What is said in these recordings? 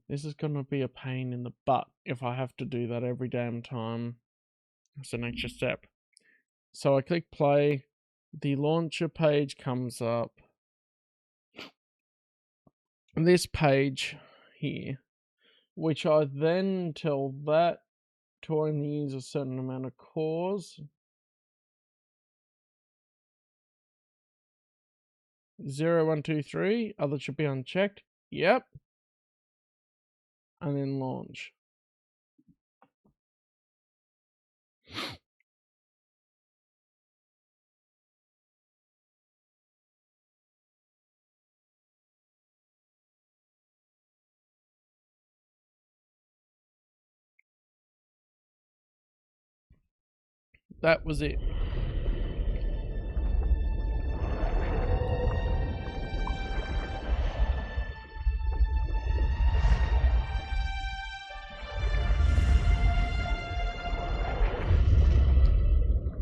This is gonna be a pain in the butt if I have to do that every damn time. It's an extra step. So I click play, the launcher page comes up. This page here, which I then tell that to only use a certain amount of cores. 0, 1, 2, 3. Others should be unchecked. Yep. And then launch. That was it.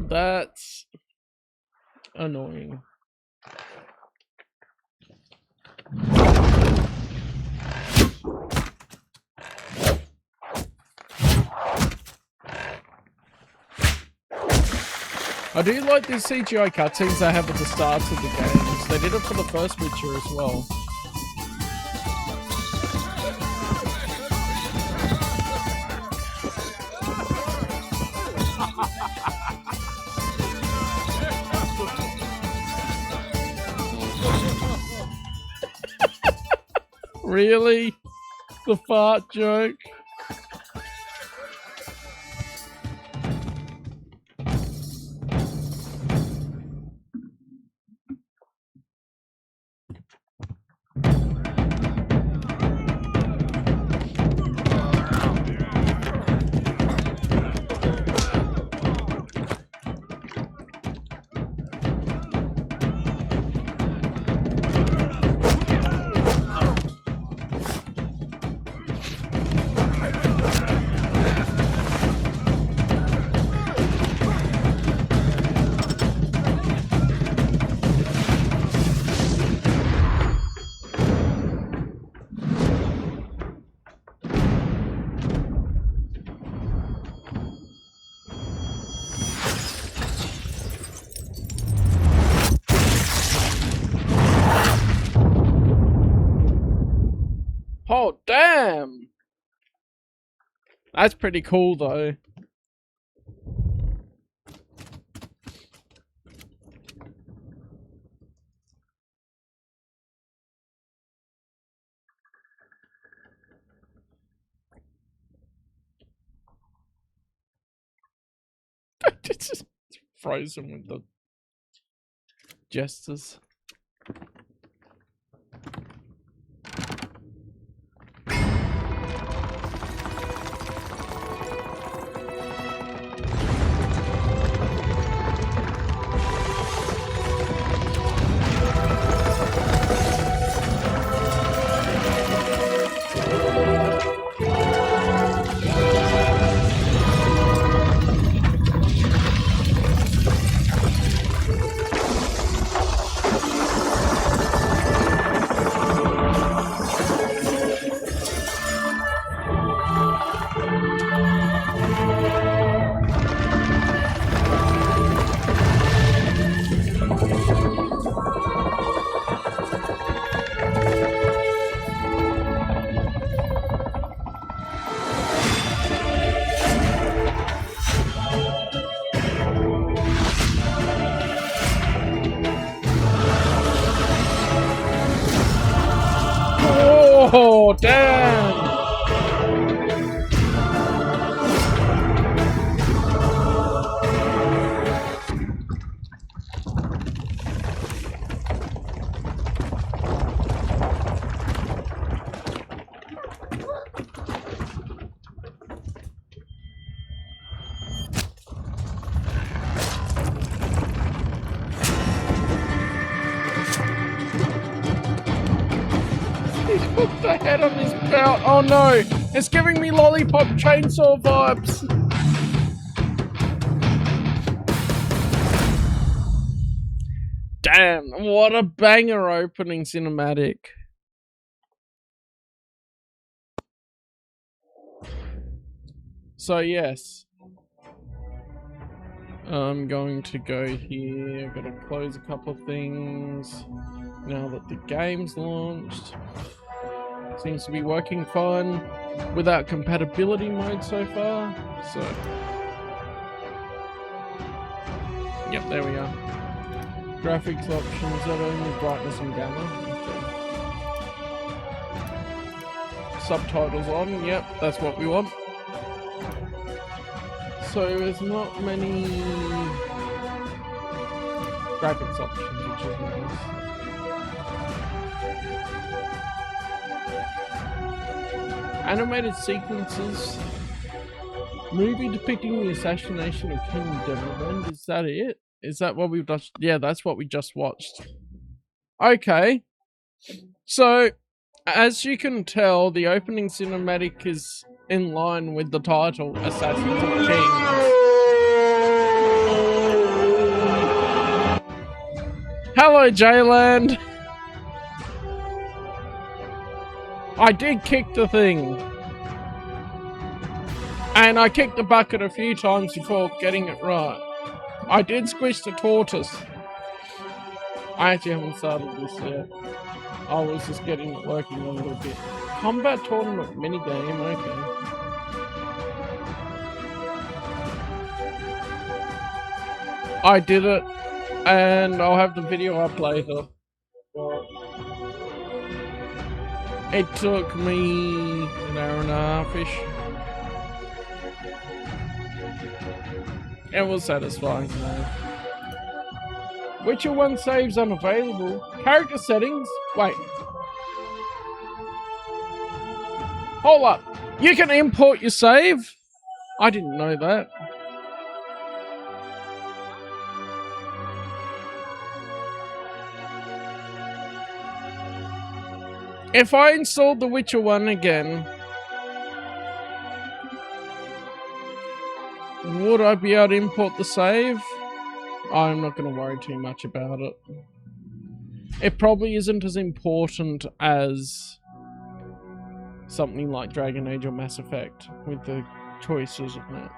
That's annoying. I do like these CGI cutscenes they have at the starts of the games. They did it for the first Witcher as well. Really? The fart joke? Oh, damn! That's pretty cool, though. It's just frozen with the gestures. Oh, damn! Put the head on his belt. Oh no, it's giving me Lollipop Chainsaw vibes. Damn, what a banger opening cinematic. So yes, I'm going to go here. I've got to close a couple of things now that the game's launched. Seems to be working fine without compatibility mode so far. So, yep, there we are. Graphics options, that only brightness and gamma. Okay. Subtitles on, yep, that's what we want. So there's not many graphics options, which is nice. Animated sequences. Movie depicting the assassination of King Devilman. Is that it? Is that what we've just... Yeah, that's what we just watched. Okay. So, as you can tell, the opening cinematic is in line with the title, Assassins of Kings. Hello, J-Land! I did kick the thing. And I kicked the bucket a few times before getting it right. I did squish the tortoise. I actually haven't started this yet. I was just getting it working a little bit. Combat tournament minigame, okay. I did it, and I'll have the video up later. It took me an hour and a half-ish. It was satisfying though. Witcher 1 saves unavailable. Character settings? Wait. Hold up. You can import your save? I didn't know that. If I installed The Witcher 1 again, would I be able to import the save? I'm not going to worry too much about it. It probably isn't as important as something like Dragon Age or Mass Effect with the choices in it.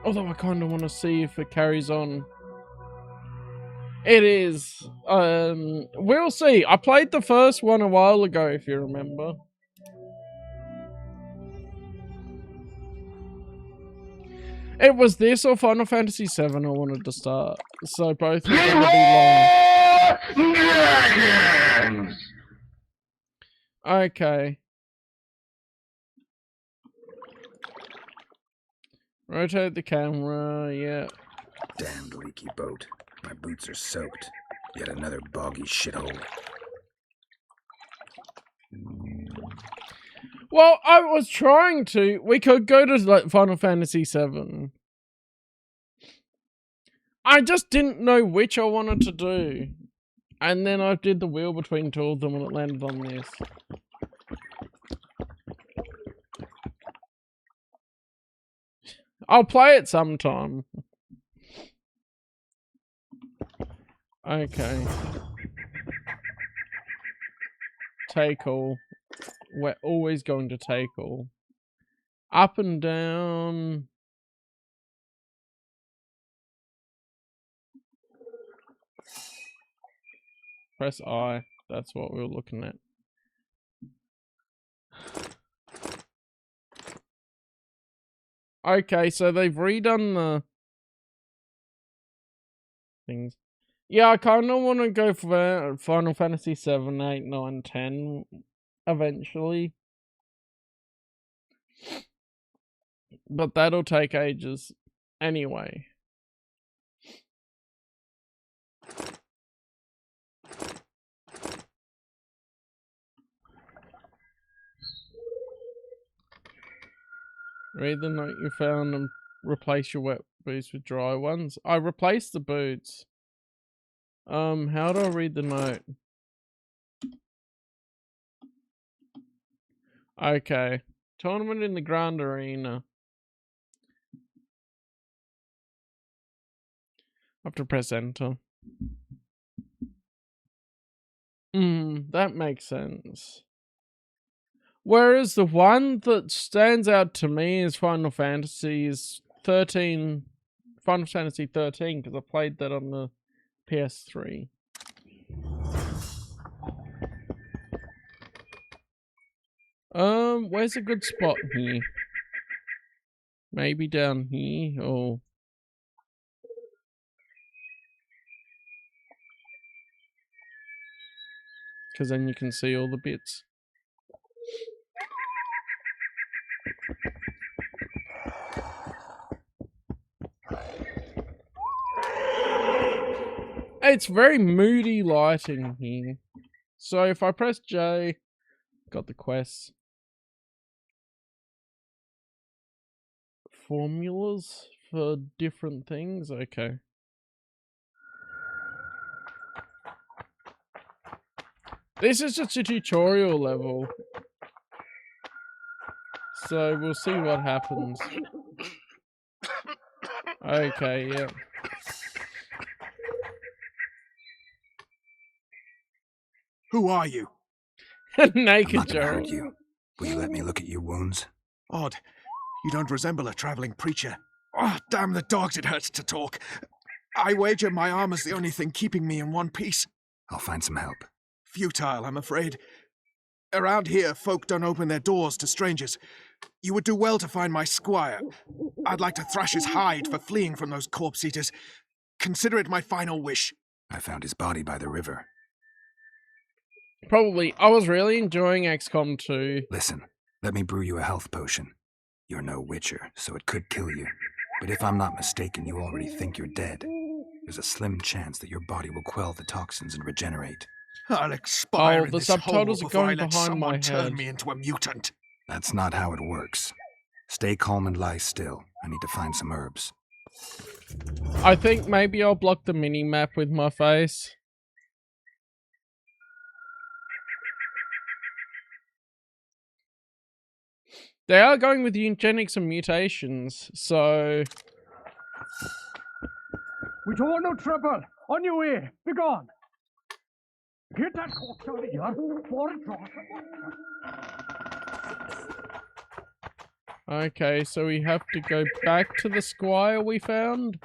Although I kind of want to see if it carries on. It is. We'll see. I played the first one a while ago, if you remember. It was this or Final Fantasy VII I wanted to start. So both are going to be long. Dragons! Okay. Rotate the camera, yeah. Damned leaky boat. My boots are soaked. Yet another boggy shithole. Well, I was trying to. We could go to like Final Fantasy VII. I just didn't know which I wanted to do. And then I did the wheel between two of them and it landed on this. I'll play it sometime. Okay. Take all. We're always going to take all. Up and down. Press I. That's what we were looking at. Okay, so they've redone the things. Yeah, I kind of want to go for Final Fantasy 7, 8, 9, 10 eventually. But that'll take ages anyway. Read the note you found and replace your wet boots with dry ones. I replaced the boots. How do I read the note? Okay. Tournament in the Grand Arena. I have to press enter. That makes sense. Whereas the one that stands out to me is Final Fantasy 13, because I played that on the PS3. Where's a good spot here? Maybe down here, or... because then you can see all the bits. It's very moody lighting here. So if I press J, got the quests. Formulas for different things, okay. This is just a tutorial level. So we'll see what happens. Okay, yeah. Who are you? Naked I'm not gonna hurt Gerald. you. Will you let me look at your wounds? Odd. You don't resemble a traveling preacher. Oh, damn the dogs, it hurts to talk. I wager my armor's the only thing keeping me in one piece. I'll find some help. Futile, I'm afraid. Around here, folk don't open their doors to strangers. You would do well to find my squire. I'd like to thrash his hide for fleeing from those corpse-eaters. Consider it my final wish. I found his body by the river. Probably. I was really enjoying XCOM 2. Listen, let me brew you a health potion. You're no witcher, so it could kill you. But if I'm not mistaken, you already think you're dead. There's a slim chance that your body will quell the toxins and regenerate. I'll expire in the this hole subtitles are before I going let behind my someone turn head. me into a mutant. That's not how it works. Stay calm and lie still. I need to find some herbs. I think maybe I'll block the mini-map with my face. They are going with eugenics and mutations, so... We don't want no trouble. On your way. Be gone. Get that corpse out of here. For it draws. Okay, so we have to go back to the squire we found?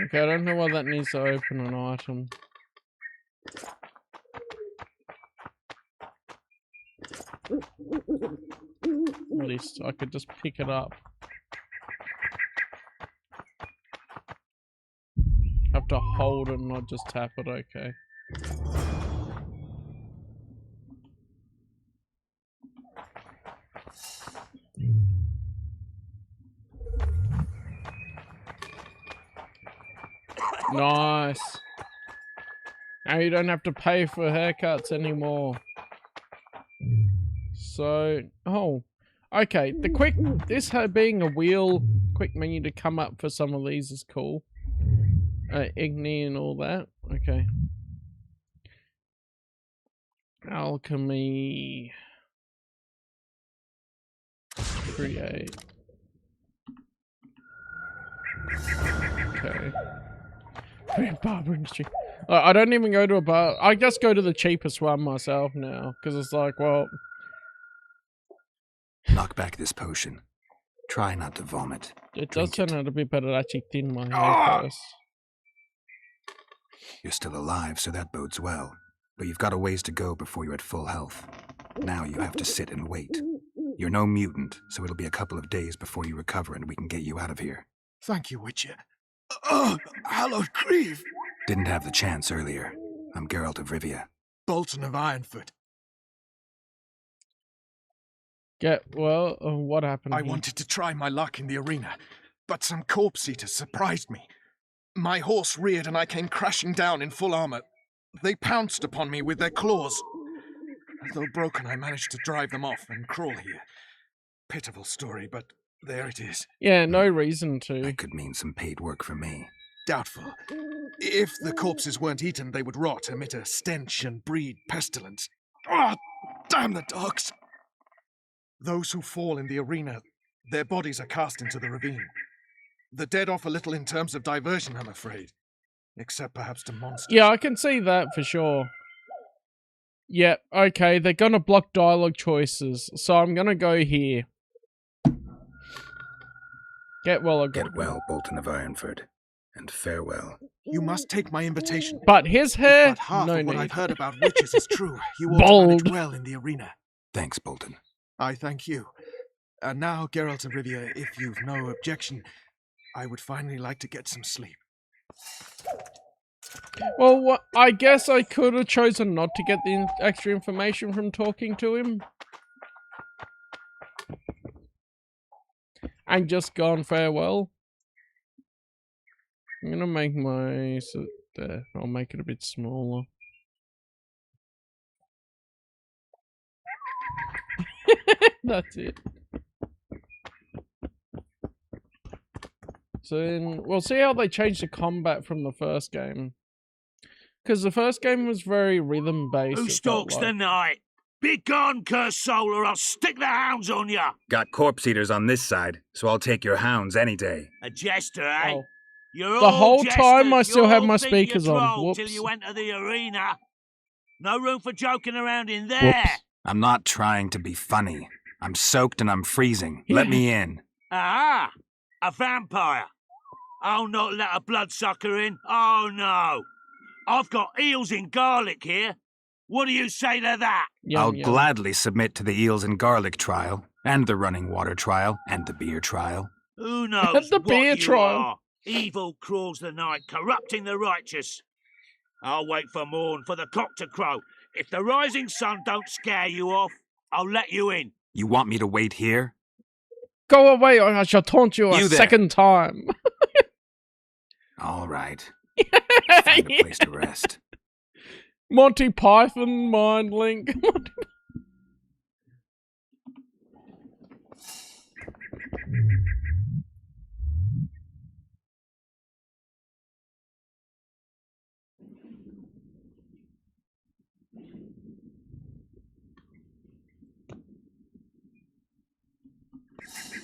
Okay, I don't know why that needs to open an item. At least I could just pick it up. Have to hold it, not just tap it, okay. Nice. Now you don't have to pay for haircuts anymore. So, oh, okay. This being a wheel, quick menu to come up for some of these is cool. Igni and all that. Okay. Alchemy. Create. Okay. Barber industry. I don't even go to a bar. I just go to the cheapest one myself now, because it's like, well... Knock back this potion. Try not to vomit. It does turn out to be better to actually thin my hair first. You're still alive, so that bodes well. But you've got a ways to go before you're at full health. Now you have to sit and wait. You're no mutant, so it'll be a couple of days before you recover and we can get you out of here. Thank you, Witcher. Oh, hallowed grief! Didn't have the chance earlier. I'm Geralt of Rivia. Bolton of Ironfoot. What happened I here? wanted to try my luck in the arena, but some corpse-eaters surprised me. My horse reared and I came crashing down in full armor. They pounced upon me with their claws. Though broken, I managed to drive them off and crawl here. Pitiful story, but there it is. Yeah, no reason to. That could mean some paid work for me. Doubtful. If the corpses weren't eaten, they would rot, emit a stench, and breed pestilence. Ah, damn the dogs! Those who fall in the arena, their bodies are cast into the ravine. The dead offer little in terms of diversion, I'm afraid. Except perhaps to monsters. Yeah, I can see that for sure. Yeah, okay, they're gonna block dialogue choices, so I'm gonna go here. Get well, Get well, Bolton of Ironford, and farewell. You must take my invitation. But his If hair, but half no of what need. I've heard about witches is true, you ought to Bold. manage well in the arena. Thanks, Bolton. I thank you. And now, Geralt of Rivia, if you've no objection, I would finally like to get some sleep. Well, what, I guess I could have chosen not to get the extra information from talking to him. And just gone farewell. I'm gonna make my... So there, I'll make it a bit smaller. That's it. So then, we'll see how they change the combat from the first game. Because the first game was very rhythm-based. Who stalks the night? Be gone, cursed soul, or I'll stick the hounds on ya! Got corpse eaters on this side, so I'll take your hounds any day. A jester, eh? Oh. You're The all whole jesters. time I still You have all my think you're speakers on. droll till Whoops. you enter the arena. No room for joking around in there. Whoops. I'm not trying to be funny. I'm soaked and I'm freezing. Let me in. Ah, a vampire. I'll not let a bloodsucker in. Oh, no. I've got eels in garlic here. What do you say to that? Yum, I'll yum. gladly submit to the eels and garlic trial, and the running water trial, and the beer trial. Who knows The what beer you trial. are? Evil crawls the night, corrupting the righteous. I'll wait for morn, for the cock to crow. If the rising sun don't scare you off, I'll let you in. You want me to wait here? Go away or I shall taunt you a You there. second time. All right. Find a place to rest. Monty Python mind link.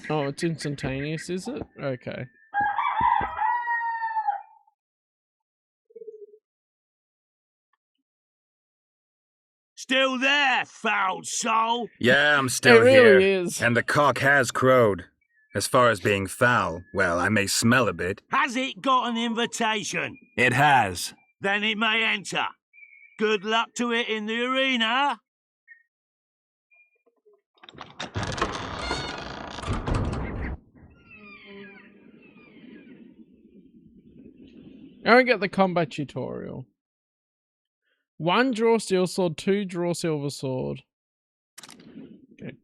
Oh, it's instantaneous, is it? Okay. Still there, foul soul? Yeah, I'm still It really here. is. And the cock has crowed. As far as being foul, well, I may smell a bit. Has it got an invitation? It has. Then it may enter. Good luck to it in the arena. I don't get the combat tutorial. 1 draw steel sword, 2 draw silver sword. Okay.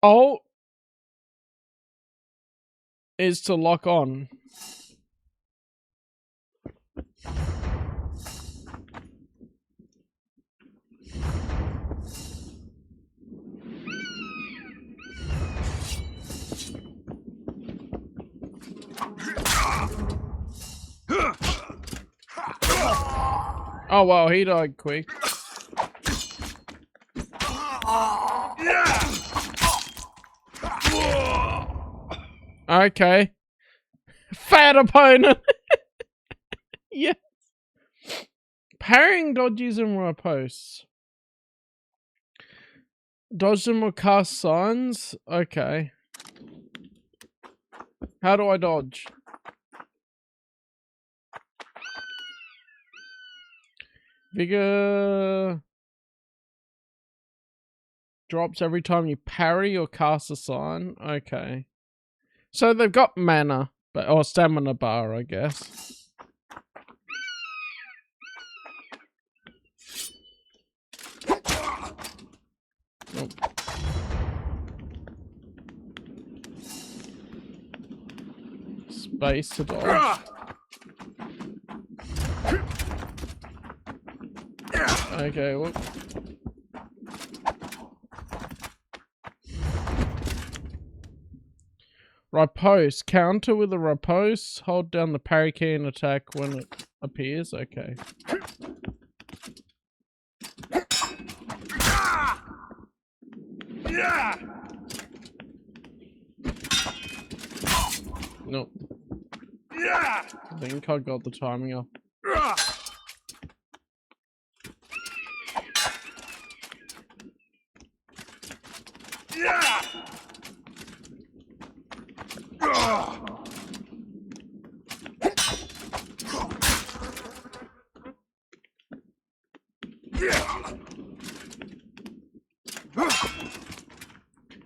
Alt is to lock on. Oh wow, he died quick. Okay. Fat opponent. Yes. Parrying dodges and riposts. Dodge them or cast signs? Okay. How do I dodge? Vigor drops every time you parry or cast a sign. Okay. So they've got mana, but or stamina bar, I guess. Oh. Space to dodge. Okay, well. Riposte. Counter with a riposte. Hold down the parry key and attack when it appears. Okay. Nope. I think I got the timing up.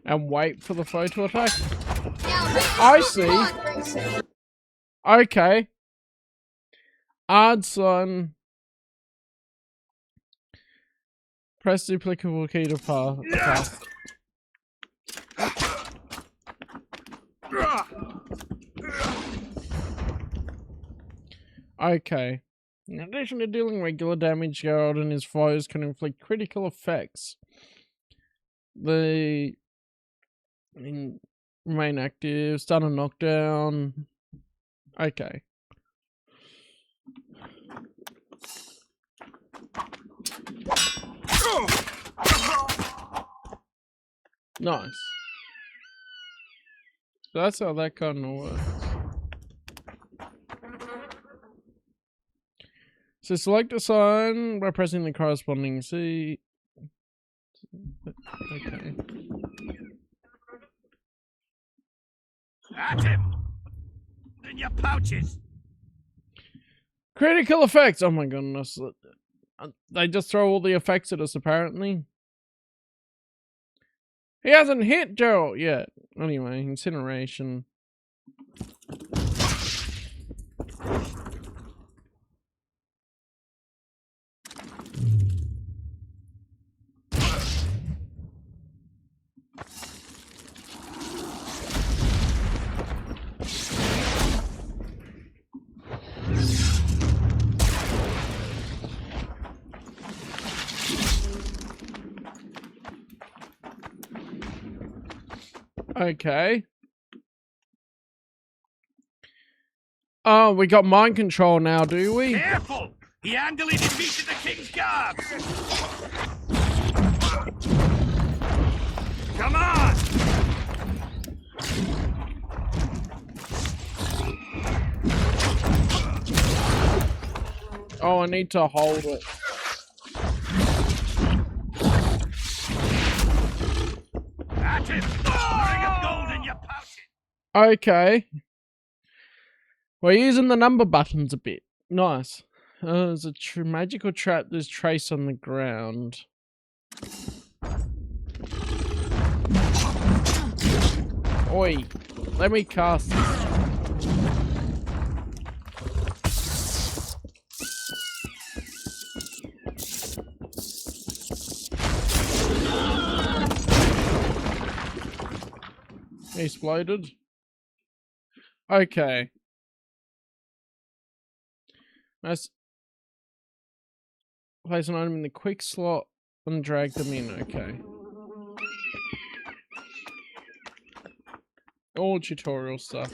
And wait for the foe to attack. I see. Okay. Odd sign. Press the applicable key to pass. Okay. In addition to dealing regular damage, Gerald and his foes can inflict critical effects. They remain active, stun a knockdown. Okay. Nice. So that's how that kind of works. So select a sign by pressing the corresponding C. Okay. At him! In your pouches! Critical effects! Oh my goodness. They just throw all the effects at us, apparently. He hasn't hit Gerald yet. Anyway, incineration. Okay. Oh, we got mind control now, do we? Careful! He handily defeated the king's guards! Come on! Oh, I need to hold it. At him! Ring of gold in your pouches! Okay. We're using the number buttons a bit. Nice. There's a magical trap there's trace on the ground. Oi. Let me cast this. Exploded. Okay. Let's place an item in the quick slot and drag them in. Okay. All tutorial stuff.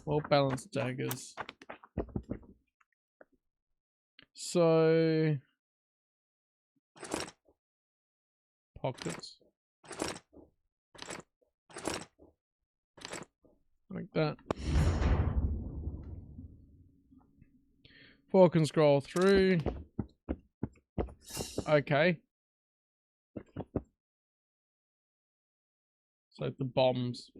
Well balanced daggers. So pockets. Like that. 4 can scroll through. Okay. So the bombs.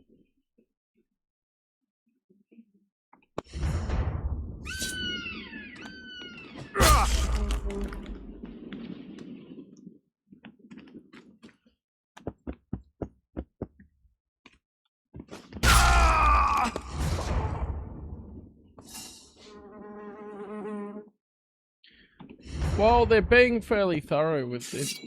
Well, they're being fairly thorough with this.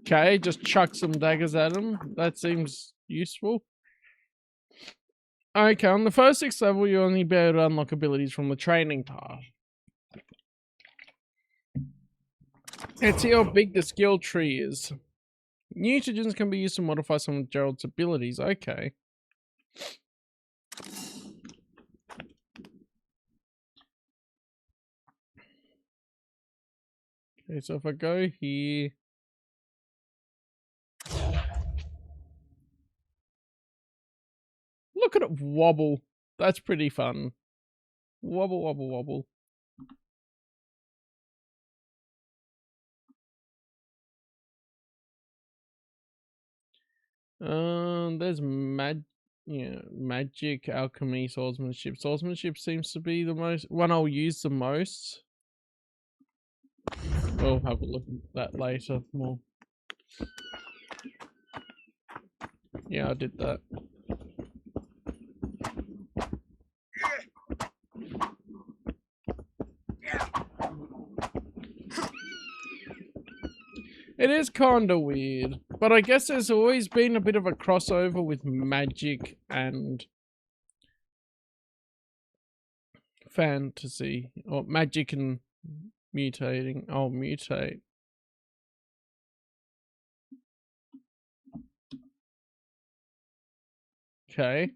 Okay, just chuck some daggers at him. That seems useful. Okay, on the first 6 level, you only be able to unlock abilities from the training path. Let's see how big the skill tree is. Mutagens can be used to modify some of Gerald's abilities. Okay. Okay, so if I go here... Look at it wobble. That's pretty fun. Wobble, wobble, wobble. There's magic, alchemy, swordsmanship. Swordsmanship seems to be the one I'll use the most. We'll have a look at that later more. Yeah, I did that. It is kinda weird, but I guess there's always been a bit of a crossover with magic and fantasy, or magic and mutating. Oh, mutate. Okay.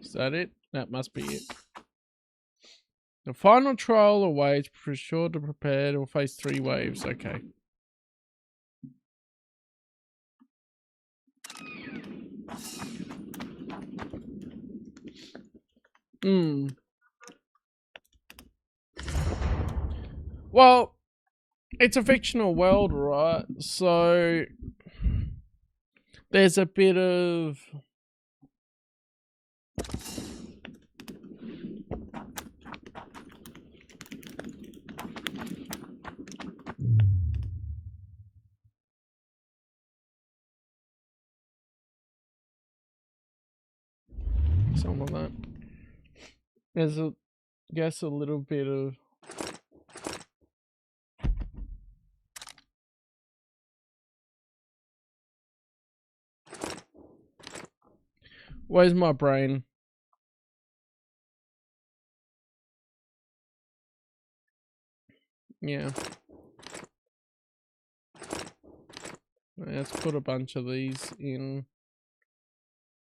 Is that it? That must be it. The final trial awaits. Be sure to prepare to face 3 waves. Okay. Well, it's a fictional world, right? So there's a bit of some of that. There's a guess a little bit of where's my brain? Yeah. Let's put a bunch of these in.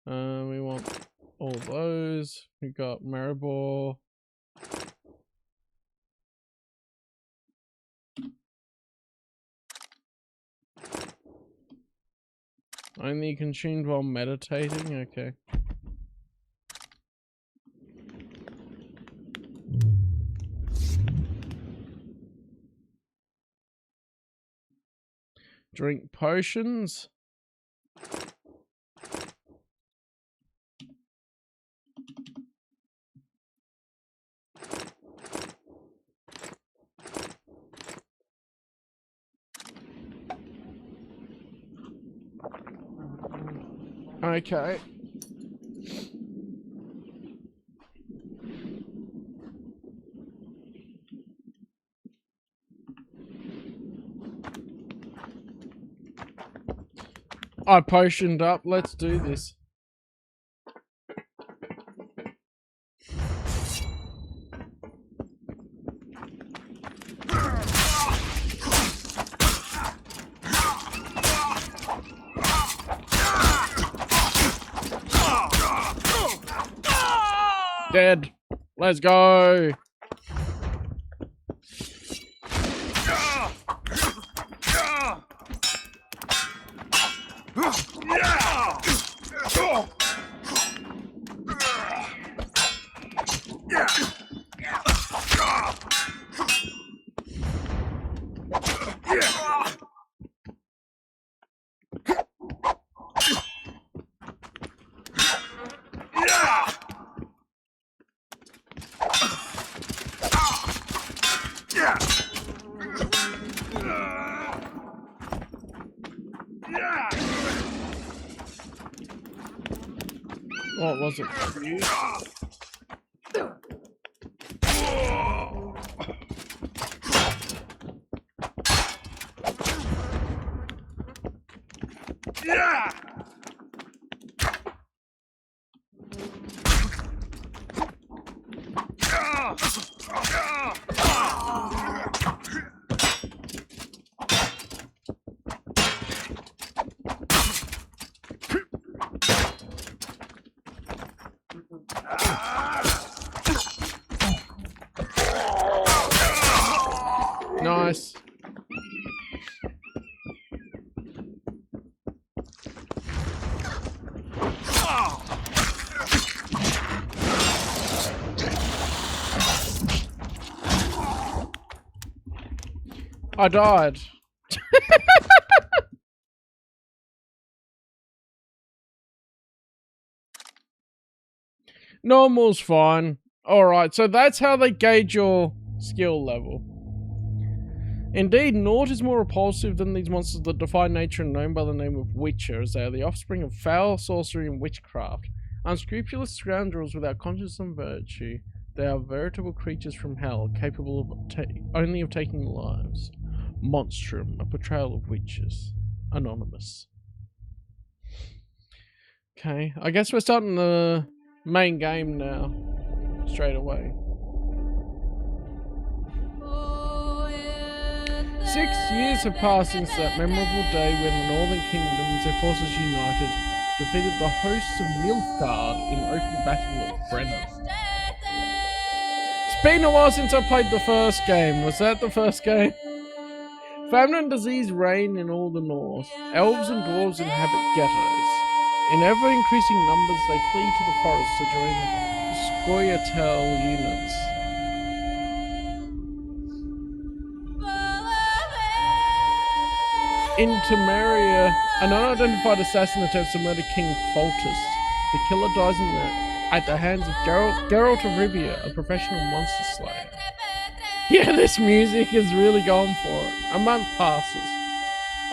We want all those. We got Maribor. Only consumed while meditating? Okay. Drink potions. Okay. I potioned up. Let's do this. Dead. Let's go. What was it? Nice. I died. Normal's fine. Alright, so that's how they gauge your skill level. Indeed, naught is more repulsive than these monsters that defy nature and known by the name of Witcher, they are the offspring of foul sorcery and witchcraft. Unscrupulous scoundrels without conscience and virtue, they are veritable creatures from hell, capable of only of taking lives. Monstrum, a portrayal of witches. Anonymous. Okay, I guess we're starting the main game now. Straight away. 6 years have passed since that memorable day when the Northern Kingdoms, their forces united, defeated the hosts of Nilfgaard in open battle at Brennan. It's been a while since I played the first game. Was that the first game? Famine and disease reign in all the north. Elves and dwarves inhabit ghettos. In ever-increasing numbers, they flee to the forests to join the Scoia'tael units. In Temeria, an unidentified assassin attempts to murder King Foltest. The killer dies at the hands of Geralt of Rivia, a professional monster slayer. Yeah, this music is really going for it. A month passes.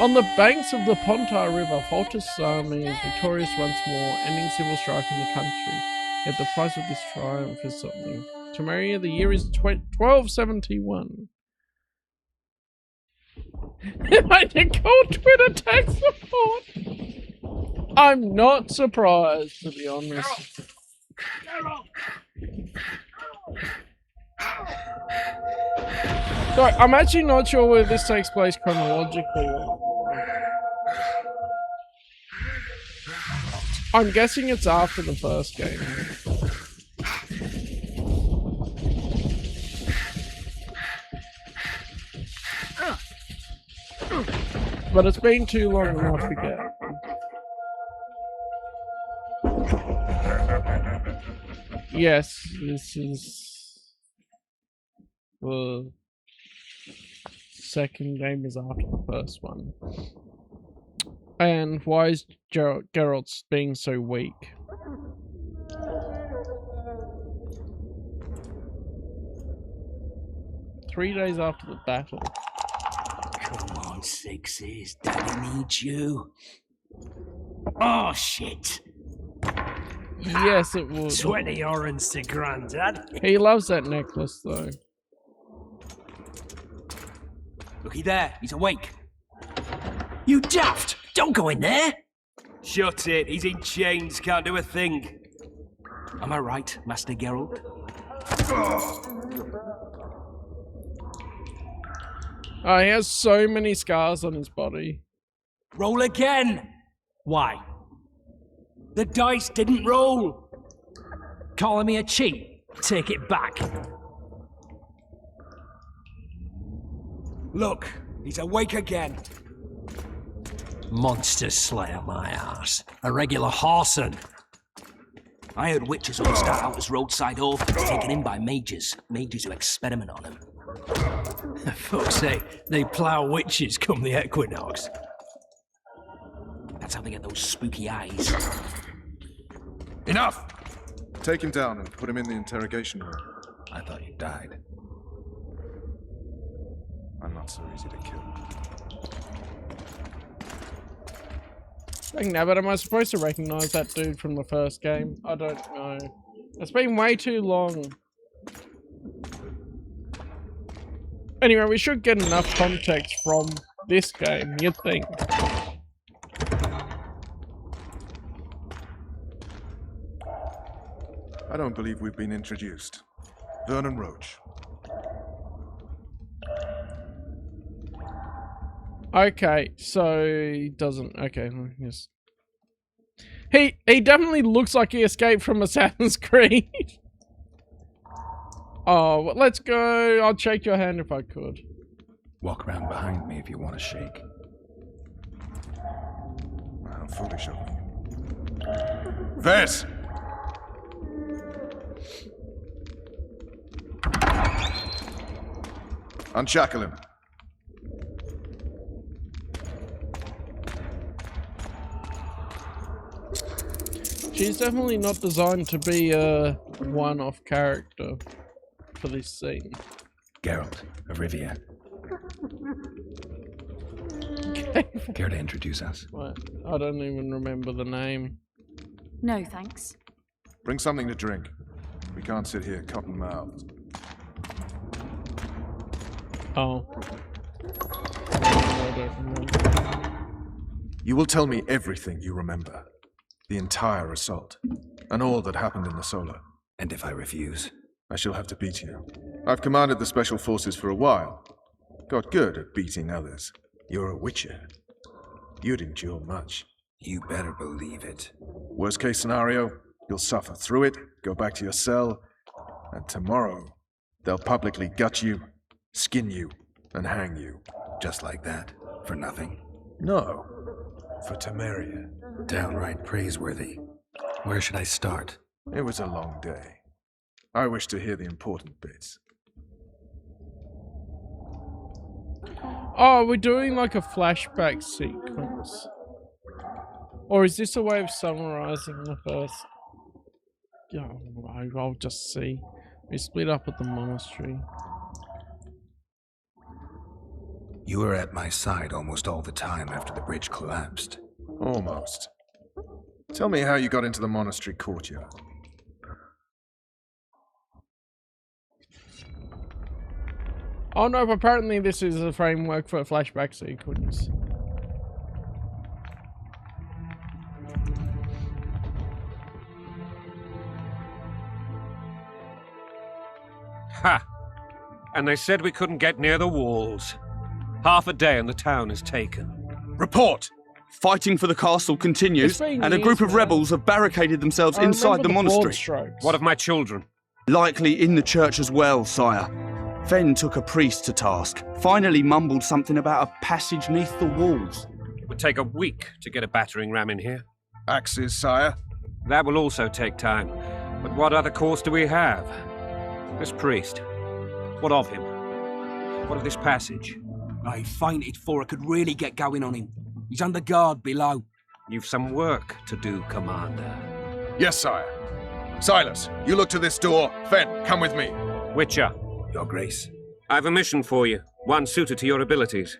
On the banks of the Pontar River, Foltest's army is victorious once more, ending civil strife in the country. Yet the price of this triumph is something. Temeria, the year is 1271. I did call Twitter tech support. I'm not surprised, to be honest. So, I'm actually not sure where this takes place chronologically. I'm guessing it's after the first game. But it's been too long and I forget. Yes, this is the second game is after the first one. And why is Geralt being so weak? Three days after the battle. Come on, Sixes. Daddy needs you. Oh, shit. Yes, it would. 20 orange to Grandad. He loves that necklace, though. Looky there. He's awake. You daft! Don't go in there! Shut it. He's in chains. Can't do a thing. Am I right, Master Geralt? Oh, he has so many scars on his body. Roll again! Why? The dice didn't roll! Calling me a cheat? Take it back. Look, he's awake again. Monster slayer, my ass. A regular horson. I heard witches all start out as roadside orphans taken in by mages. Mages who experiment on them. Fuck's sake, they plough witches come the equinox. That's how they get those spooky eyes. Enough! Take him down and put him in the interrogation room. I thought you died. I'm not so easy to kill. Now, but am I supposed to recognize that dude from the first game? I don't know. It's been way too long. Anyway, we should get enough context from this game, you'd think. I don't believe we've been introduced. Vernon Roach. Okay, so he doesn't. Okay, yes. He definitely looks like he escaped from Assassin's Creed. Oh, well, let's go. I'll shake your hand if I could. Walk around behind me if you want to shake. How foolish of me. Vez! Unshackle him. She's definitely not designed to be a one-off character for this scene. Geralt of Rivia. Care to introduce us? What? I don't even remember the name. No, thanks. Bring something to drink. We can't sit here cotton-mouthed. Oh. I don't remember. You will tell me everything you remember. The entire assault. And all that happened in the Solo. And if I refuse? I shall have to beat you. I've commanded the Special Forces for a while. Got good at beating others. You're a Witcher. You'd endure much. You better believe it. Worst case scenario, you'll suffer through it, go back to your cell, and tomorrow, they'll publicly gut you, skin you, and hang you. Just like that? For nothing? No. For Temeria. Downright praiseworthy. Where should I start? It was a long day. I wish to hear the important bits. Oh, we're doing like a flashback sequence. Or is this a way of summarizing the first? Yeah, I'll just see. We split up at the monastery. You were at my side almost all the time after the bridge collapsed. Almost. Tell me how you got into the monastery courtyard. Oh no, but apparently this is a framework for a flashback sequence. Ha! And they said we couldn't get near the walls. Half a day and the town is taken. Report! Fighting for the castle continues, and a group of rebels have barricaded themselves inside the monastery. What of my children? Likely in the church as well, sire. Fen took a priest to task, finally mumbled something about a passage neath the walls. It would take a week to get a battering ram in here. Axes, sire? That will also take time. But what other course do we have? This priest. What of him? What of this passage? I fainted before I could really get going on him. He's under guard below. You've some work to do, Commander. Yes, sire. Silas, you look to this door. Fen, come with me. Witcher. Your Grace. I've a mission for you, one suited to your abilities.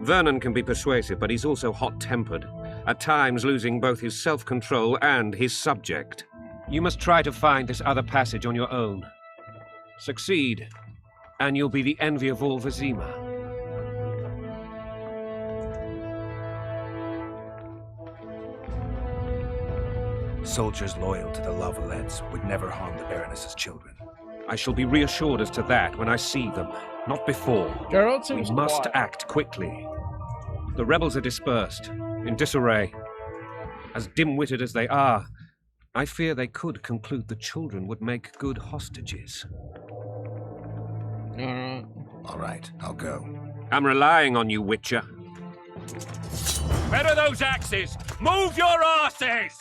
Vernon can be persuasive, but he's also hot-tempered, at times losing both his self-control and his subject. You must try to find this other passage on your own. Succeed, and you'll be the envy of all Vizima. Soldiers loyal to the Lavalettes would never harm the Baroness's children. I shall be reassured as to that when I see them, not before. Geralt We seems must quiet. act quickly. The rebels are dispersed, in disarray. As dim-witted as they are, I fear they could conclude the children would make good hostages. Alright. All right, I'll go. I'm relying on you, Witcher. Where are those axes? Move your asses!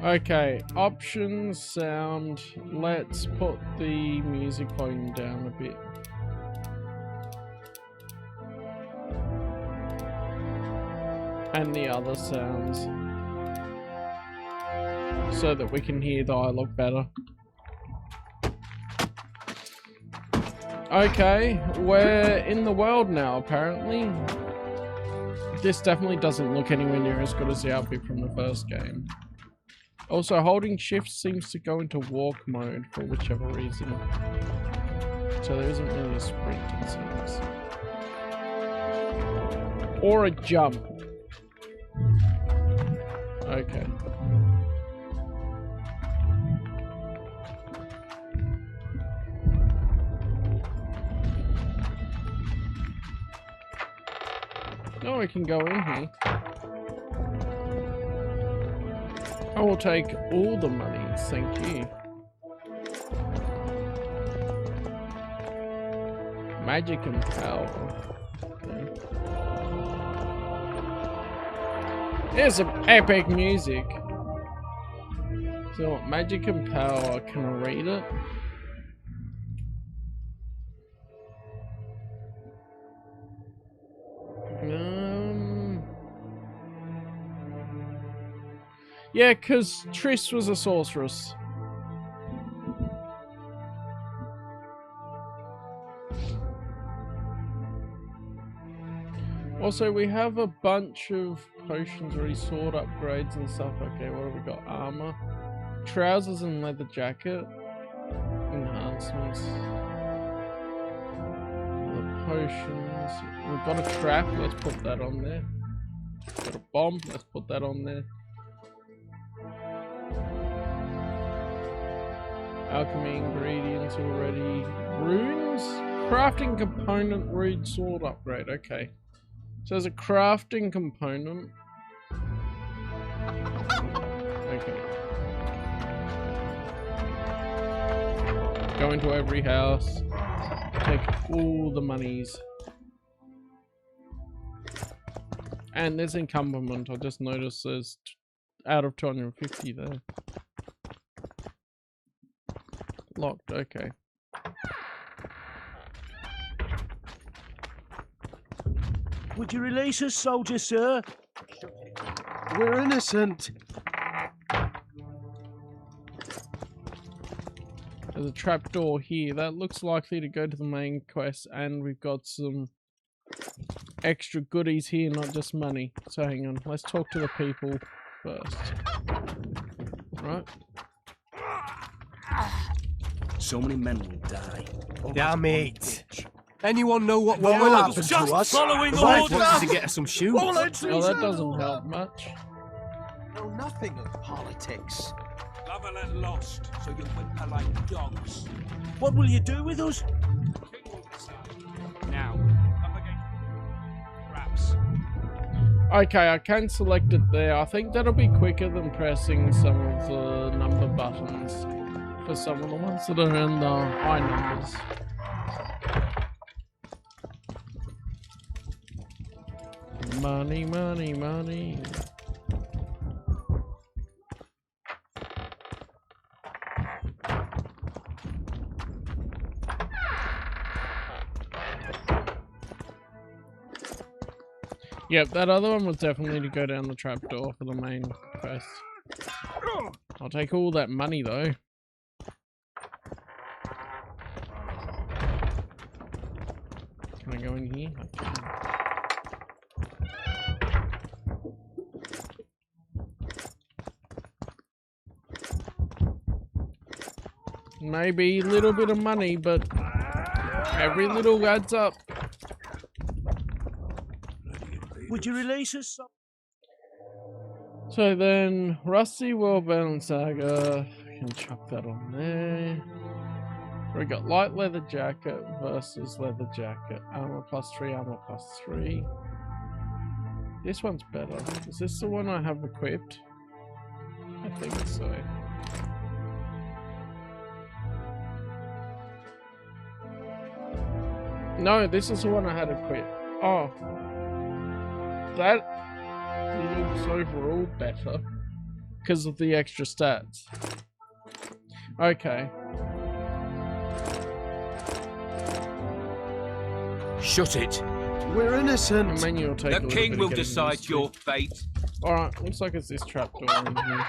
Okay, options, sound. Let's put the music volume down a bit. And the other sounds. So that we can hear dialogue better. Okay, we're in the world now, apparently. This definitely doesn't look anywhere near as good as the outfit from the first game. Also, holding shift seems to go into walk mode for whichever reason. So there isn't really a sprint, it seems. Or a jump. Okay. Oh, I can go in here. I will take all the money, thank you. Magic and power. Okay. There's some epic music. So what, magic and power, can I read it? Yeah, because Triss was a sorceress. Also, we have a bunch of potions already, sword upgrades and stuff. Okay, what have we got? Armor. Trousers and leather jacket. Enhancements. The potions. We've got a trap, let's put that on there. Got a bomb, let's put that on there. Alchemy ingredients already. Runes? Crafting component, rune sword upgrade, okay. So there's a crafting component. Okay. Go into every house. Take all the monies. And there's encumberment. I just noticed there's out of 250 there. Locked, okay. Would you release us, soldier, sir? We're innocent. There's a trapdoor here. That looks likely to go to the main quest, and we've got some extra goodies here, not just money. So hang on, let's talk to the people first. Right. So many men will die. Damn it. Anyone know what will happen to us? Following The wife orders. wants to get us some shoes. Well, that doesn't help much. Know nothing of politics. Love and let lost, so you whimper like dogs. What will you do with us? Now, up against traps. Okay, I can select it there. I think that'll be quicker than pressing some of the number buttons for some of the ones that are in the high numbers. Money, money, money. Yep, that other one was definitely to go down the trapdoor for the main quest. I'll take all that money though. Can I go in here? I can. Maybe a little bit of money, but every little adds up. Would you release us? So then, Rusty Worldbound Saga, I can chuck that on there. We got light leather jacket versus leather jacket. Armor +3, armor +3. This one's better. Is this the one I have equipped? I think so. No, this is the one I had equipped. Oh. That looks overall better because of the extra stats. Okay. Shut it. We're innocent. The menu will take a The little king bit will of getting decide used to. your fate. Alright, looks like it's this trapdoor in here.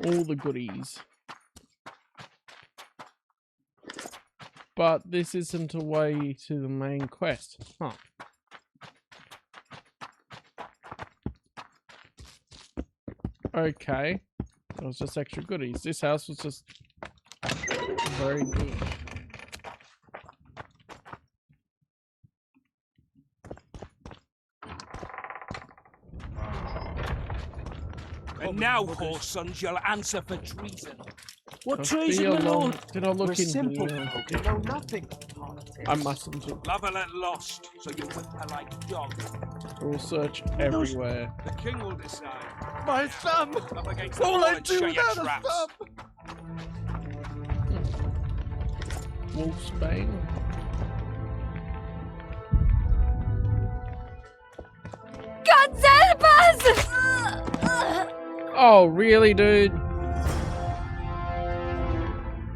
All the goodies. But this isn't a way to the main quest. Huh. Okay. That was just extra goodies. This house was just very good. And now, whore sons, you'll answer for treason. What Must treason, be my along- lord? Did I look We're in simple here? folk who know nothing of politics. I mustn't have. Lavalette lost, so you whimper like dog. We'll search everywhere. The king will decide. My thumb! Up against the All wall I and do shut your without a traps. thumb! Wolfsbane. God help us! Oh, really, dude?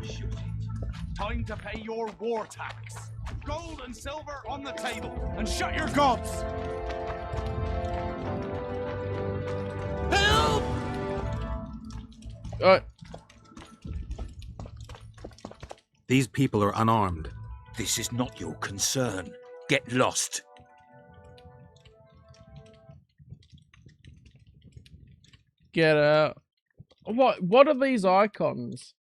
Shoot it. Time to pay your war tax. Gold and silver on the table, and shut your gods! Help! These people are unarmed. This is not your concern. Get lost. Get out. What are these icons?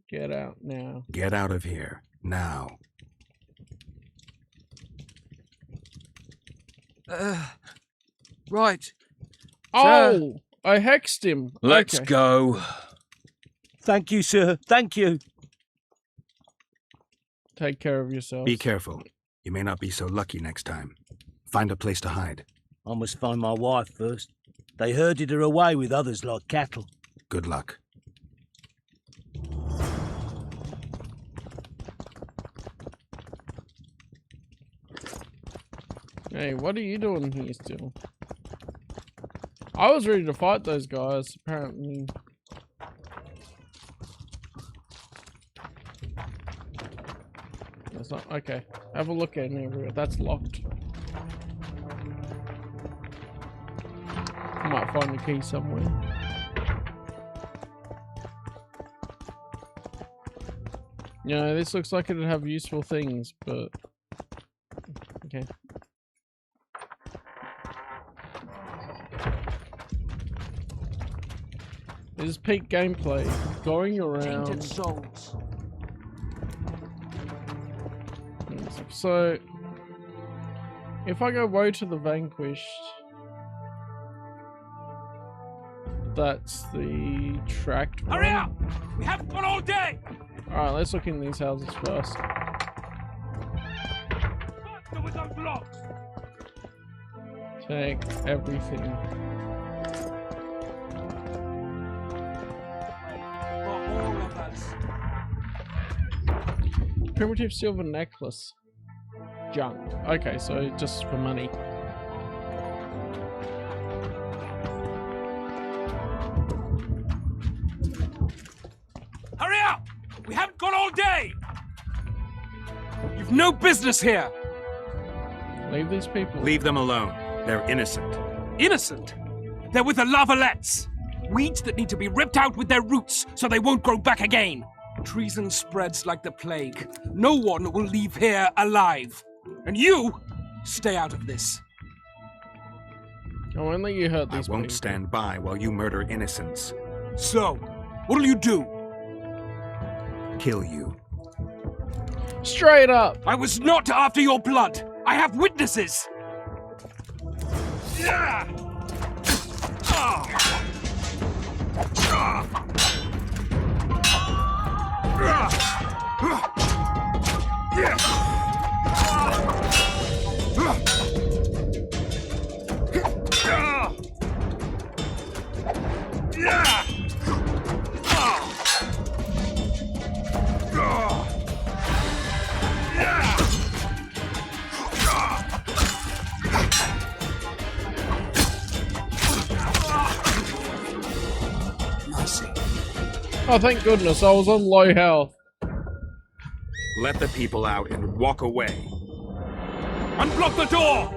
Get out now. Get out of here, now. Right. Oh! I hexed him. Let's Okay. go. Thank you, sir. Thank you. Take care of yourself. Be careful. You may not be so lucky next time. Find a place to hide. I must find my wife first. They herded her away with others like cattle. Good luck. Hey, what are you doing here still? I was ready to fight those guys, apparently. That's not okay. Have a look in everywhere. That's locked. I might find the key somewhere. You know, this looks like it'd have useful things, but okay. This is peak gameplay. Going around. Tainted souls. So, if I go woe to the vanquished, that's the tracked one. Hurry up! We haven't got all day! Alright, let's look in these houses first. Faster with those locks! Take everything. For all of us. Primitive silver necklace. Junk. Okay, so just for money. Hurry up! We haven't got all day! You've no business here! Leave these people. Leave them alone. They're innocent. Innocent! They're with the Lavalettes! Weeds that need to be ripped out with their roots so they won't grow back again! Treason spreads like the plague. No one will leave here alive. And you, stay out of this. Oh, only you hurt I these won't people. stand by while you murder innocents. So, what'll you do? Kill you. Straight up! I was not after your blood! I have witnesses! Yeah! Ah! Oh, thank goodness, I was on low health. Let the people out and walk away. Unblock the door!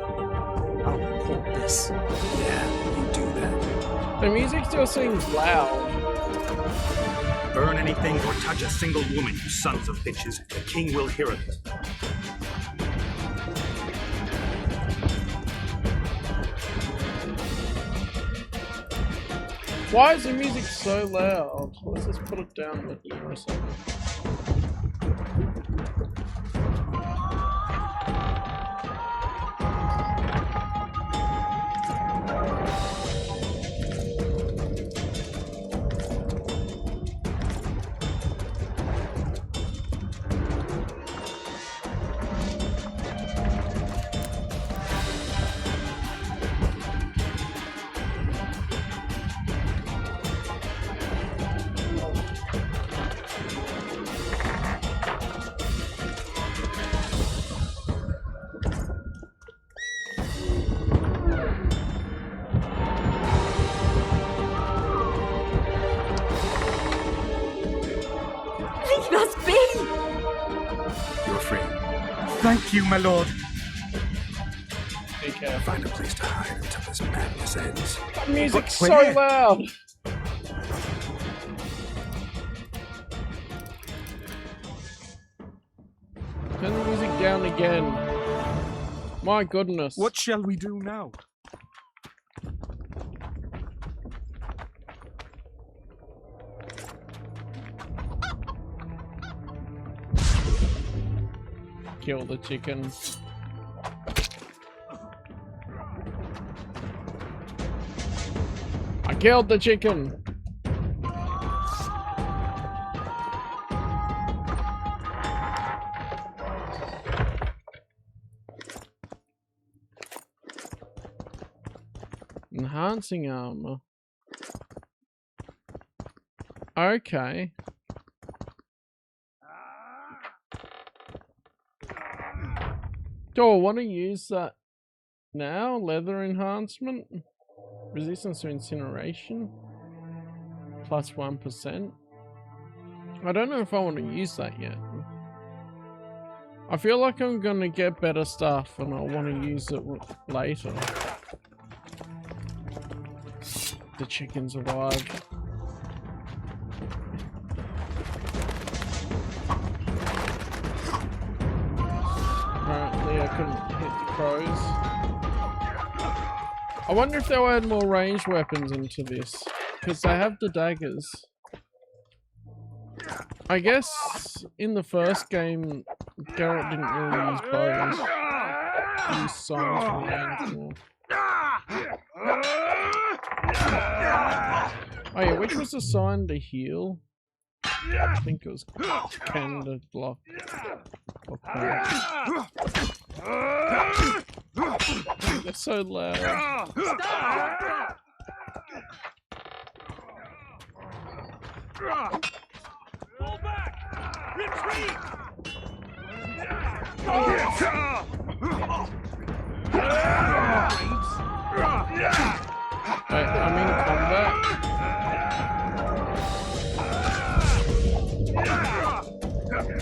I'll report this. Yeah, you do that. The music still seems loud. Burn anything or touch a single woman, you sons of bitches. The king will hear of it. Why is the music so loud? Let's just put it down here or something. be! You're free. Thank you, my lord. Be careful. Find a place to hide until this madness ends. The music's so where? loud! Turn the music down again. My goodness. What shall we do now? Kill the chicken. I killed the chicken! Enhancing armor. Okay. Do I want to use that now? Leather enhancement? Resistance to incineration? Plus 1%? I don't know if I want to use that yet. I feel like I'm going to get better stuff and I want to use it later. The chicken survived. Apparently I couldn't hit the crows. I wonder if they'll add more ranged weapons into this. Because they have the daggers. I guess in the first game, Garrett didn't really use bows. He used signs from range more. Oh yeah, which was assigned to heal? I think it was Canada block. They're so loud. Fall back! Retreat! Wait, I'm in combat. Okay.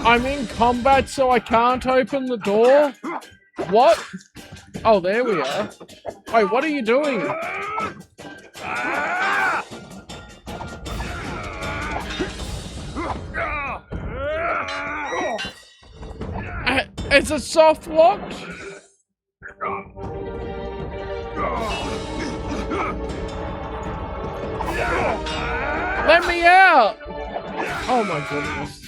I'm in combat, so I can't open the door? What? Oh, there we are. Wait, what are you doing? It's a soft lock? Let me out! Oh my goodness.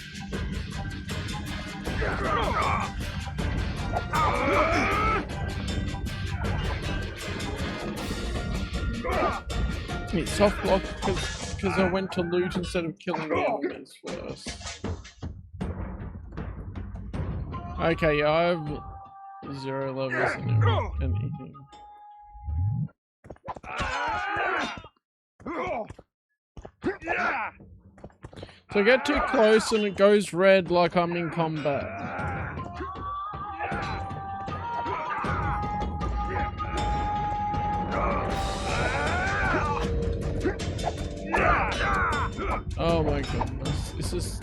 It's soft lock because I went to loot instead of killing the enemies first. Okay, yeah, I have 0 levels and anything. So I get too close and it goes red like I'm in combat. Oh my goodness, this is...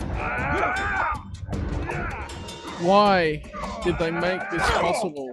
Why did they make this possible?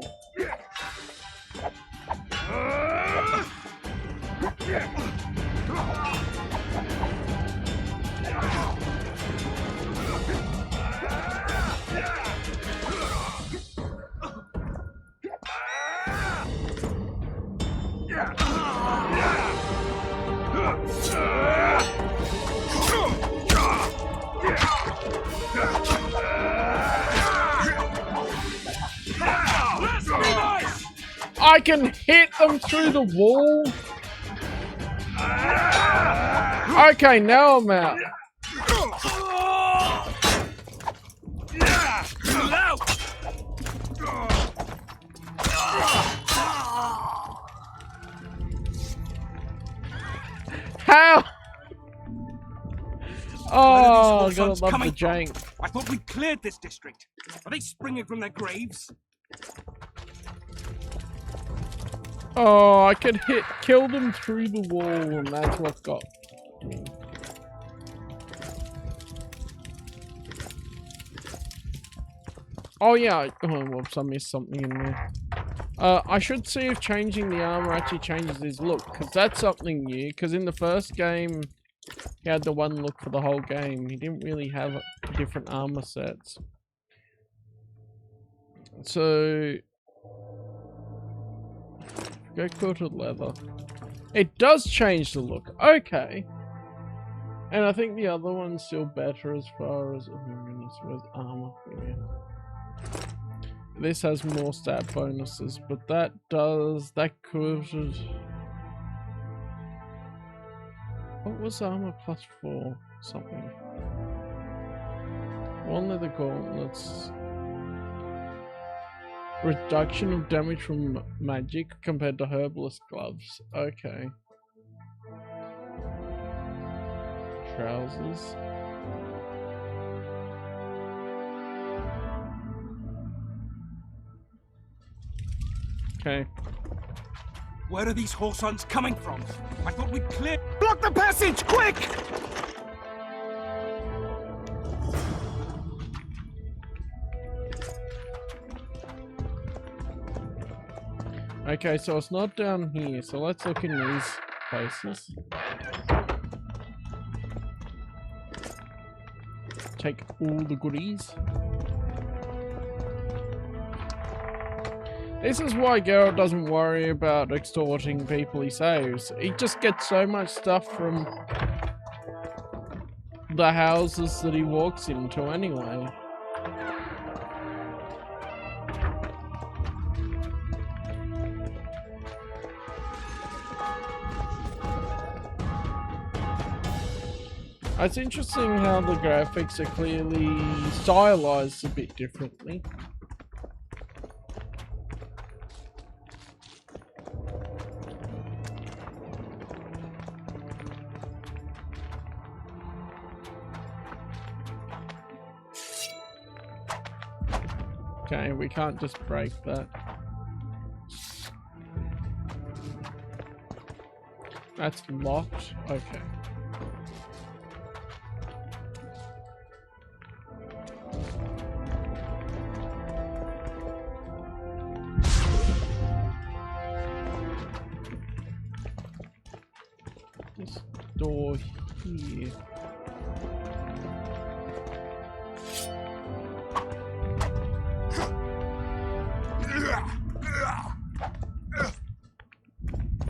I can hit them through the wall? Okay, now I'm out. How? Oh, I gotta love the jank. I thought we cleared this district. Are they springing from their graves? Oh, I could kill them through the wall, and that's what got me. Oh yeah, oh whoops, I missed something in there. I should see if changing the armor actually changes his look, because that's something new, because in the first game, he had the one look for the whole game. He didn't really have different armor sets. So, go quilted leather. It does change the look, okay. And I think the other one's still better as far as, oh my goodness, where's armor? Yeah. This has more stat bonuses, but that quilted. What was armor plus 4? Something. One leather gauntlets. Reduction of damage from magic compared to herbalist gloves. Okay. Trousers. Okay. Where are these whoresons coming from? I thought we'd clear. Block the passage, quick! Okay, so it's not down here, so let's look in these places. Take all the goodies. This is why Geralt doesn't worry about extorting people he saves. He just gets so much stuff from the houses that he walks into anyway. It's interesting how the graphics are clearly stylized a bit differently. Okay, we can't just break that. That's locked. Okay. This door here.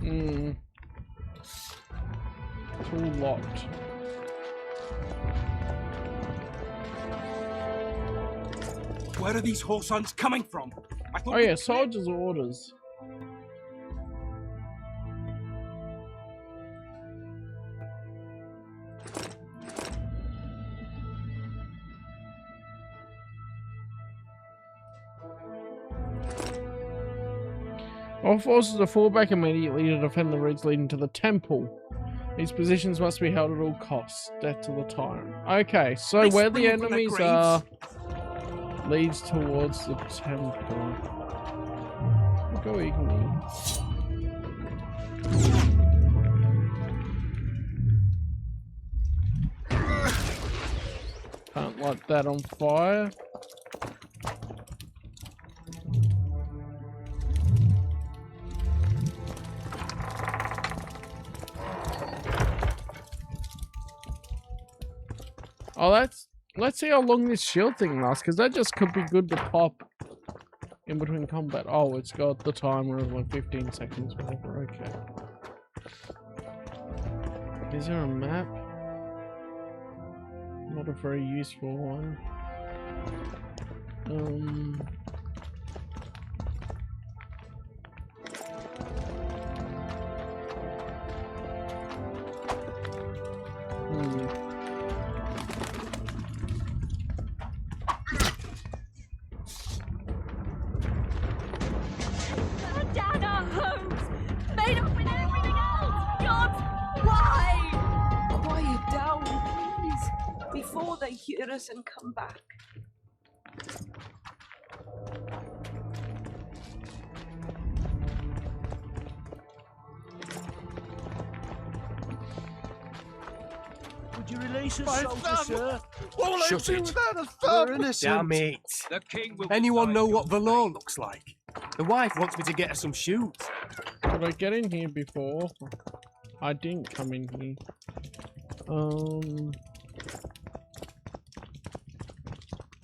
It's all locked. Where are these whoresons coming from? I thought Oh yeah, soldiers' orders. All forces to fall back immediately to defend the routes leading to the temple. These positions must be held at all costs. Death to the tyrant. Okay, so They where the spring from their enemies are leads towards the temple. We'll go Igni. Can't light that on fire. Oh, let's see how long this shield thing lasts, because that just could be good to pop in between combat. Oh, it's got the timer of like 15 seconds, whatever, okay. Is there a map? Not a very useful one. Burn down our homes! Made up with everything else! God, why? Quiet down, please, before they hear us and come back. Would you release us, My soldier, thumb! sir? All I Shut do it. without a thumb! Damn it. The king will Anyone decide know your what the law looks like? The wife wants me to get her some shoes. Did I get in here before? I didn't come in here.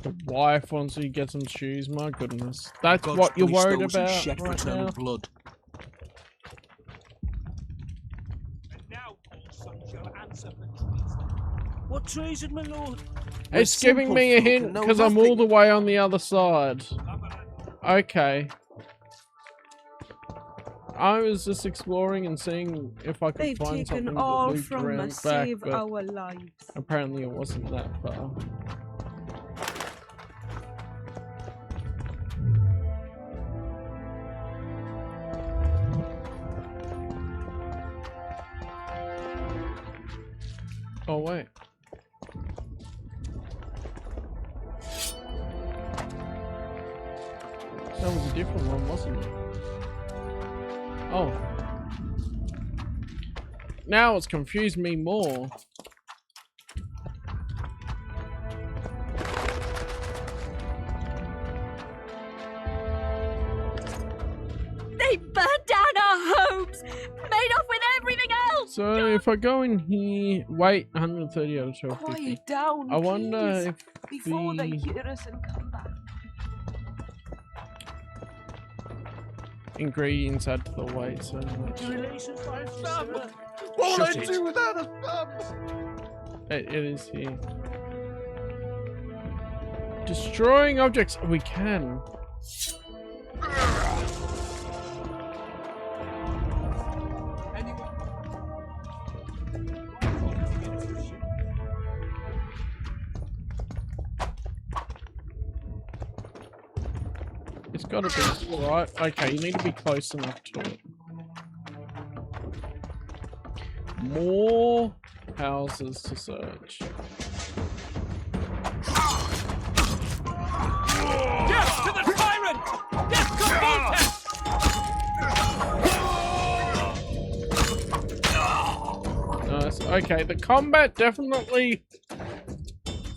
The wife wants you to get some shoes. My goodness, that's God's what you're punished worried those who about shed right fraternal now. blood. And now all sons shall answer for treason. What treason, my lord? It's We're giving simple me a folk hint and know because I'm all nothing. the way on the other side. Okay. I was just exploring and seeing if I could They've find something taken that all looped from around us, back, save but our lives. apparently it wasn't that far. Oh wait. That was a different one, wasn't it? Oh. Now it's confused me more. They burned down our homes, made off with everything else. So if I go in here, wait, 130 out of 1250. Quiet down, I wonder please, if before they the hear us and come back. ingredients add to the weight so much. Would you release us, soldier, sir? All I Shut it. do without a thumb! It is here. Destroying objects. We can. It's gotta be right. Okay, you need to be close enough to it. More houses to search. Death to the tyrant! Death to Nice. Okay, the combat definitely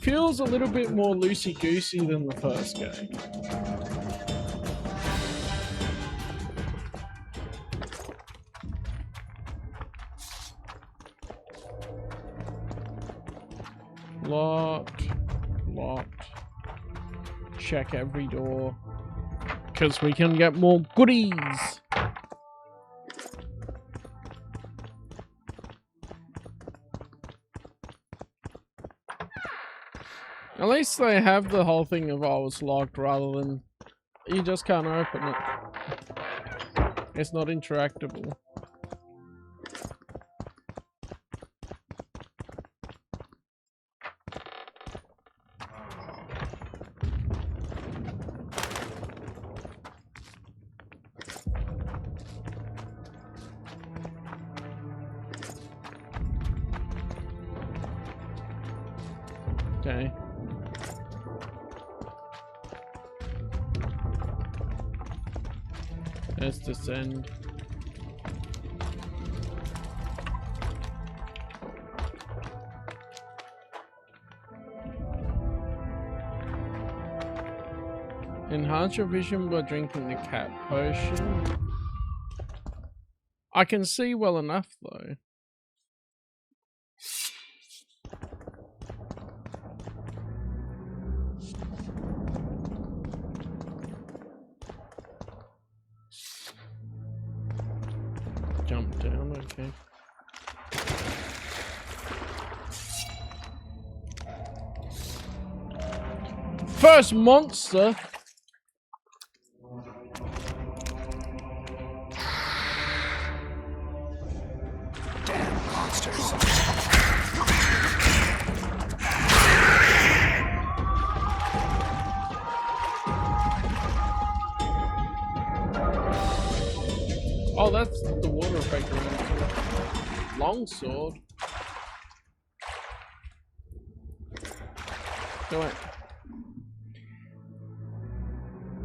feels a little bit more loosey-goosey than the first game. Locked. Locked. Check every door. Because we can get more goodies! At least they have the whole thing of, oh, it's locked, rather than you just can't open it. It's not interactable. Okay. Let's descend. Enhance your vision by drinking the cat potion. I can see well enough though. Jump down, okay. First monster! Damn monsters. Oh, that's the water effect around. Longsword. Do it.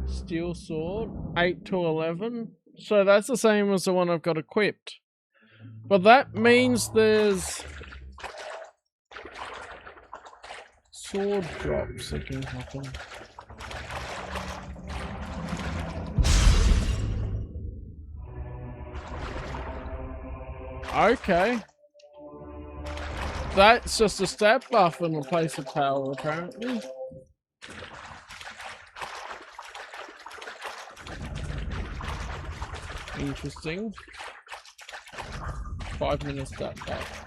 Steel sword, 8 to 11. So that's the same as the one I've got equipped. But that means there's sword drops that can happen. Okay. That's just a stat buff in place of power, apparently. Interesting. 5 minutes stat buff.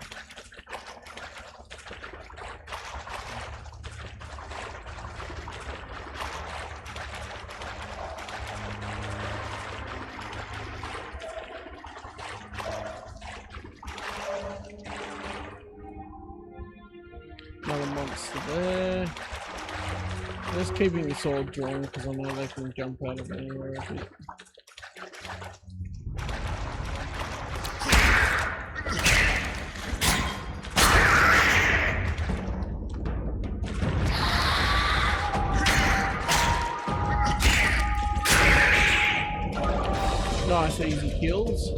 Another monster there. Just keeping the sword drawn because I know they can jump out of anywhere a bit. Nice easy kills.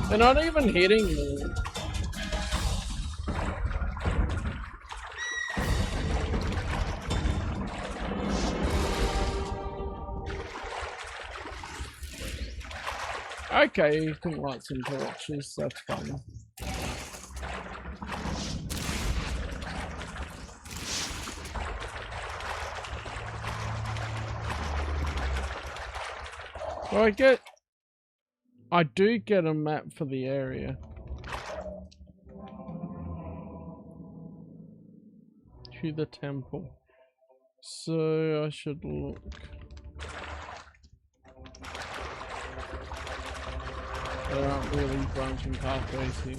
They're not even hitting me. Okay, you can light some torches, that's fun. So I do get a map for the area. To the temple. So I should look. There aren't really branching pathways here.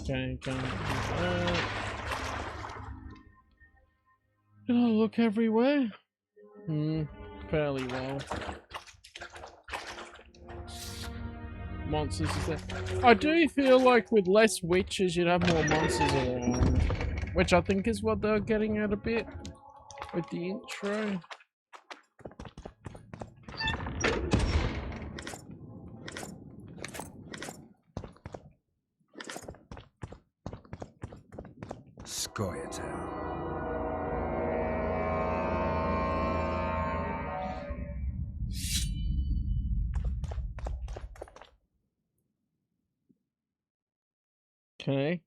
Okay, can't do that. Did I look everywhere? Fairly well. Monsters is there. I do feel like with less witches you'd have more monsters around. Which I think is what they're getting at a bit with the intro. Scoia'tael. Okay.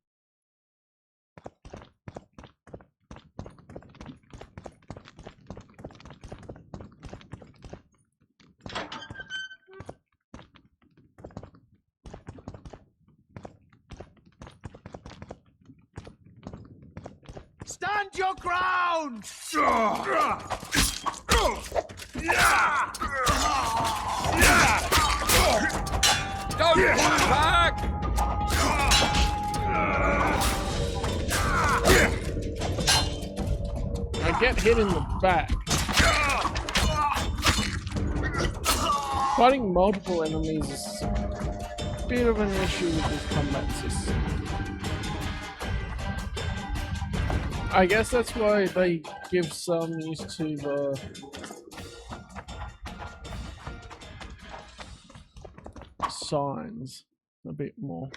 Stand your ground! Don't pull back! I get hit in the back. Fighting multiple enemies is a bit of an issue with this combat system. I guess that's why they give some use to the signs a bit more.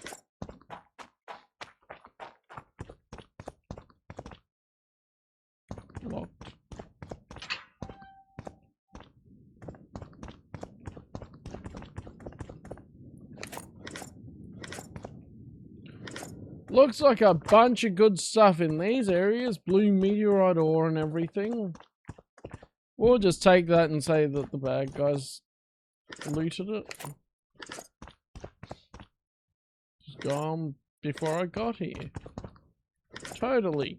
Locked. Looks like a bunch of good stuff in these areas. Blue meteorite ore and everything. We'll just take that and say that the bad guys looted it. Just gone before I got here. Totally.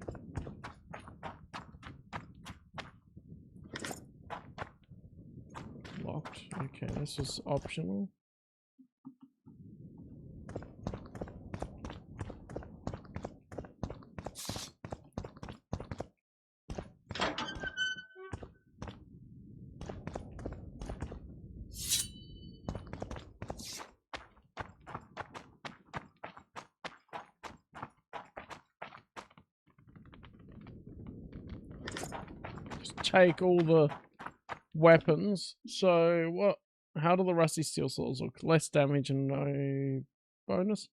Locked. Okay, this is optional. take all the weapons. So what? How do the rusty steel swords look? Less damage and no bonus.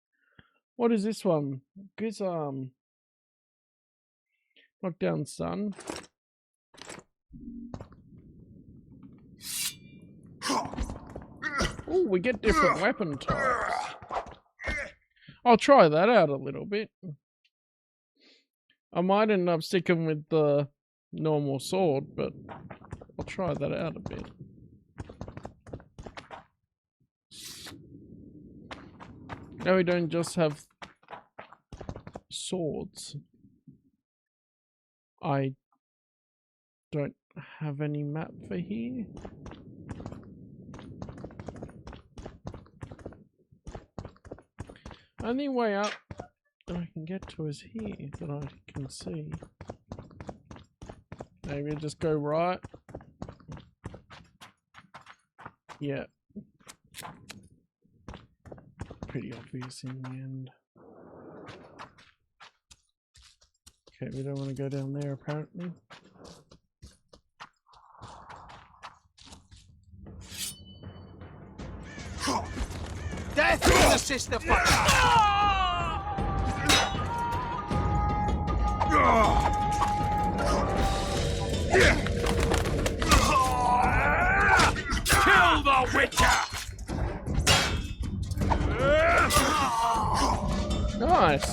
What is this one? Gizarm. Knockdown stun. Oh, we get different weapon types. I'll try that out a little bit. I might end up sticking with the normal sword, but I'll try that out a bit. Now we don't just have swords. I don't have any map for here. Only way up that I can get to is here, that I can see. Maybe just go right. Yeah. Pretty obvious in the end. Okay, we don't want to go down there apparently. Death to the sister fucker! Kill the Witcher! Nice!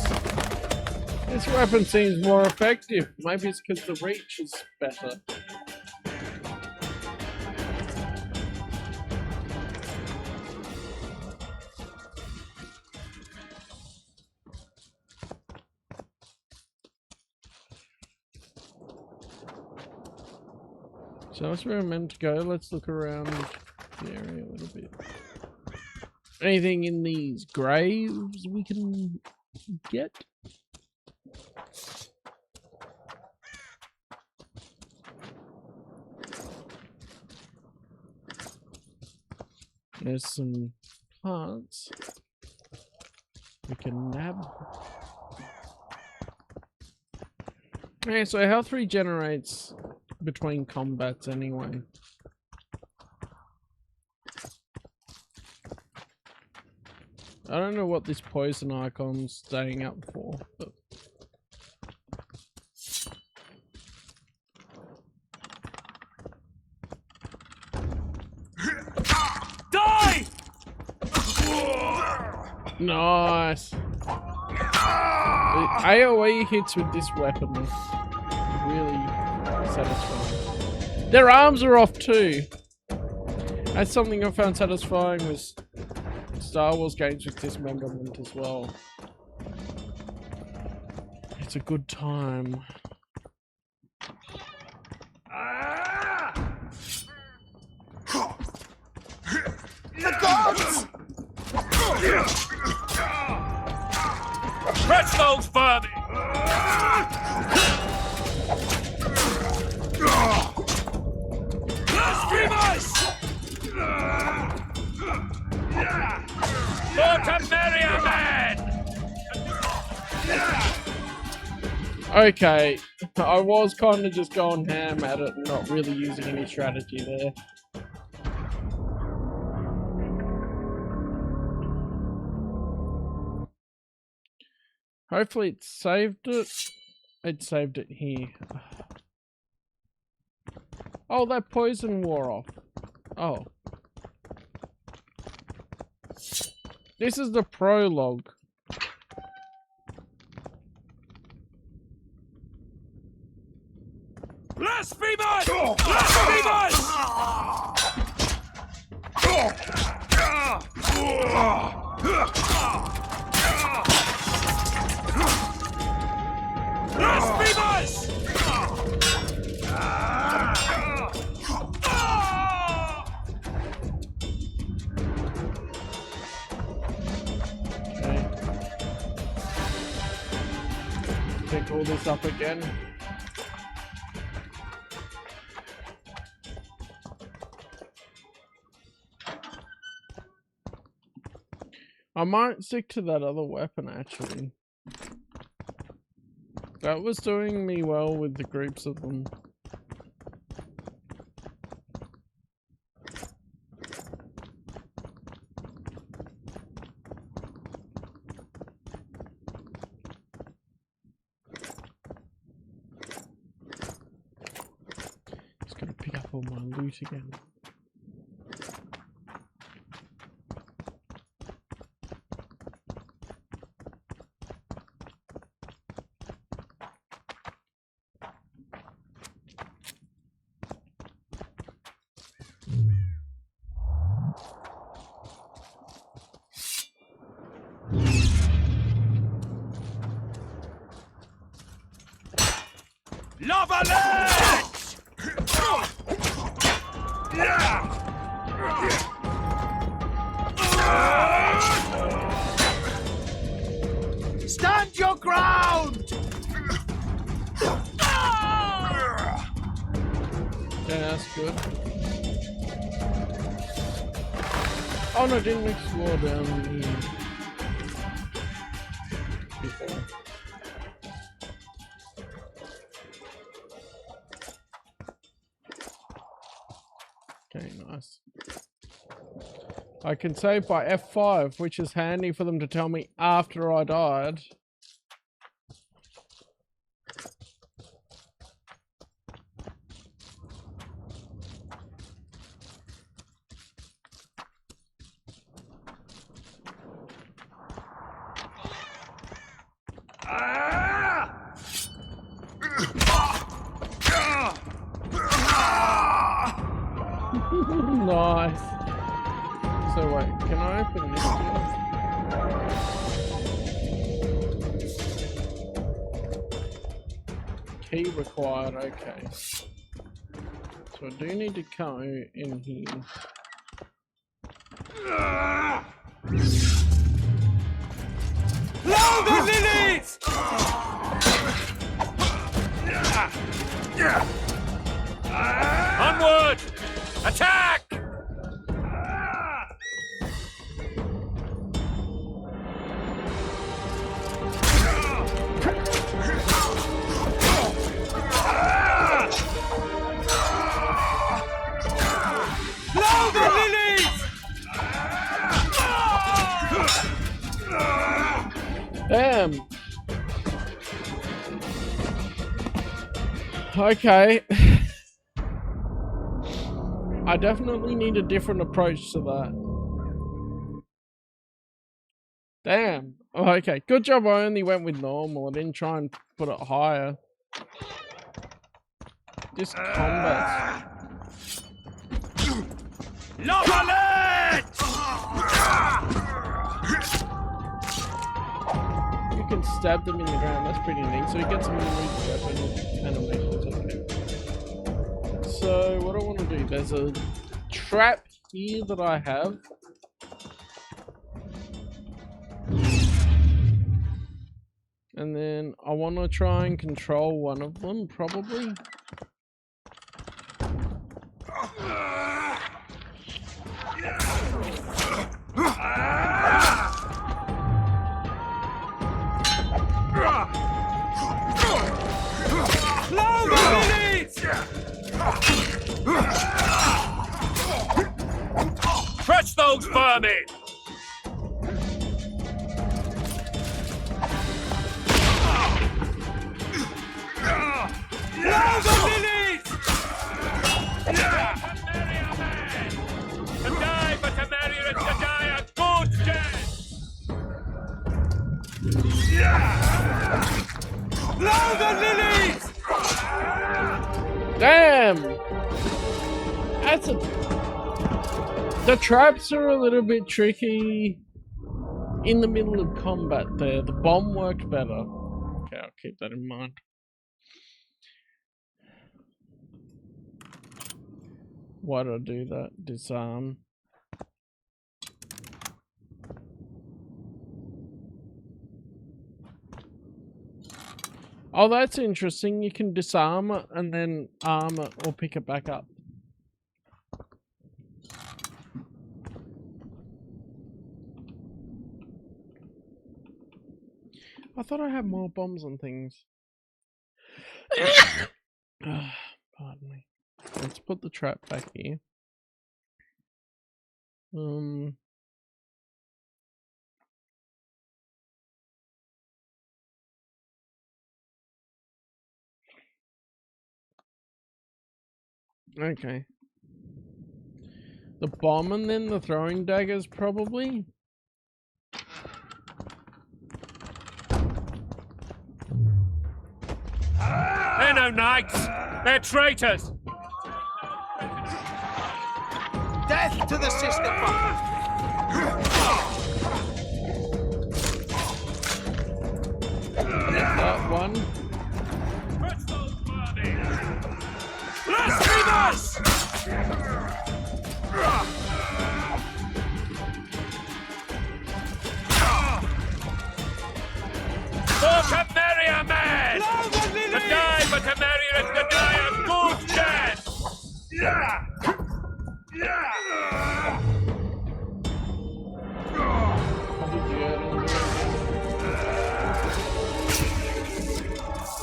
This weapon seems more effective. Maybe it's because the reach is better. So that's where I'm meant to go. Let's look around the area a little bit. Anything in these graves we can get? There's some plants we can nab. Okay, so health regenerates between combats anyway. I don't know what this poison icon's staying up for, but Die! nice. The AoE hits with this weapon are really satisfying. Their arms are off too. That's something I found satisfying with Star Wars games with dismemberment as well. It's a good time. The gods! Press those vermin! Blasphemous! For to marry a man! Okay, I was kind of just going ham at it and not really using any strategy there. Hopefully it saved it. It saved it here. Oh, that poison wore off. Oh. This is the prologue. Blasphemous! Blasphemous! Blasphemous! Okay. Pick all this up again. I might stick to that other weapon actually. That was doing me well with the groups of them. for my loot again. Lava legs! Stand your ground! Yeah, that's good. Oh no, didn't explore down here before. Okay, nice. I can save by F5, which is handy for them to tell me after I died. Nice. So wait, can I open this door? Key required, okay. So I do need to go in here. Blow the lilies! Onward! Attack! Blow the lilies! Damn. Okay. I definitely need a different approach to that. Damn. Oh, okay. Good job I only went with normal. I didn't try and put it higher. This combat. Lava legs! You can stab them in the ground. That's pretty neat. So you get some unique weapon animations. Okay. So what I want to do, there's a trap here that I have. And then I want to try and control one of them, probably. Crush those vermin! Blow the lilies! To die, but to marry is to die a good death! Blow the lilies! Damn! That's a... The traps are a little bit tricky in the middle of combat there. The bomb worked better. Okay, I'll keep that in mind. Why did I do that? Disarm. Oh, that's interesting. You can disarm it and then arm it or pick it back up. I thought I had more bombs and things. Pardon me. Let's put the trap back here. Okay. The bomb and then the throwing daggers, probably? They're no knights! They're traitors! Death to the sister fucker! That one. Blasphemous! For to marry a man! To die but to marry is to die a good death!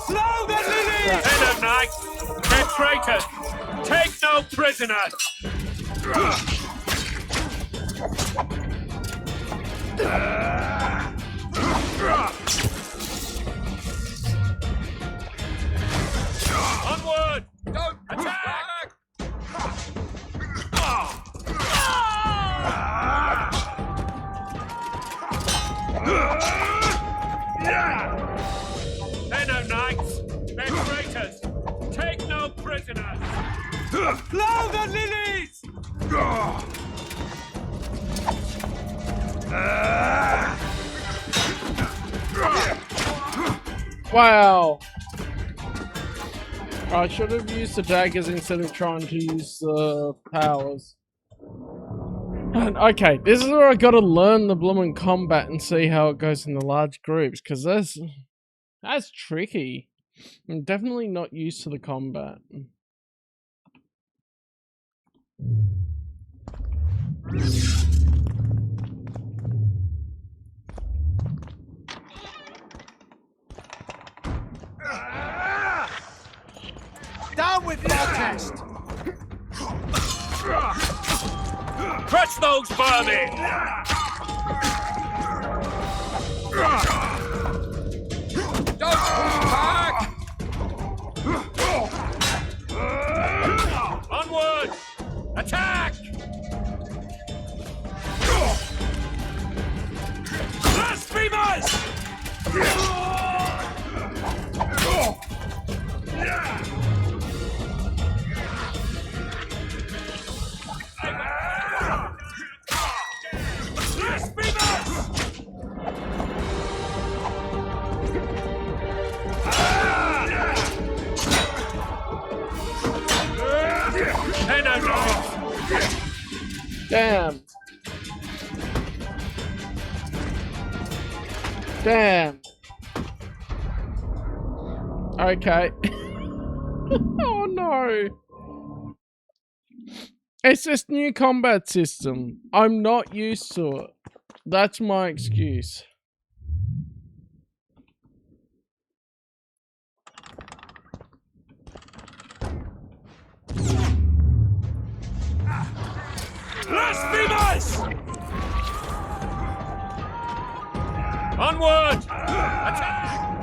Blow the lilies! They're no knights! They're traitors! Take no prisoners! Onward! Don't attack! They're no knights! They're traitors! Take no prisoners! Blow the lilies! Wow! I should have used the daggers instead of trying to use the powers. And, okay, this is where I gotta learn the bloomin' combat and see how it goes in the large groups, because that's tricky. I'm definitely not used to the combat. Down with protest! Crush those vermin! Don't push back! Onward! Attack! Blasphemers! Damn. Damn. Okay. Oh no. It's this new combat system. I'm not used to it. That's my excuse. Blasphemers! Onward! Attack!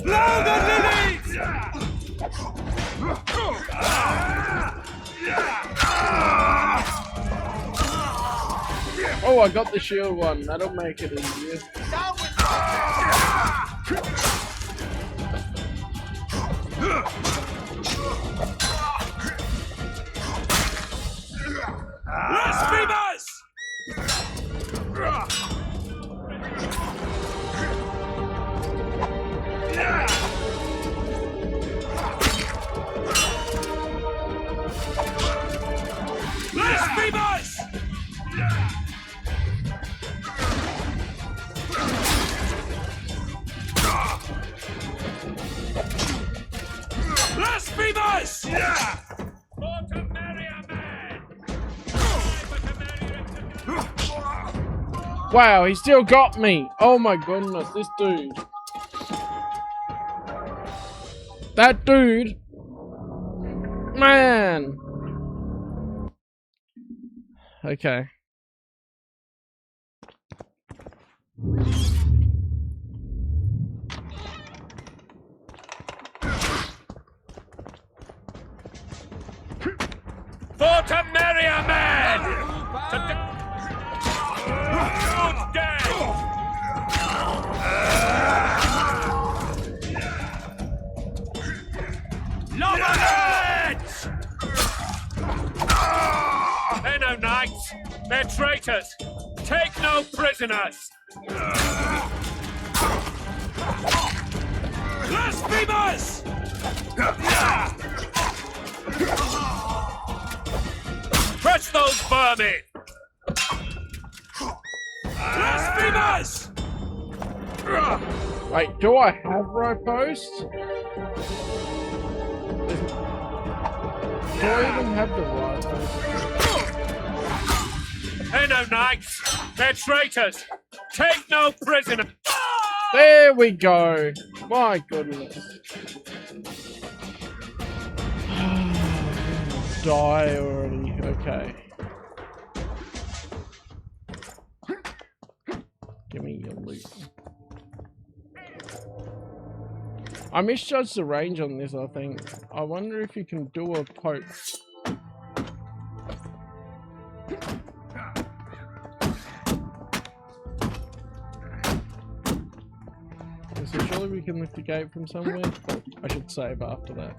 Blow the lilies! Oh, I got the shield one. That'll make it easier. Down with protest! Blasphemers! Blasphemers! Blasphemers! For to marry a man! Wow, he still got me. Oh my goodness, this dude. That dude. Man. Okay. For to merrier men! Good day! Loggerheads! They're no knights. They're traitors. Take no prisoners. Blasphemers! Crush those vermin! Blasphemers! Wait, do I have rope posts? Do I even have the right post? They're no knights. They're traitors. Take no prisoner. There we go. My goodness. Die already. Okay. Give me your loot. I misjudged the range on this, I think. I wonder if you can do a poke. So surely we can lift the gate from somewhere? I should save after that.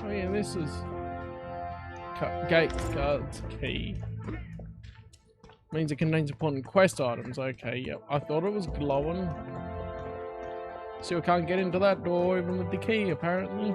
Oh yeah, this is gate guard's key. Means it contains important quest items. Okay, yep. I thought it was glowing. So I can't get into that door even with the key, apparently.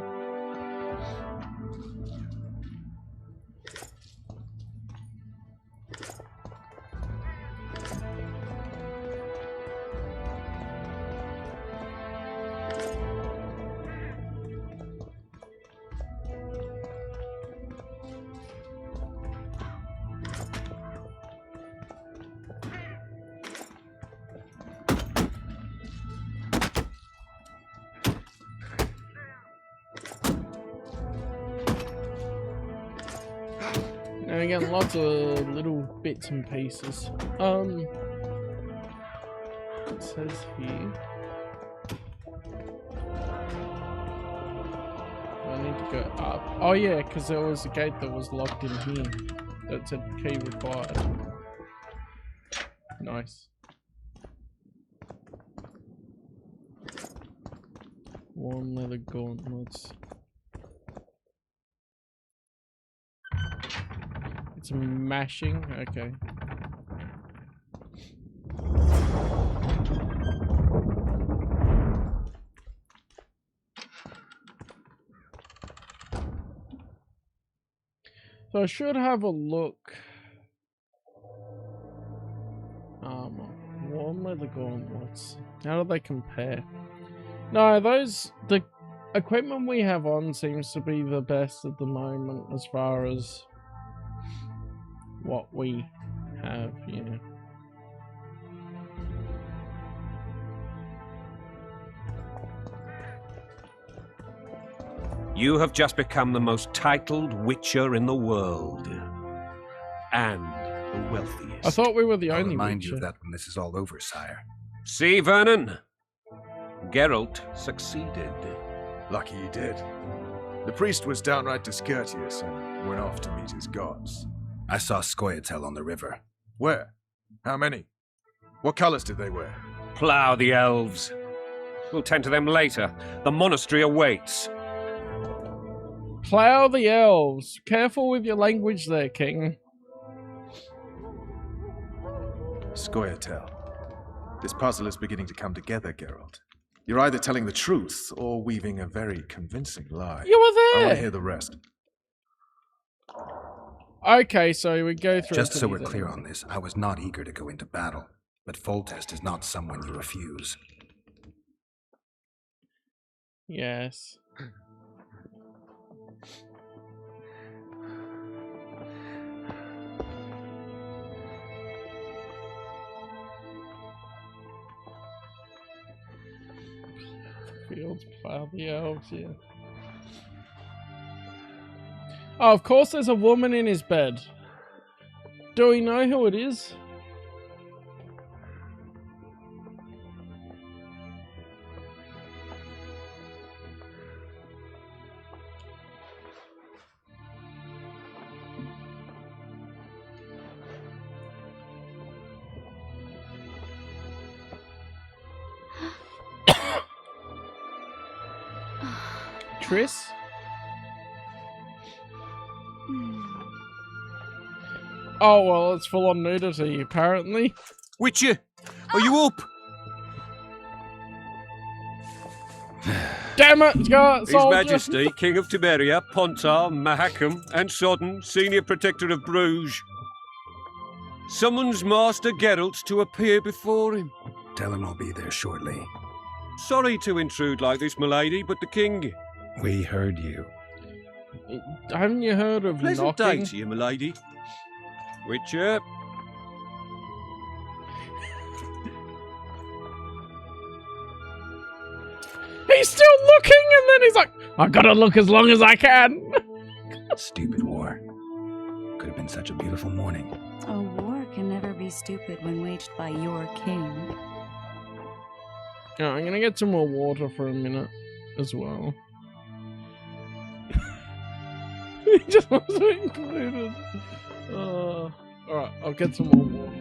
And again, lots of little bits and pieces. It says here. I need to go up. Oh yeah, because there was a gate that was locked in here. That said key required. Nice. Warm leather gauntlets. It's mashing, okay. So I should have a look. Warm leather gauntlets. How do they compare? No, the equipment we have on seems to be the best at the moment as far as what we have, yeah. You have just become the most titled witcher in the world. And the wealthiest. I thought we were the I'll only remind witcher. you of that when this is all over, sire. See, Vernon? Geralt succeeded. Lucky he did. The priest was downright discourteous and went off to meet his gods. I saw Scoia'tael on the river. Where? How many? What colors did they wear? Plough the elves. We'll tend to them later. The monastery awaits. Plough the elves. Careful with your language there, King. Scoia'tael. This puzzle is beginning to come together, Geralt. You're either telling the truth or weaving a very convincing lie. You were I there! want to hear the rest. Okay, so we go through... Just so we're clear on this, I was not eager to go into battle, but Foltest is not someone you refuse. Yes. Fields, plough the elves, yeah. Oh, of course there's a woman in his bed. Do we know who it is? Triss? Oh, well, it's full on nudity, apparently. Witcher, are you up? Damn it, His soldier! Majesty, King of Tiberia, Pontar, Mahakam, and Sodden, Senior Protector of Bruges, summons Master Geralt to appear before him. Tell him I'll be there shortly. Sorry to intrude like this, milady, but the king... We heard you. Haven't you heard of Pleasant knocking? day to you, milady. Witcher. He's still looking, and then he's like, I gotta look as long as I can. Stupid war. Could have been such a beautiful morning. A war can never be stupid when waged by your king. Yeah, I'm gonna get some more water for a minute as well. He just wasn't included. Alright, I'll get some more water.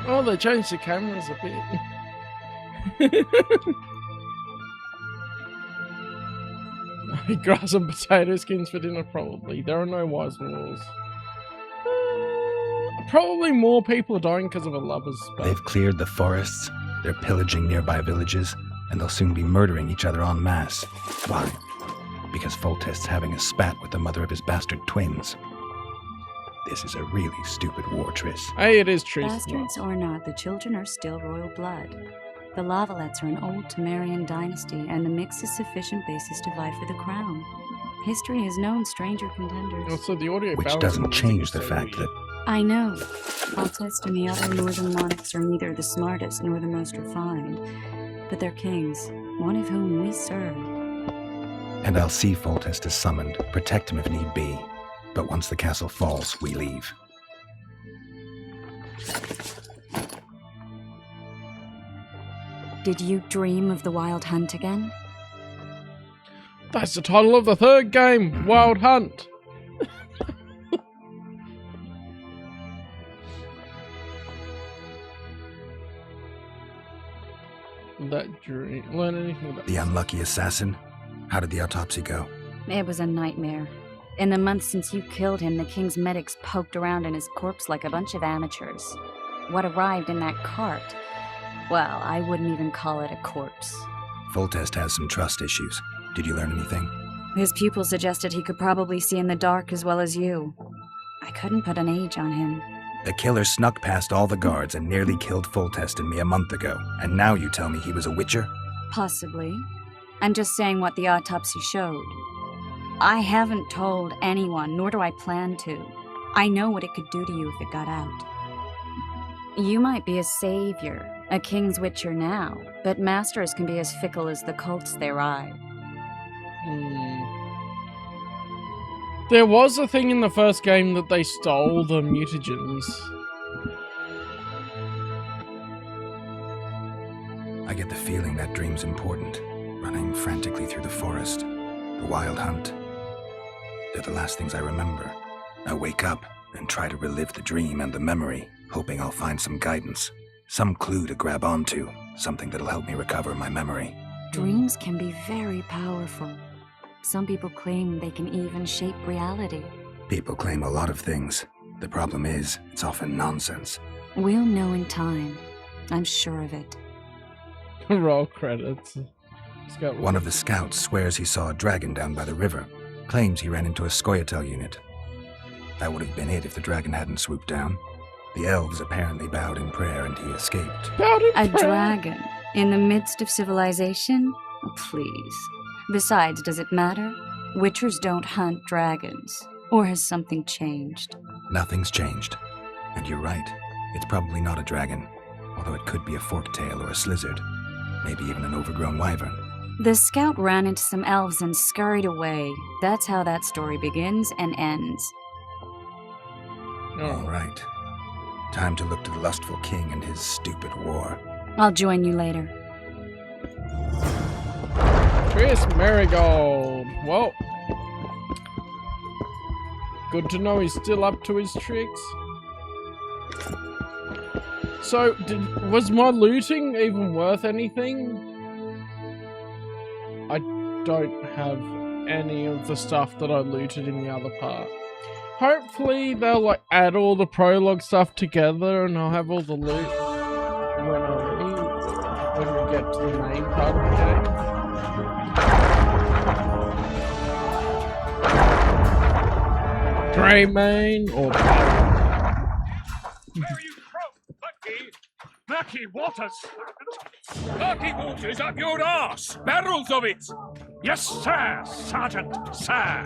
Oh, they changed the cameras a bit. Grass and potato skins for dinner, probably. There are no wise rules. Probably more people are dying because of a lover's spell. They've cleared the forests, they're pillaging nearby villages, and they'll soon be murdering each other en masse. Why? Because Foltest's having a spat with the mother of his bastard twins. This is a really stupid war, Triss. Hey, it is Triss. Bastards or not, the children are still royal blood. The Lavalettes are an old Temerian dynasty, and the mix is sufficient basis to vie for the crown. History has known stranger contenders. Also, the audio Which doesn't change the fact that... I know. Foltest and the other northern monarchs are neither the smartest nor the most refined, but they're kings, one of whom we serve. And I'll see Foltest as summoned, protect him if need be. But once the castle falls, we leave. Did you dream of the Wild Hunt again? That's the title of the third game, Wild Hunt. That dream. Learn anything about The unlucky assassin? How did the autopsy go? It was a nightmare. In the months since you killed him, the king's medics poked around in his corpse like a bunch of amateurs. What arrived in that cart? Well, I wouldn't even call it a corpse. Foltest has some trust issues. Did you learn anything? His pupil suggested he could probably see in the dark as well as you. I couldn't put an age on him. The killer snuck past all the guards and nearly killed Foltest and me a month ago, and now you tell me he was a witcher? Possibly. I'm just saying what the autopsy showed. I haven't told anyone, nor do I plan to. I know what it could do to you if it got out. You might be a savior, a king's witcher now, but masters can be as fickle as the cults they ride. There was a thing in the first game that they stole the mutagens. I get the feeling that dream's important. Running frantically through the forest. The wild hunt. They're the last things I remember. I wake up and try to relive the dream and the memory, hoping I'll find some guidance. Some clue to grab onto. Something that'll help me recover my memory. Dreams can be very powerful. Some people claim they can even shape reality. People claim a lot of things. The problem is, it's often nonsense. We'll know in time. I'm sure of it. Roll credits. One of the scouts swears he saw a dragon down by the river. Claims he ran into a Scoia'tael unit. That would have been it if the dragon hadn't swooped down. The elves apparently bowed in prayer and he escaped. A dragon? In the midst of civilization? Please. Besides, does it matter? Witchers don't hunt dragons. Or has something changed? Nothing's changed. And you're right. It's probably not a dragon. Although it could be a forktail or a slizzard. Maybe even an overgrown wyvern. The scout ran into some elves and scurried away. That's how that story begins and ends. All right. Time to look to the lustful king and his stupid war. I'll join you later. Chris Marigold. Well, good to know he's still up to his tricks. So, was my looting even worth anything? I don't have any of the stuff that I looted in the other part. Hopefully they'll like add all the prologue stuff together and I'll have all the loot when we get to the main part of the game. Greymane or Murky waters! Murky waters up your arse! Barrels of it! Yes, sir, Sergeant, sir!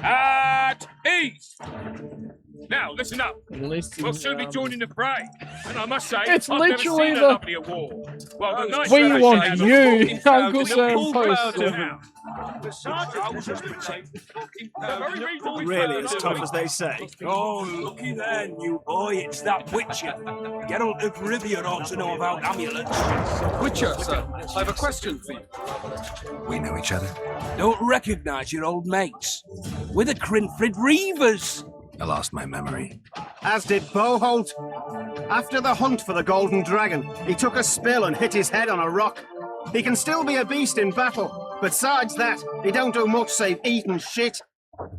At ease! Now, listen up. We'll soon be joining the fray. And I must say, it's I've literally never seen a lovelier war. Well, the nice we fellow want said you, Uncle Sam post. Really as tough as they say. Oh, looky there, new boy, it's that Witcher. Geralt of Rivia ought to know about amulets. Witcher, sir, I have a question for you. We know each other? Don't recognise your old mates. We're the Crinfrid Reavers. I lost my memory. As did Boholt. After the hunt for the Golden Dragon, he took a spill and hit his head on a rock. He can still be a beast in battle. Besides that, he don't do much save eat and shit.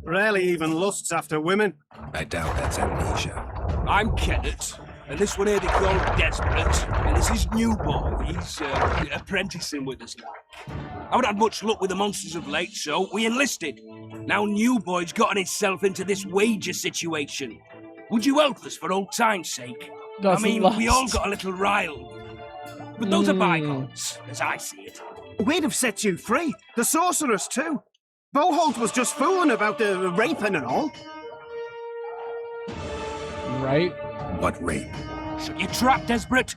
Rarely even lusts after women. I doubt that's amnesia. I'm Kenneth, and this one here they call Desperate, and this is New Boy. He's apprenticing with us now. I haven't had much luck with the monsters of late, so we enlisted. Now New Boy's gotten himself into this wager situation. Would you help us for old time's sake? I mean, we all got a little riled. But those are bygones, as I see it. We'd have set you free. The sorceress, too. Boholt was just fooling about the raping and all. Rape? What rape? Shut your trap, Desperate.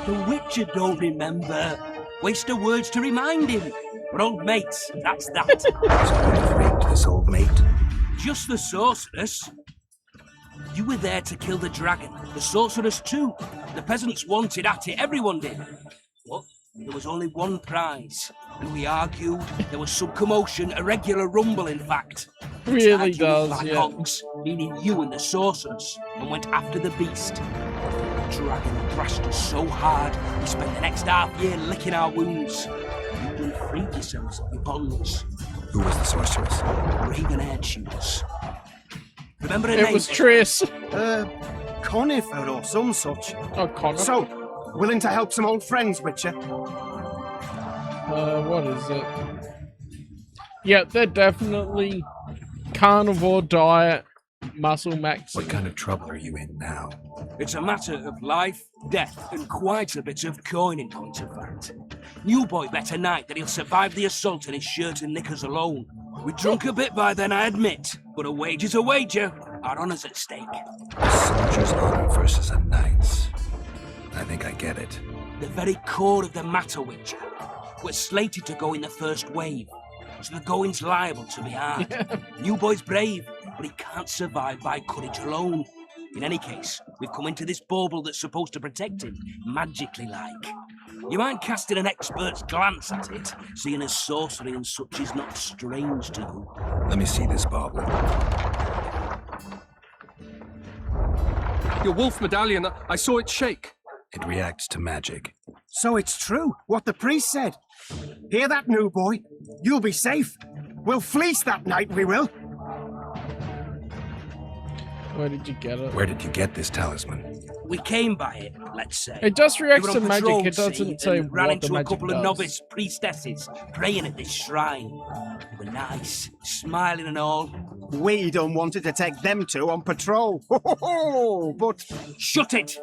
The Witcher don't remember. Waste of words to remind him. We're old mates, that's that. So I've raped this old mate? Just the sorceress. You were there to kill the dragon. The sorceress too. The peasants wanted at it, everyone did. But there was only one prize. And we argued, there was some commotion, a regular rumble in fact. Really does, like yeah. Hogs, meaning you and the sorceress, and went after the beast. The dragon thrashed us so hard, we spent the next half year licking our wounds. You freed yourselves of your bonds. Who was the sorceress? Raven-haired shooters. Remember her name? It was Triss. Conifer or some such. Oh, Conifer. So, willing to help some old friends, Witcher? What is it? Yeah, they're definitely carnivore diet, muscle max. What kind of trouble are you in now? It's a matter of life, death, and quite a bit of coin in point of fact. New Boy bet tonight that he'll survive the assault in his shirt and knickers alone. We drunk a bit by then, I admit, but a wager's a wager. Our honour's at stake. A soldier's honour versus a knight's. I think I get it. The very core of the matter, Witcher. We're slated to go in the first wave, so the going's liable to be hard. New Boy's brave, but he can't survive by courage alone. In any case, we've come into this bauble that's supposed to protect him, magically like. You mind casting an expert's glance at it, seeing as sorcery and such is not strange to you? Let me see this bauble. Your wolf medallion, I saw it shake. It reacts to magic. So it's true, what the priest said. Hear that, New Boy? You'll be safe. We'll fleece that night, we will. Where did you get it? Where did you get this talisman? We came by it, let's say. It just reacts We to were on magic, patrol, it doesn't see, say and ran what the into a magic couple of does. novice priestesses praying at this shrine. They were nice, smiling and all. We done wanted to take them two on patrol. But... Shut it!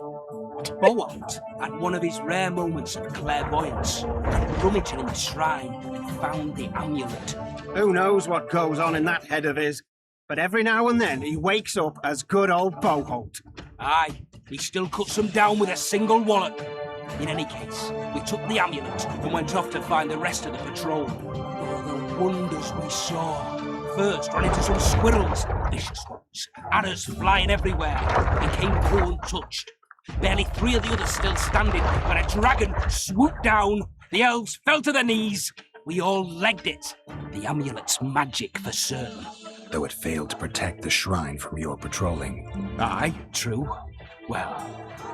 Boholt had one of his rare moments of clairvoyance. Rummaging in the shrine, and found the amulet. Who knows what goes on in that head of his? But every now and then he wakes up as good old Boholt. Aye, he still cuts them down with a single wallop. In any case, we took the amulet and went off to find the rest of the patrol. Oh, the wonders we saw. First, ran into some squirrels, vicious ones. Arrows flying everywhere. They came through untouched. Barely 3 of the others still standing when a dragon swooped down. The elves fell to their knees. We all legged it. The amulet's magic for certain. Though it failed to protect the shrine from your patrolling. Aye, true. Well,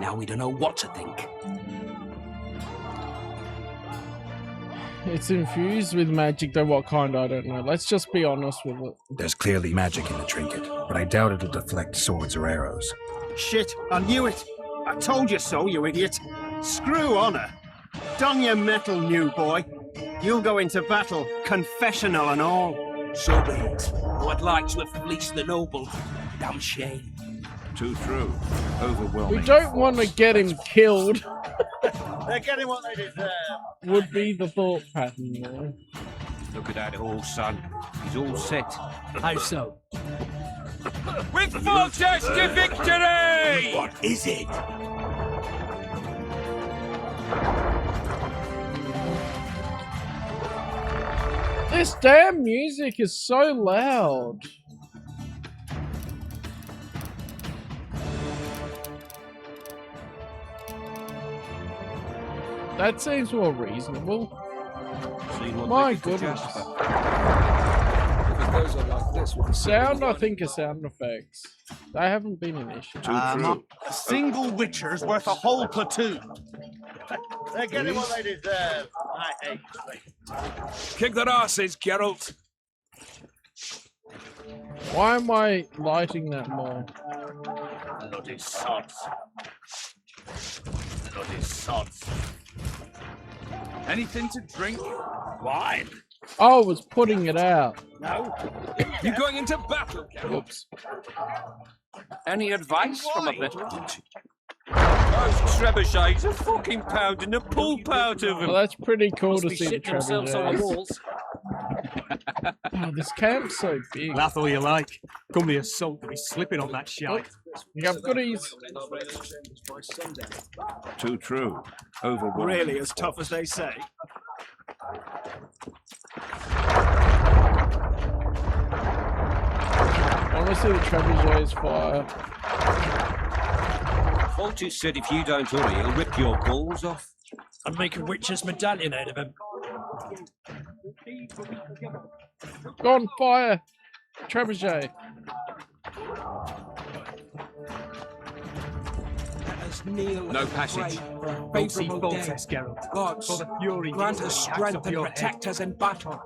now we don't know what to think. It's infused with magic, though what kind, I don't know. Let's just be honest with it. There's clearly magic in the trinket, but I doubt it'll deflect swords or arrows. Shit, I knew it. I told you so, you idiot. Screw honor. Don your metal, new boy. You'll go into battle, confessional and all. So be it. Though I'd like to have fleeced the noble. Damn shame. Too true. Overwhelming. We don't want to get him killed. They're getting what they deserve. Would be the thought pattern, though. Look at that horse, son. He's all set. How so? We've fought us to victory! What is it? This damn music is so loud. That seems more reasonable. My goodness. Sound, I think, is sound effects. They haven't been an issue. A single witcher's worth a whole platoon. They're getting what they deserve. I hate it. Kick their asses, Geralt. Why am I lighting that more? Bloody sods. Bloody sods. Anything to drink? Wine. Oh, I was putting it out. No. You going into battle, Geralt? Whoops. Any advice from a veteran? Those trebuchets are fucking pounding the pulp out of them. Well, that's pretty cool to see the themselves on the trebuchets. walls. Oh, this camp's so big. Laugh all you like. Come the assault to be slipping on that shite. You have goodies. Too true. Overwhelming. Really as tough as they say. I want to see the trebuchets fire. Foltus said if you don't hurry, he'll rip your balls off. And make a witch's medallion out of him. Go on, fire! Trebuchet. No passage. Gods, grant us strength and protect us in battle.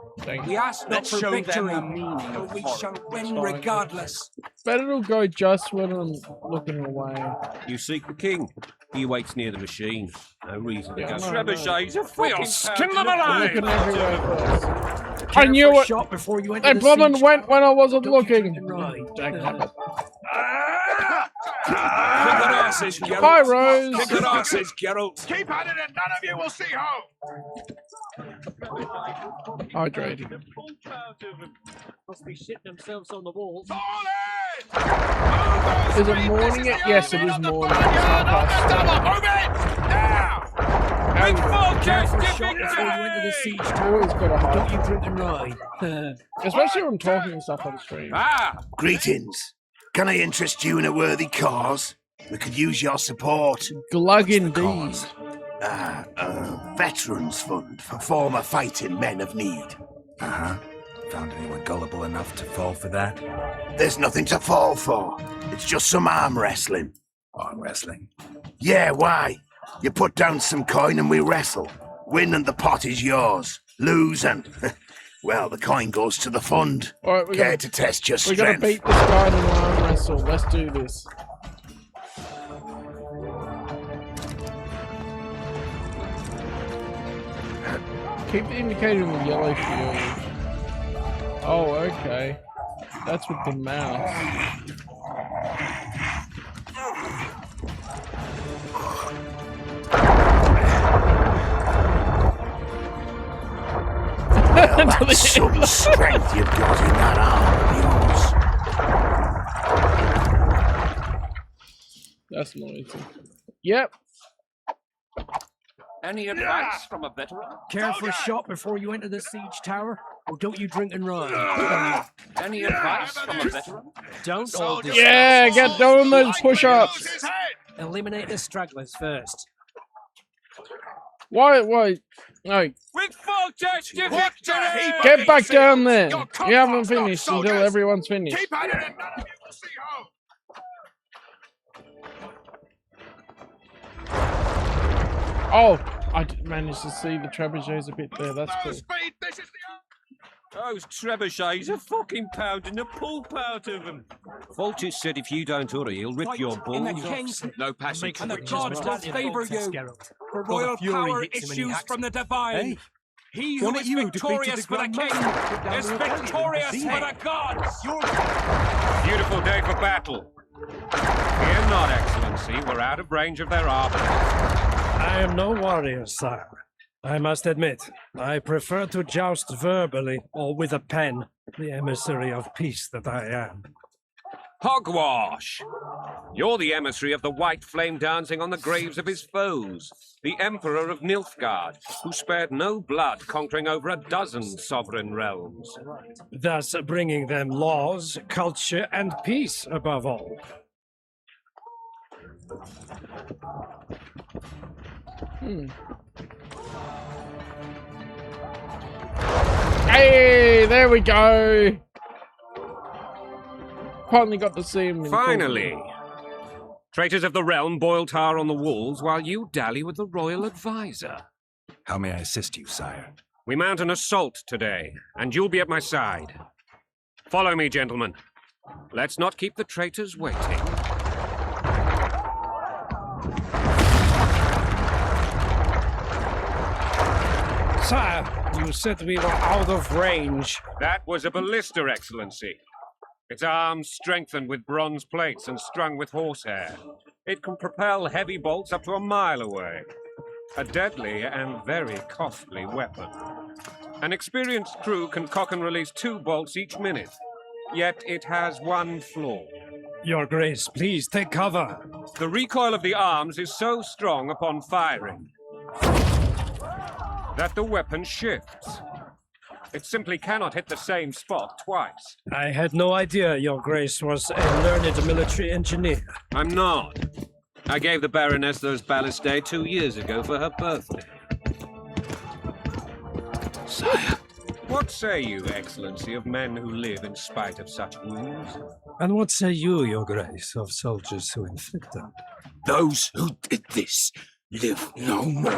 We ask not for victory, but we shall win regardless. Better to go just when I'm looking away. You seek the king. He waits near the machine. No reason to go. no, Trebuchets are We'll fucking skin them pounding alive! Looking everywhere first. I knew it! Shot before you They blooming went when I wasn't looking. Right. Kick their asses, Geralt. Hi, Rose. Kick their asses, Geralt. Keep at it and none of you will see home! Hydrated. Must be shitting themselves on the walls. Is it morning yet? Yes, it is morning. It's 10:30. Move it! Now! How you doing? Careful shot before you enter the siege tower. Always got a Don't heart. you drink and ride. Especially when I'm talking and stuff on stream. Greetings. Can I interest you in a worthy cause? We could use your support. Glug indeed. Veterans Fund for former fighting men of need. Uh-huh. Found anyone gullible enough to fall for that? There's nothing to fall for. It's just some arm wrestling. Arm wrestling? Yeah, why? You put down some coin and we wrestle. Win and the pot is yours. Lose and... well, the coin goes to the fund. All right, Care to test your we gotta strength? beat this guy in an arm wrestle. Let's do this. Keep the indicator in the yellow field. Oh, okay. That's with the mouse. Well, that's some strength you've got in that arm of yours. That's noisy. Yep. Any advice from a veteran? Careful shot before you enter the siege tower. Or don't you drink and ride? Any advice from a veteran? Don't all this. Yeah, get doing those push-ups. Eliminate the stragglers first. Why? No. With full test to victory! Get back down there. You haven't finished until everyone's finished. Keep at it and none of you will see home. Oh, I managed to see the trebuchets a bit there. That's cool. Those trebuchets are fucking pounding the pulp out of them. Vulture said if you don't hurry, he'll rip your balls off. No passage. And the gods will favour you. For royal power issues from the divine. He who is victorious for the king is victorious for the gods. Beautiful day for battle. Fear not, Excellency. We're out of range of their arbor. I am no warrior, sire. I must admit, I prefer to joust verbally or with a pen, the emissary of peace that I am. Hogwash! You're the emissary of the white flame dancing on the graves of his foes, the Emperor of Nilfgaard, who spared no blood conquering over a dozen sovereign realms. Thus bringing them laws, culture, and peace above all. Hey, there we go. Finally got to see him. Finally. Traitors of the realm boil tar on the walls while you dally with the royal advisor. How may I assist you, sire? We mount an assault today, and you'll be at my side. Follow me, gentlemen. Let's not keep the traitors waiting. Sire, you said we were out of range. That was a ballista, Excellency. Its arms strengthened with bronze plates and strung with horsehair. It can propel heavy bolts up to a mile away. A deadly and very costly weapon. An experienced crew can cock and release 2 bolts each minute. Yet it has one flaw. Your Grace, please take cover. The recoil of the arms is so strong upon firing that the weapon shifts. It simply cannot hit the same spot twice. I had no idea Your Grace was a learned military engineer. I'm not. I gave the Baroness those ballistae 2 years ago for her birthday. Sire. What say you, Excellency, of men who live in spite of such wounds? And what say you, Your Grace, of soldiers who inflict them? Those who did this live no more.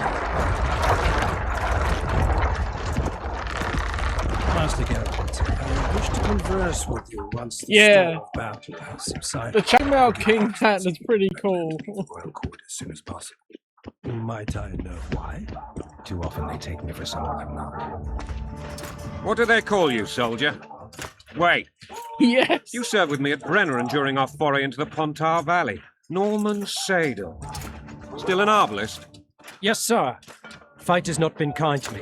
Master Geralt, I wish to converse with you once the storm of battle has subsided. The chainmail king hat is pretty cool. Royal court as soon as possible. Might I know why? Too often they take me for someone I'm not. What do they call you, soldier? Wait. Yes. You served with me at Brenneran during our foray into the Pontar Valley. Norman Sadel. Still an arbalist? Yes, sir. Fate has not been kind to me.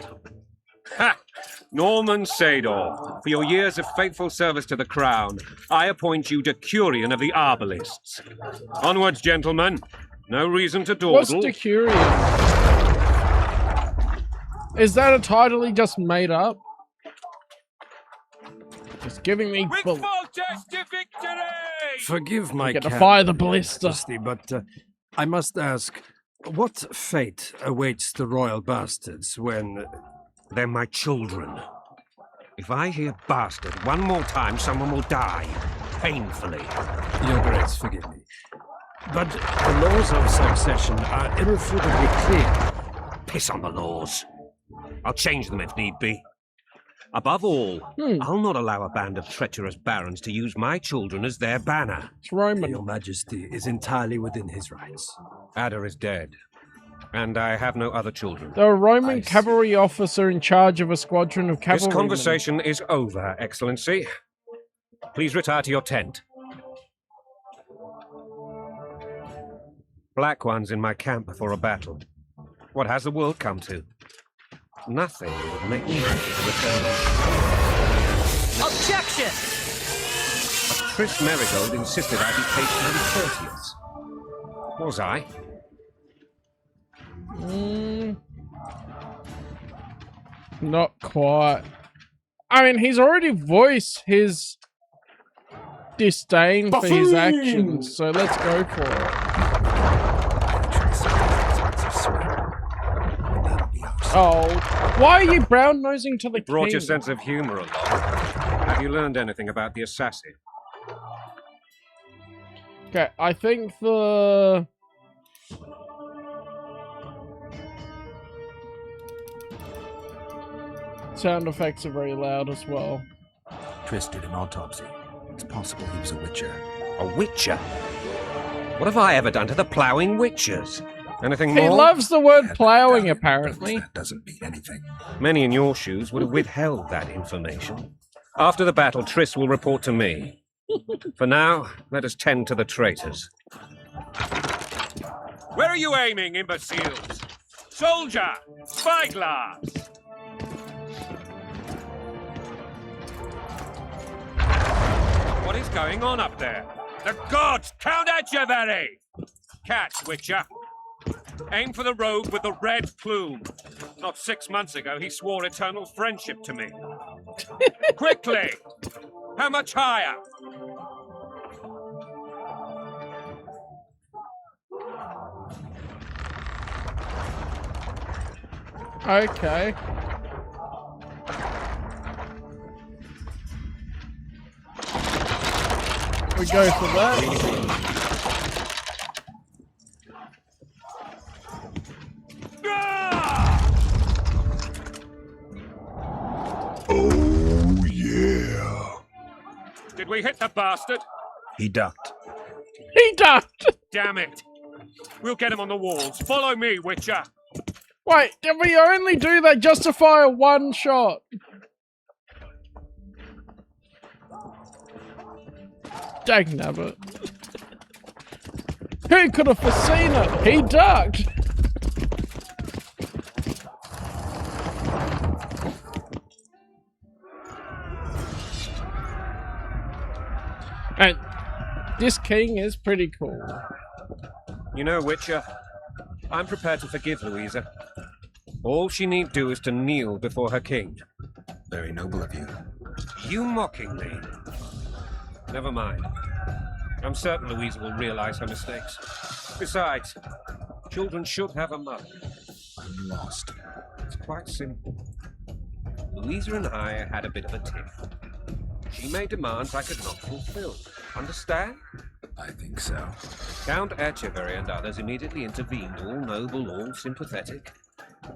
Ha! Norman Sador, for your years of faithful service to the crown, I appoint you Decurion of the Arbalists. Onwards, gentlemen. No reason to dawdle. What's Decurion? Is that a title he just made up? Just giving me... Forgive my Get to fire the ballista. But I must ask, what fate awaits the royal bastards when... They're my children. If I hear bastard one more time, someone will die. Painfully. Your Grace, forgive me. But the laws of succession are irrefutably clear. Piss on the laws. I'll change them if need be. Above all, I'll not allow a band of treacherous barons to use my children as their banner. It's Roman. Your Majesty is entirely within his rights. Ada is dead. And I have no other children. The Roman cavalry officer in charge of a squadron of cavalry. This conversation is over, Excellency. Please retire to your tent. Black ones in my camp before a battle. What has the world come to? Nothing would make me happy to return. Objection! Tris Merigold insisted I be patient and courteous. Was I? Not quite. I mean, he's already voiced his disdain for his actions, so let's go for it. Oh, why are you brown-nosing to the king? Brought your sense of humour along. Have you learned anything about the assassin? Okay, I think the... sound effects are very loud as well. Triss did an autopsy. It's possible he was a witcher. A witcher? What have I ever done to the ploughing witchers? Anything more? He loves the word ploughing, apparently. That doesn't mean anything. Many in your shoes would have withheld that information. After the battle, Triss will report to me. For now, let us tend to the traitors. Where are you aiming, imbeciles? Soldier! Spyglass! What is going on up there? The gods count at you, very! Catch, Witcher. Aim for the rogue with the red plume. Not 6 months ago, he swore eternal friendship to me. Quickly! How much higher? Okay. We go for that. Oh, yeah. Did we hit the bastard? He ducked. He ducked! Damn it. We'll get him on the walls. Follow me, Witcher. Wait, did we only do that just to fire one shot? Dagnabbit. Who could have foreseen it? He ducked! And this king is pretty cool. You know, Witcher, I'm prepared to forgive Louisa. All she need do is to kneel before her king. Very noble of you. You mocking me? Never mind. I'm certain Louisa will realize her mistakes. Besides, children should have a mother. I'm lost. It's quite simple. Louisa and I had a bit of a tiff. She made demands I could not fulfill. Understand? I think so. Count Etcheverry and others immediately intervened, all noble, all sympathetic.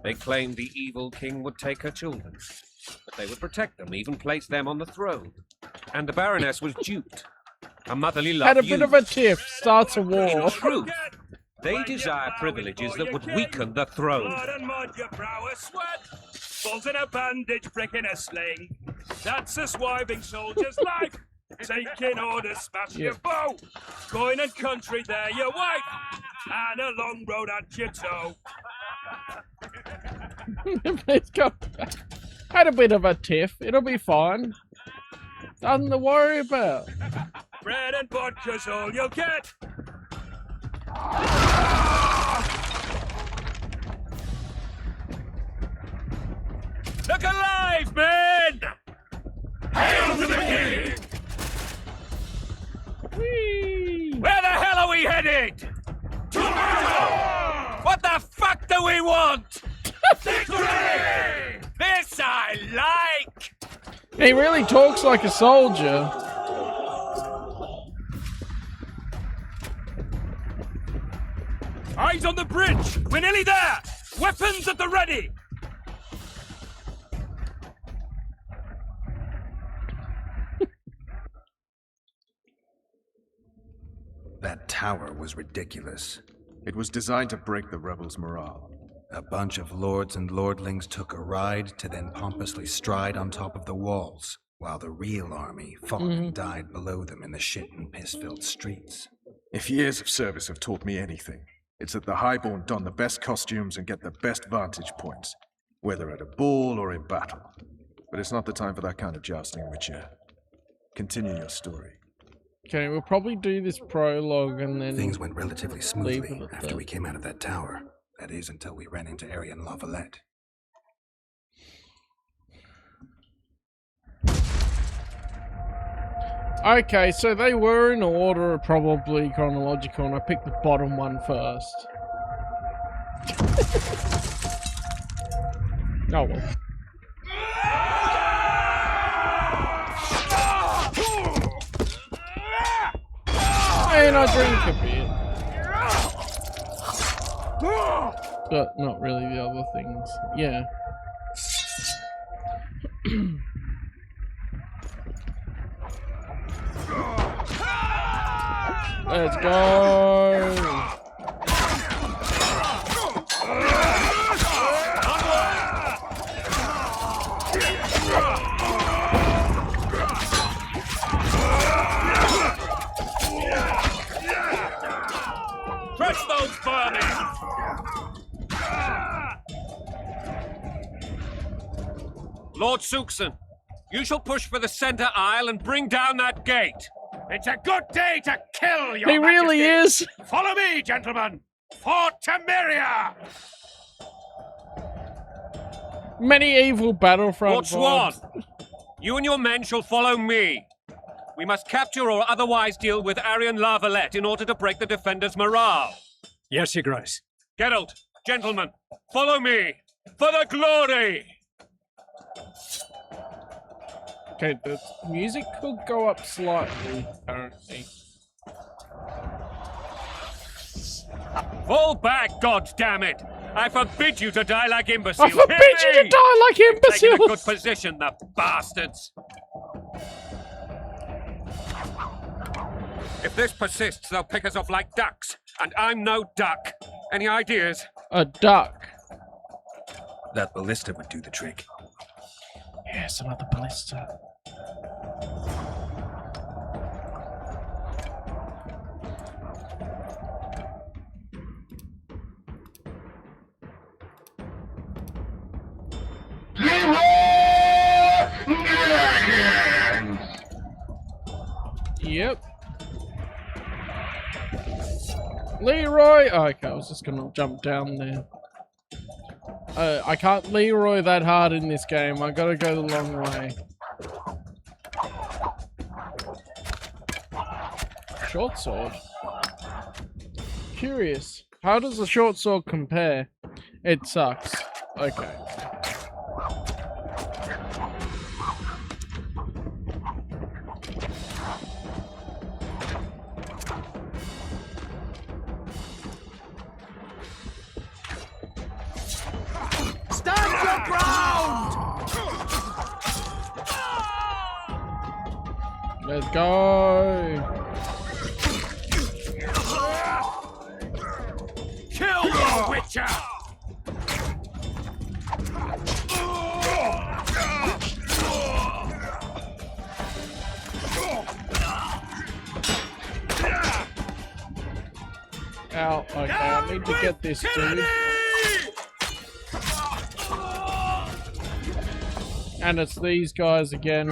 They claimed the evil king would take her children, but they would protect them, even place them on the throne. And the Baroness was duped. Her motherly love Had a bit of a tiff, starts a war. In truth, they desire privileges that would weaken the throne. Blood and mud, your prowess sweat. Balls in a bandage, brick in a sling. That's a swiving soldier's life. Taking orders, smash your bow. Going and country, there your wife. And a long road at your toe. Please go back. Had a bit of a tiff. It'll be fine. Nothing to worry about. Bread and vodka's all you'll get. Look alive, men! Hail to the king! Whee! Where the hell are we headed? To battle! What the fuck do we want? Victory! This I like! He really talks like a soldier. Eyes on the bridge! We're nearly there! Weapons at the ready! That tower was ridiculous. It was designed to break the rebels' morale. A bunch of lords and lordlings took a ride to then pompously stride on top of the walls, while the real army fought and died below them in the shit and piss-filled streets. If years of service have taught me anything, it's that the highborn don the best costumes and get the best vantage points, whether at a ball or in battle. But it's not the time for that kind of jousting, Witcher. Continue your story. Okay, we'll probably do this prologue and then... Things went relatively smoothly after we came out of that tower. That is, until we ran into Arian La Valette. Okay, so they were in order, probably chronological, and I picked the bottom one first. Oh well. And I drink a bit. But not really the other things. Yeah. Let's go! Crush those vermin! Lord Suxon, you shall push for the center aisle and bring down that gate. It's a good day to kill your He really Majesty. is! Follow me, gentlemen! For Temeria! Medieval Battlefront Lord Swan, vibes. you and your men shall follow me. We must capture or otherwise deal with Arian La Valette in order to break the defenders' morale. Yes, Your Grace. Geralt, gentlemen, follow me for the glory! Okay, the music could go up slightly, apparently. Fall back, goddammit! I forbid you to die like imbeciles! I forbid you to die like imbeciles! Taking a good position, the bastards! If this persists, they'll pick us off like ducks, and I'm no duck. Any ideas? A duck. That ballista would do the trick. Yes, another ballista. Yep. Leroy! Oh, okay, I was just gonna jump down there. I can't Leroy that hard in this game. I gotta go the long way. Short sword. Curious. How does the short sword compare? It sucks. Okay. Stand your ground! Let's go. Kill the Witcher! Ow, okay, I need to get this dude. And it's these guys again.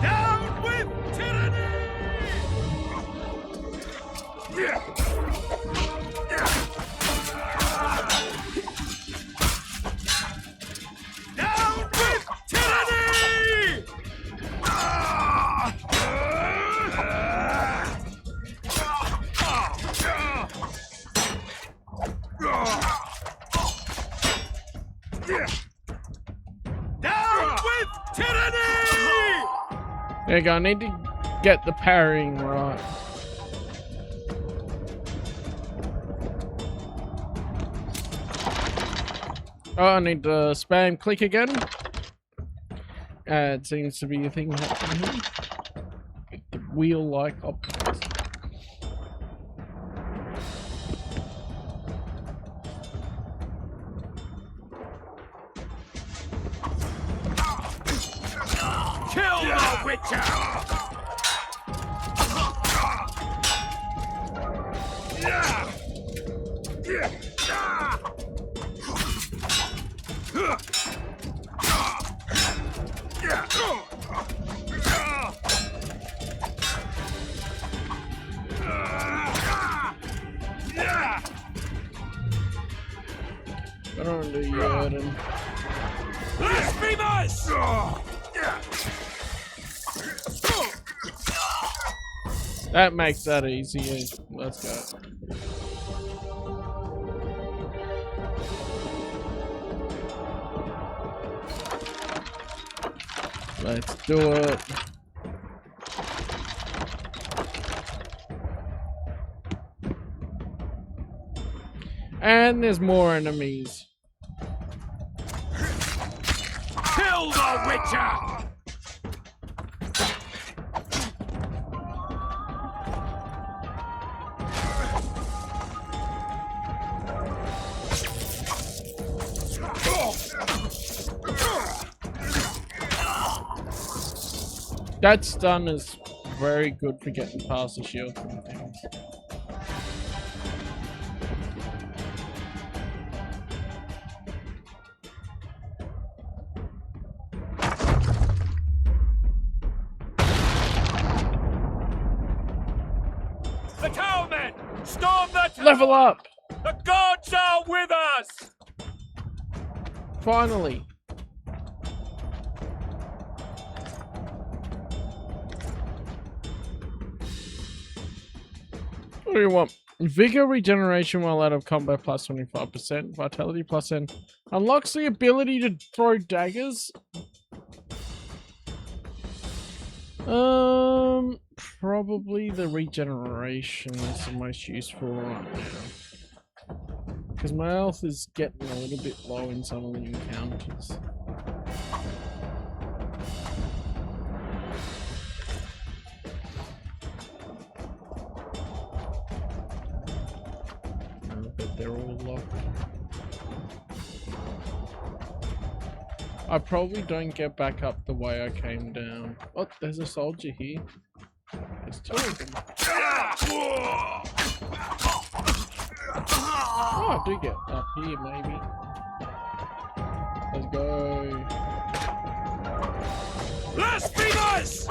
Down with tyranny! Down with tyranny! Down with tyranny! There you go, I need to get the parrying right. Oh, I need to spam click again. It seems to be a thing happening here. Get the wheel-like objects. Kill the Witcher! I don't do Jordan. This Blasphemous! That makes that easy. Let's go. Let's do it. And there's more enemies. Kill the Witcher! That stun is very good for getting past the shield and things. The towermen! Storm the tower! Level up! The gods are with us! Finally. What do you want? Vigor regeneration while out of combat plus 25%. Vitality plus 10. Unlocks the ability to throw daggers. Probably the regeneration is the most useful right now. Because my health is getting a little bit low in some of the encounters. But they're all locked. I probably don't get back up the way I came down. Oh, there's a soldier here. There's two of them. Oh, I do get up here, maybe. Let's go. Blasphemous!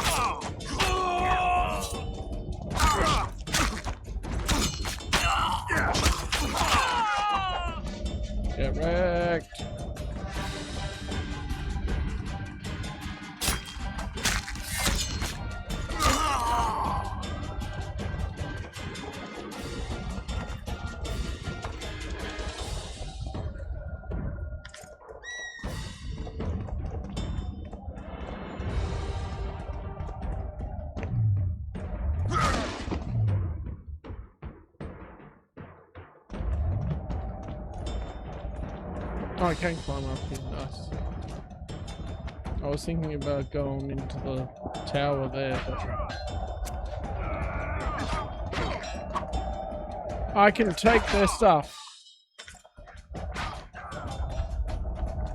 Get wrecked. Oh, I can climb up here, nice. I was thinking about going into the tower there, but I can take their stuff.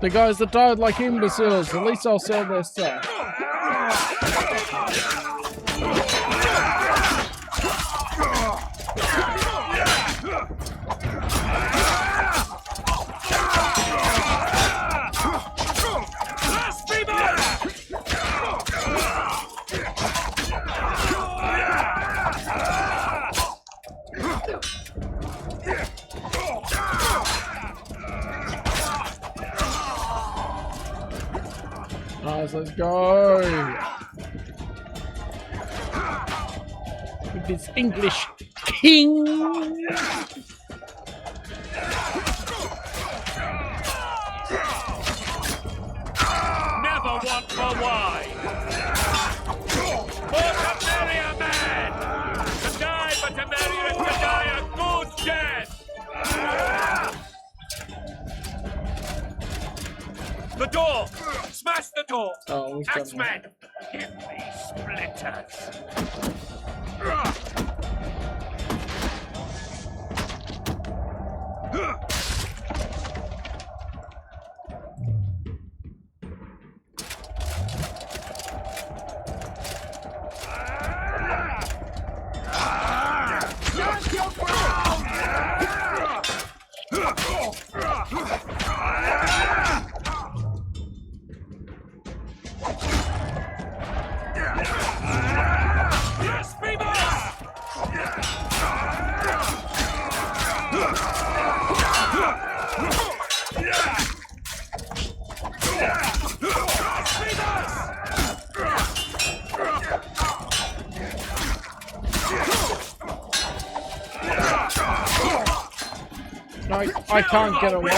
The guys that died like imbeciles, at least I'll sell their stuff. Nice, let's go! With this English king! Never want for wine! For to marry a man! To die but to marry and to die a good death! The door! Smash the door! Oh, Axemen! Give me splinters! I can't get away.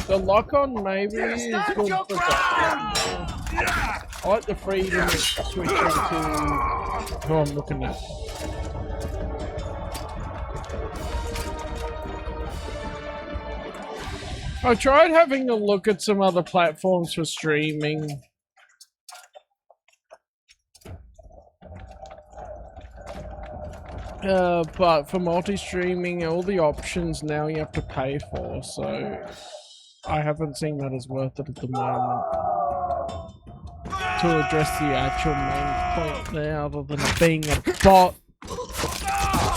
The lock-on maybe is good for that. I like the freedom of switching to who I'm looking at. I tried having a look at some other platforms for streaming. But for multi-streaming, all the options now you have to pay for, so I haven't seen that as worth it at the moment. To address the actual main point there, other than being a bot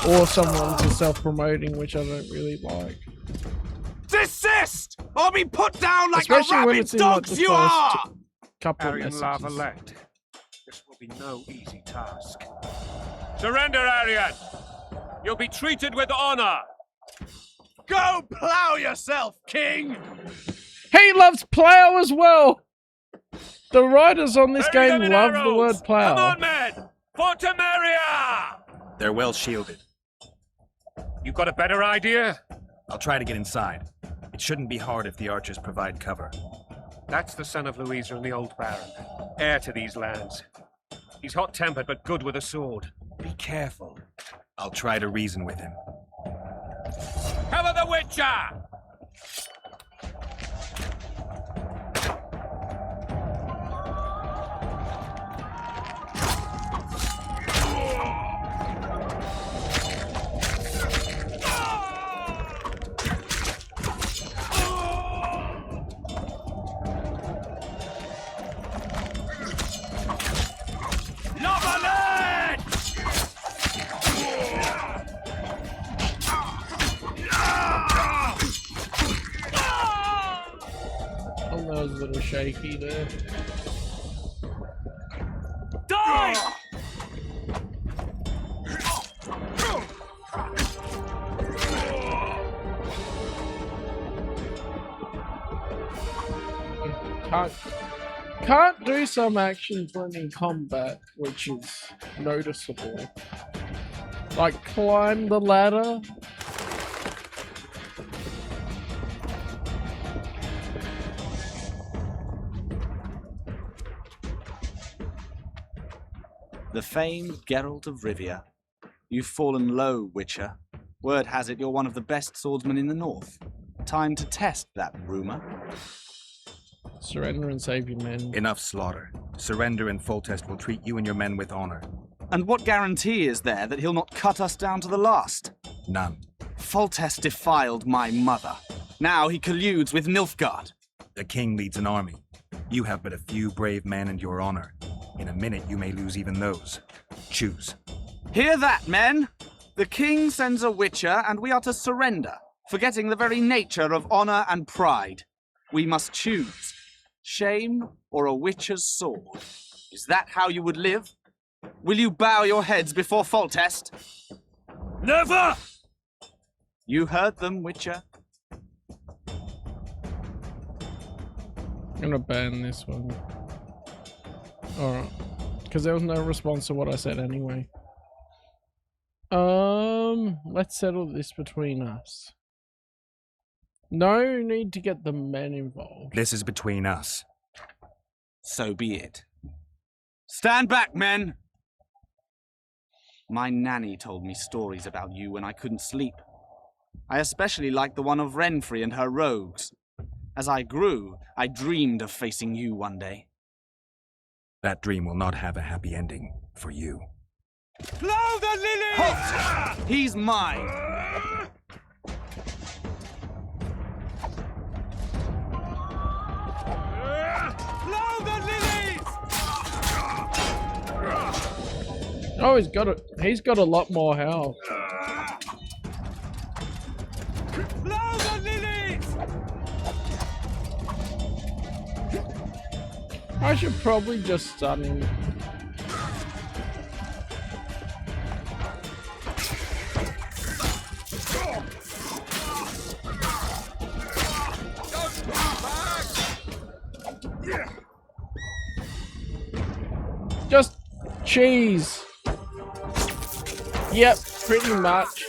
or someone who's self-promoting, which I don't really like. Desist, or be put down like Especially the when rabid it's in like dogs the you first are! couple of Arian messages. Lava-led. This will be no easy task. Surrender, Arian! You'll be treated with honor! Go plough yourself, king! He loves Plough as well! The writers on this game love the word Come Plough. on, men! For Temeria! They're well shielded. You got a better idea? I'll try to get inside. It shouldn't be hard if the archers provide cover. That's the son of Louisa and the old Baron, heir to these lands. He's hot-tempered but good with a sword. Be careful. I'll try to reason with him. Cover the Witcher! I was a little shaky there. Die! Can't do some actions when in combat, which is noticeable. Like climb the ladder. The famed Geralt of Rivia. You've fallen low, Witcher. Word has it you're one of the best swordsmen in the north. Time to test that rumor. Surrender and save your men. Enough slaughter. Surrender and Foltest will treat you and your men with honor. And what guarantee is there that he'll not cut us down to the last? None. Foltest defiled my mother. Now he colludes with Nilfgaard. The king leads an army. You have but a few brave men and your honor. In a minute, you may lose even those. Choose. Hear that, men? The king sends a witcher, and we are to surrender, forgetting the very nature of honor and pride. We must choose. Shame or a witcher's sword. Is that how you would live? Will you bow your heads before Foltest? Never! You heard them, Witcher. I'm gonna ban this one. Alright. Because there was no response to what I said anyway. Let's settle this between us. No need to get the men involved. This is between us. So be it. Stand back, men! My nanny told me stories about you when I couldn't sleep. I especially liked the one of Renfrey and her rogues. As I grew, I dreamed of facing you one day. That dream will not have a happy ending for you. Plough the lilies! Halt! He's mine! Plough the lilies! Oh, he's got a lot more health. Plough the lilies! I should probably just stun him. cheese. Yep, pretty much.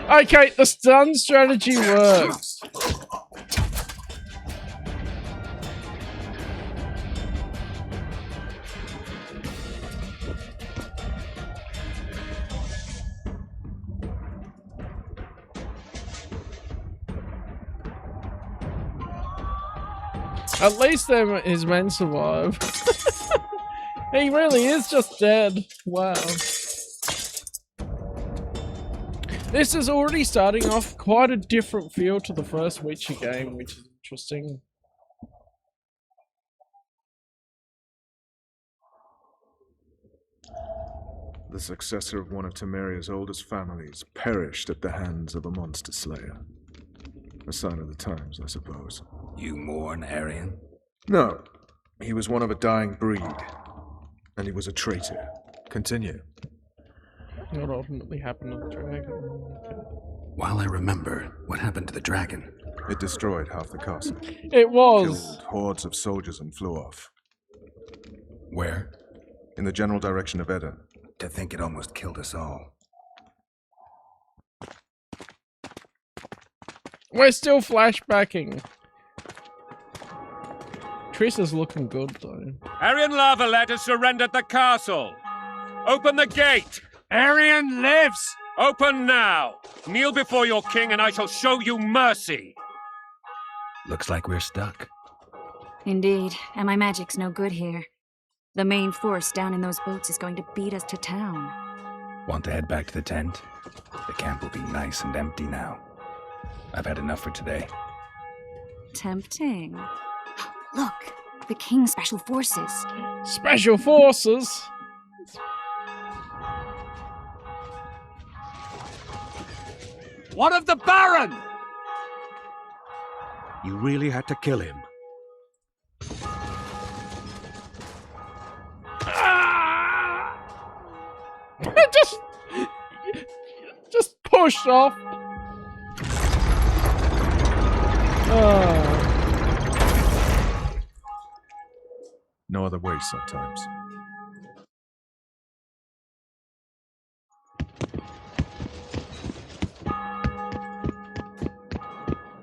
Okay, the stun strategy works. At least his men survive. He really is just dead. Wow. This is already starting off quite a different feel to the first Witcher game, which is interesting. The successor of one of Temeria's oldest families perished at the hands of a monster slayer. A sign of the times, I suppose. You mourn, Arian? No. He was one of a dying breed. And he was a traitor. Continue. What ultimately happened to the dragon? While I remember, what happened to the dragon? It destroyed half the castle. It was! Killed hordes of soldiers and flew off. Where? In the general direction of Edda. To think it almost killed us all. We're still flashbacking. Triss is looking good, though. Arian Lavalet has surrendered the castle. Open the gate. Arian lives! Open now. Kneel before your king and I shall show you mercy. Looks like we're stuck. Indeed, and my magic's no good here. The main force down in those boats is going to beat us to town. Want to head back to the tent? The camp will be nice and empty now. I've had enough for today. Tempting. Look, the King's Special Forces. Special Forces? What of the Baron? You really had to kill him. just pushed off. No other way sometimes.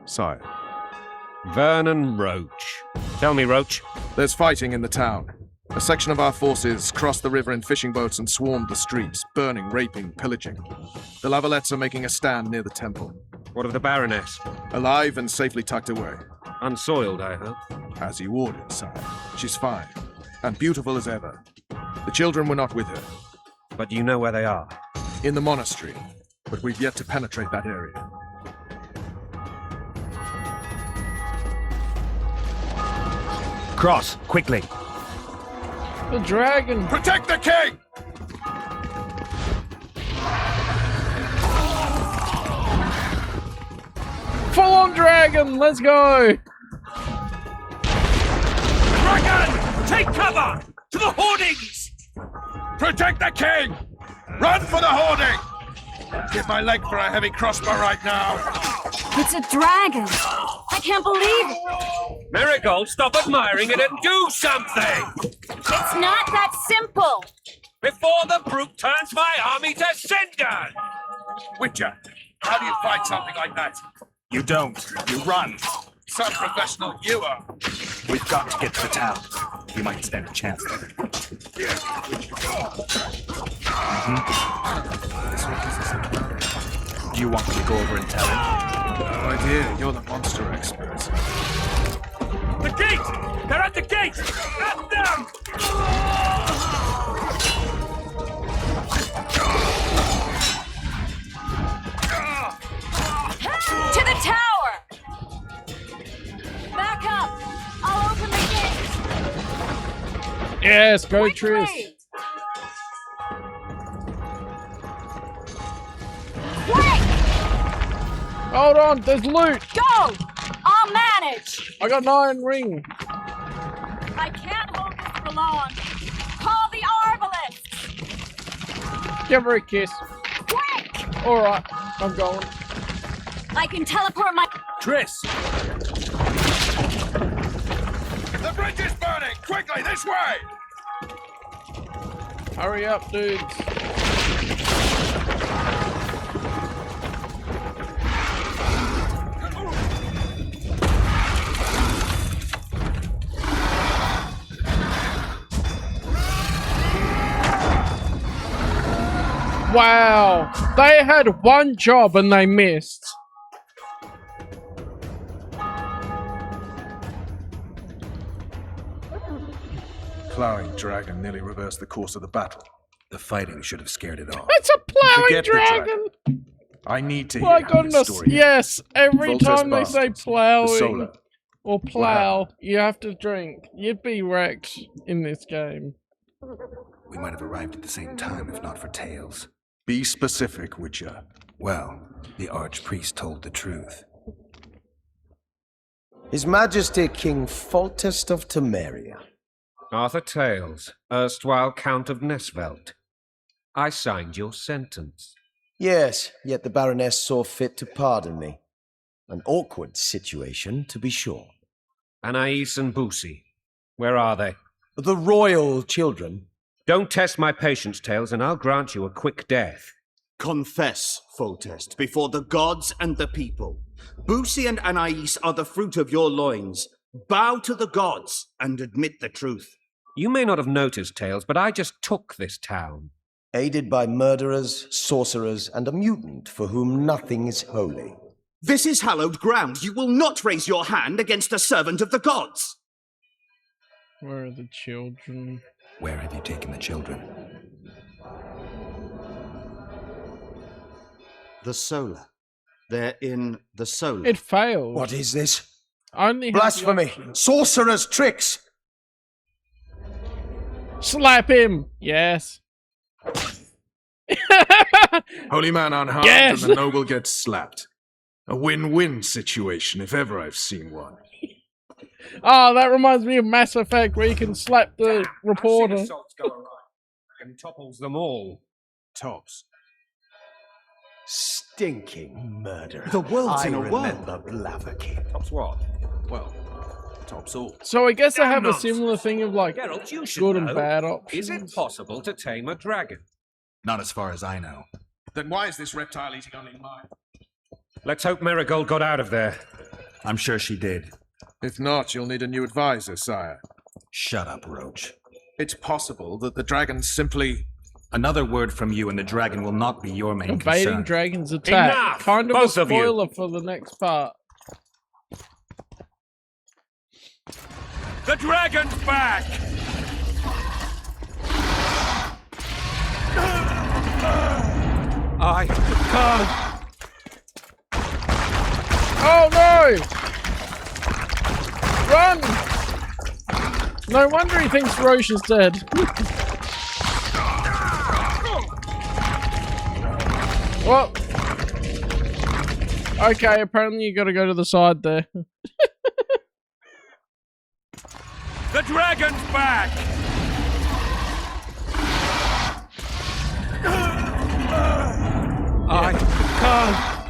Sire. Vernon Roach. Tell me, Roach. There's fighting in the town. A section of our forces crossed the river in fishing boats and swarmed the streets, burning, raping, pillaging. The Lavalets are making a stand near the temple. What of the Baroness? Alive and safely tucked away. Unsoiled, I hope. As you ordered, sire. She's fine. And beautiful as ever. The children were not with her. But you know where they are? In the monastery. But we've yet to penetrate that area. Cross, quickly. The dragon. Protect the king! Full on dragon, let's go! Dragon! Take cover! To the hoardings! Protect the king! Run for the hoarding! Give my leg for a heavy crossbow right now. It's a dragon! I can't believe it! Marigold, stop admiring it and do something! It's not that simple! Before the brute turns my army to cinder! Witcher, how do you fight something like that? You don't. You run. Some professional you are. We've got to get to the town. We might stand a chance there. Do you want me to go over and tell him? No idea. You're the monster expert. The gate! They're at the gate! At them! To the tower! Back up! I'll open the gate! Yes, go Triss. Quick! Hold on, there's loot! Go! I'll manage! I got an iron ring. I can't hold this for long. Call the Arbalists! Give her a kiss. Quick! Alright, I'm going. I can teleport my... Triss! Village is burning! Quickly, this way! Hurry up, dudes. Wow, they had one job and they missed. Ploughing dragon nearly reversed the course of the battle. The fighting should have scared it off. It's a plowing Forget the dragon! I need to hear My how this goodness, story yes, every Volta's time they say bastards, the plowing Solar. or plow, you have to drink. You'd be wrecked in this game. We might have arrived at the same time if not for tales. Be specific, Witcher. Well, the archpriest told the truth. His Majesty King Foltest of Temeria. Arthur Tales, erstwhile Count of Nesvelt. I signed your sentence. Yes, yet the Baroness saw fit to pardon me. An awkward situation, to be sure. Anais and Boosie, where are they? The royal children. Don't test my patience, Tales, and I'll grant you a quick death. Confess, Foltest, before the gods and the people. Boosie and Anais are the fruit of your loins. Bow to the gods and admit the truth. You may not have noticed, Tales, but I just took this town. Aided by murderers, sorcerers, and a mutant for whom nothing is holy. This is hallowed ground. You will not raise your hand against a servant of the gods. Where are the children? Where have you taken the children? The Solar. They're in the Solar. It failed. What is this? Only Blasphemy! Sorcerer's tricks! Slap him! Yes. Holy man unharmed Yes! and the noble gets slapped. A win-win situation, if ever I've seen one. Oh, that reminds me of Mass Effect where you can slap the reporter. Assaults go right and topples them all. Tops. Stinking murder. The world's in a whirl. remember Blaviken. Tops what? Well, tops all. So I guess I have a Nonsense. similar thing of like Geralt, you should good know. and bad options. Is it possible to tame a dragon? Not as far as I know. Then why is this reptile eating only mine? Let's hope Marigold got out of there. I'm sure she did. If not, you'll need a new advisor, sire. Shut up, Roach. It's possible that the dragon simply... Another word from you and the dragon will not be your main Evading concern. Dragon's attack. Enough, Kind of both a of you. spoiler for the next part. The dragon's back! I can't. Oh no! Run! No wonder he thinks Roche is dead. Well, okay, apparently you gotta go to the side there. The dragon's back! I can't.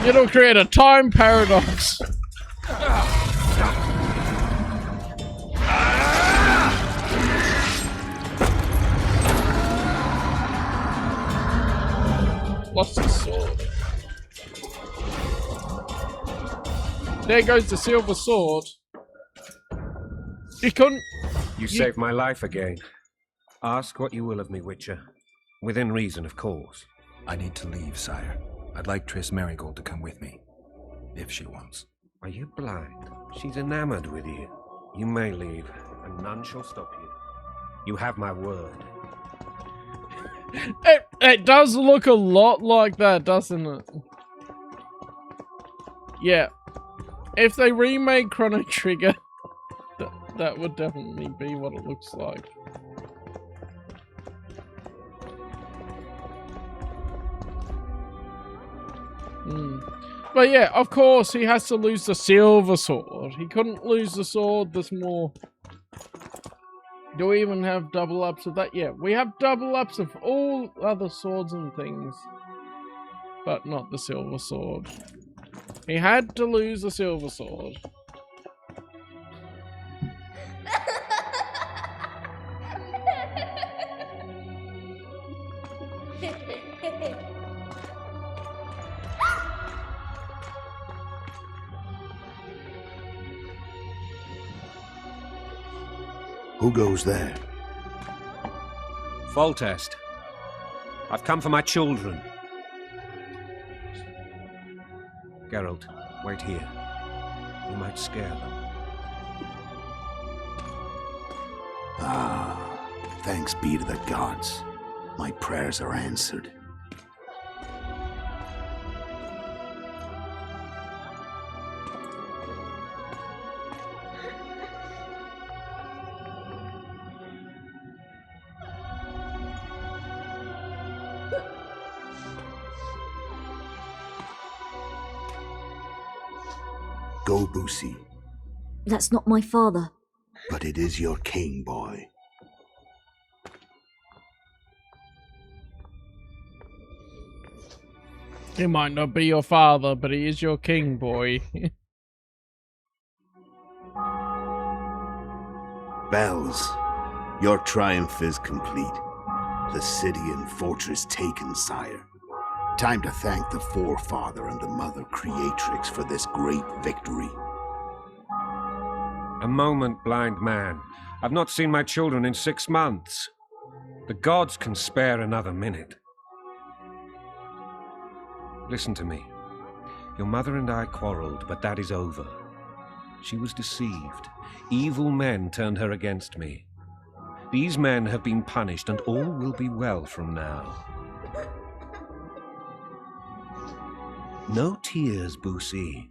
It'll create a time paradox. Lost his sword. There goes the silver sword. You couldn't... You saved my life again. Ask what you will of me, Witcher. Within reason, of course. I need to leave, sire. I'd like Triss Marigold to come with me, if she wants. Are you blind? She's enamored with you. You may leave, and none shall stop you. You have my word. It does look a lot like that, doesn't it? Yeah. If they remade Chrono Trigger, that would definitely be what it looks like. But yeah, of course, he has to lose the silver sword. He couldn't lose the sword that's more... Do we even have double ups of that? Yeah, we have double ups of all other swords and things. But not the silver sword. He had to lose the silver sword. Who goes there? Foltest. I've come for my children. Geralt, wait here. You might scare them. Ah, thanks be to the gods. My prayers are answered. Go, Boosie. That's not my father. But it is your king, boy. He might not be your father, but he is your king, boy. Bells, your triumph is complete. The city and fortress taken, sire. Time to thank the forefather and the mother creatrix for this great victory. A moment, blind man. I've not seen my children in 6 months. The gods can spare another minute. Listen to me. Your mother and I quarreled, but that is over. She was deceived. Evil men turned her against me. These men have been punished, and all will be well from now. No tears, Boosie.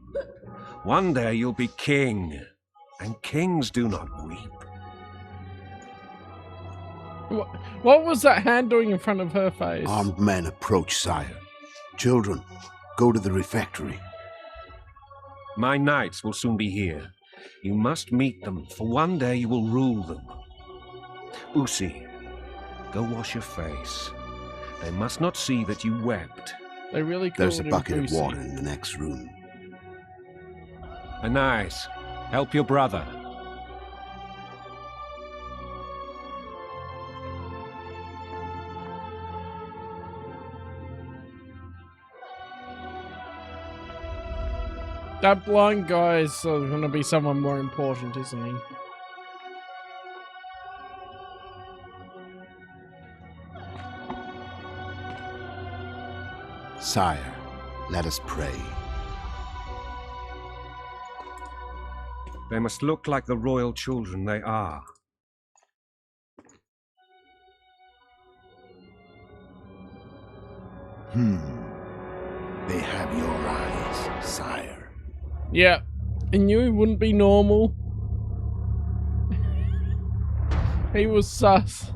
One day you'll be king, and kings do not weep. What was that hand doing in front of her face? Armed men approach, sire. Children, go to the refectory. My knights will soon be here. You must meet them, for one day you will rule them. Boosie, go wash your face. They must not see that you wept. They really There's a bucket of water in the next room. Anais, help your brother. That blind guy is going to be someone more important, isn't he? Sire, let us pray. They must look like the royal children they are. They have your eyes, sire. Yeah, I knew he wouldn't be normal. He was sus.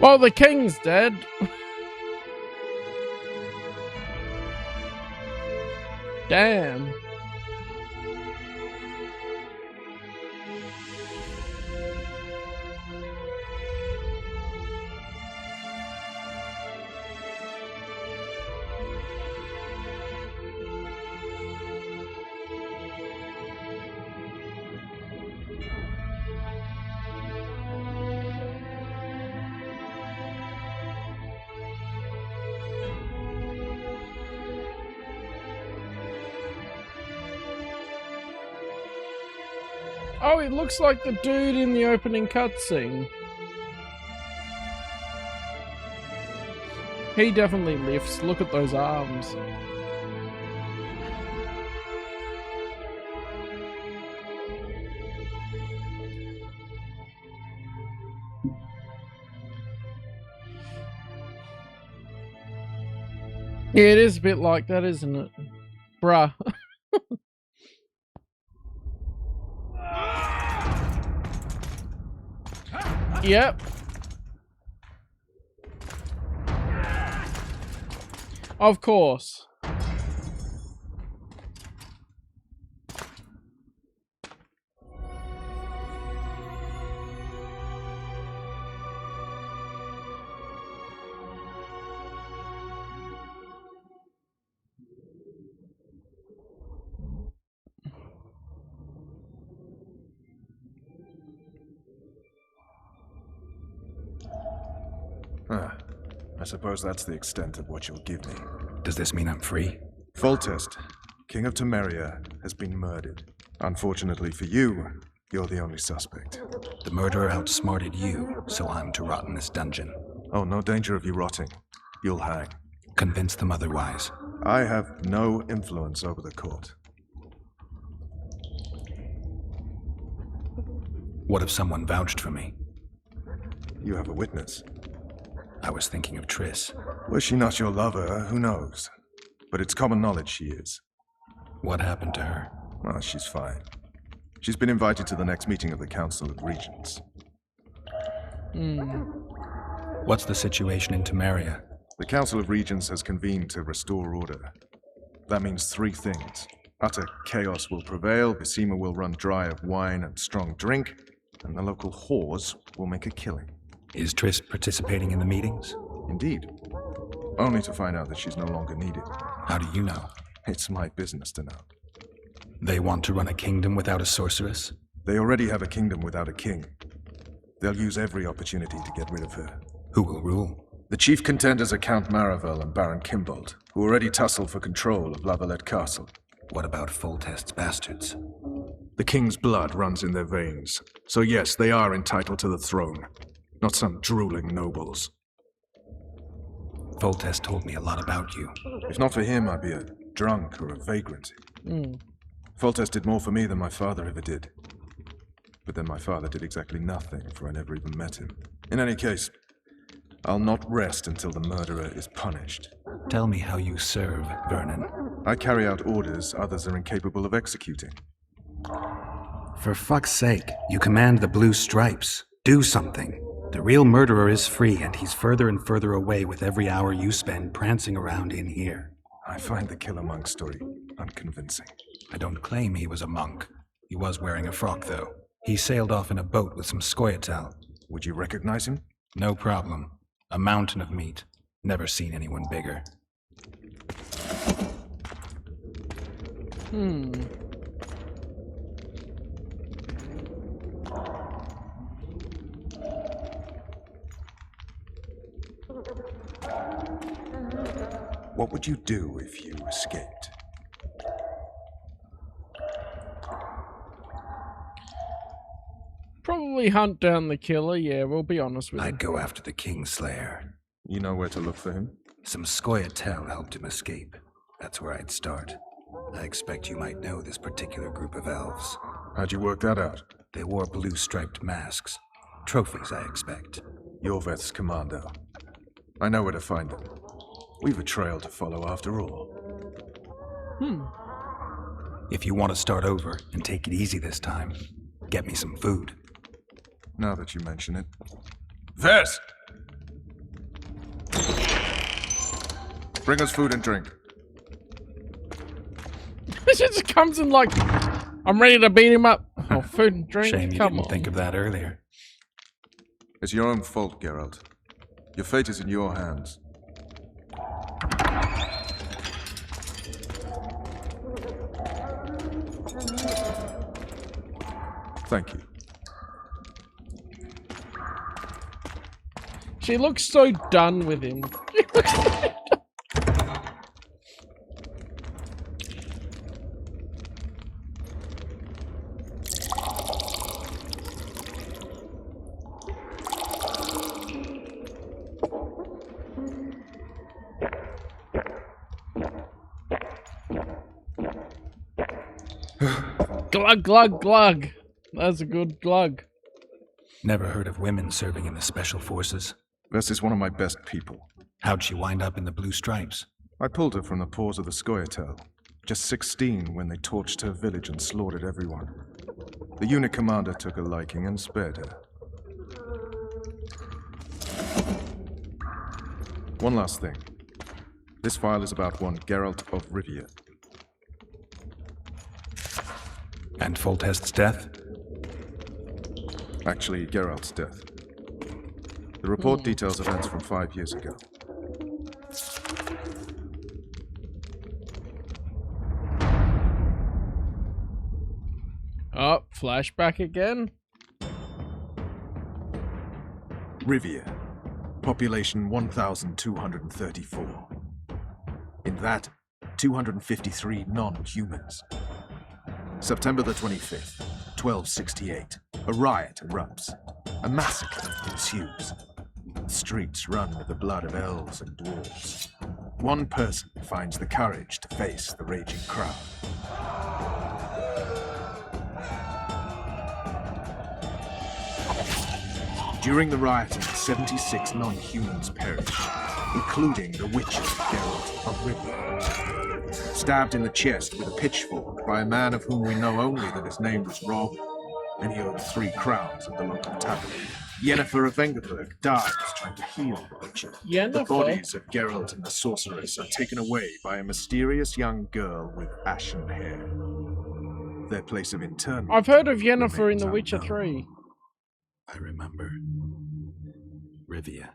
Well, the king's dead. Damn. Oh, it looks like the dude in the opening cutscene. He definitely lifts. Look at those arms. Yeah, it is a bit like that, isn't it? Bruh. Yep. Of course. I suppose that's the extent of what you'll give me. Does this mean I'm free? Foltest, King of Temeria, has been murdered. Unfortunately for you, you're the only suspect. The murderer outsmarted you, so I'm to rot in this dungeon. Oh, no danger of you rotting. You'll hang. Convince them otherwise. I have no influence over the court. What if someone vouched for me? You have a witness. I was thinking of Triss. Was she not your lover? Who knows? But it's common knowledge she is. What happened to her? Well, she's fine. She's been invited to the next meeting of the Council of Regents. What's the situation in Temeria? The Council of Regents has convened to restore order. That means three things. Utter chaos will prevail, Besima will run dry of wine and strong drink, and the local whores will make a killing. Is Triss participating in the meetings? Indeed. Only to find out that she's no longer needed. How do you know? It's my business to know. They want to run a kingdom without a sorceress? They already have a kingdom without a king. They'll use every opportunity to get rid of her. Who will rule? The chief contenders are Count Maravel and Baron Kimbold, who already tussle for control of La Valette Castle. What about Foltest's bastards? The king's blood runs in their veins, so yes, they are entitled to the throne. Not some drooling nobles. Foltest told me a lot about you. If not for him, I'd be a drunk or a vagrant. Foltest did more for me than my father ever did. But then my father did exactly nothing, for I never even met him. In any case, I'll not rest until the murderer is punished. Tell me how you serve, Vernon. I carry out orders others are incapable of executing. For fuck's sake, you command the Blue Stripes. Do something. The real murderer is free, and he's further and further away with every hour you spend prancing around in here. I find the Killer Monk story unconvincing. I don't claim he was a monk. He was wearing a frock, though. He sailed off in a boat with some Scoia'tael. Would you recognize him? No problem. A mountain of meat. Never seen anyone bigger. What would you do if you escaped? Probably hunt down the killer, yeah, we'll be honest with you. I'd go after the Kingslayer. You know where to look for him? Some Scoia'tael helped him escape. That's where I'd start. I expect you might know this particular group of elves. How'd you work that out? They wore blue-striped masks. Trophies, I expect. Yorveth's commando. I know where to find them. We've a trail to follow after all. If you want to start over and take it easy this time, get me some food. Now that you mention it. Vess! Bring us food and drink. She just comes in like, I'm ready to beat him up. Oh, food and drink? Shame you Come didn't on. think of that earlier. It's your own fault, Geralt. Your fate is in your hands. Thank you. She looks so done with him. Glug, glug, glug. That's a good glug. Never heard of women serving in the special forces. Bess is one of my best people. How'd she wind up in the Blue Stripes? I pulled her from the paws of the Scoia'tael. Just 16 when they torched her village and slaughtered everyone. The unit commander took a liking and spared her. One last thing. This file is about one Geralt of Rivia. And Foltest's death? Actually, Geralt's death. The report details events from 5 years ago. Oh, flashback again? Rivia. Population 1,234. In that, 253 non-humans. September the 25th, 1268. A riot erupts. A massacre ensues. The streets run with the blood of elves and dwarves. One person finds the courage to face the raging crowd. During the rioting, 76 non-humans perished, including the Witcher Geralt of Rivia. Stabbed in the chest with a pitchfork by a man of whom we know only that his name was Rob, and he owed 3 crowns at the local tavern. Yennefer of Vengerberg dies trying to heal the Witcher. The bodies of Geralt and the sorceress are taken away by a mysterious young girl with ashen hair. Their place of internment. I've heard of Yennefer in The Witcher 3. I remember. Rivia.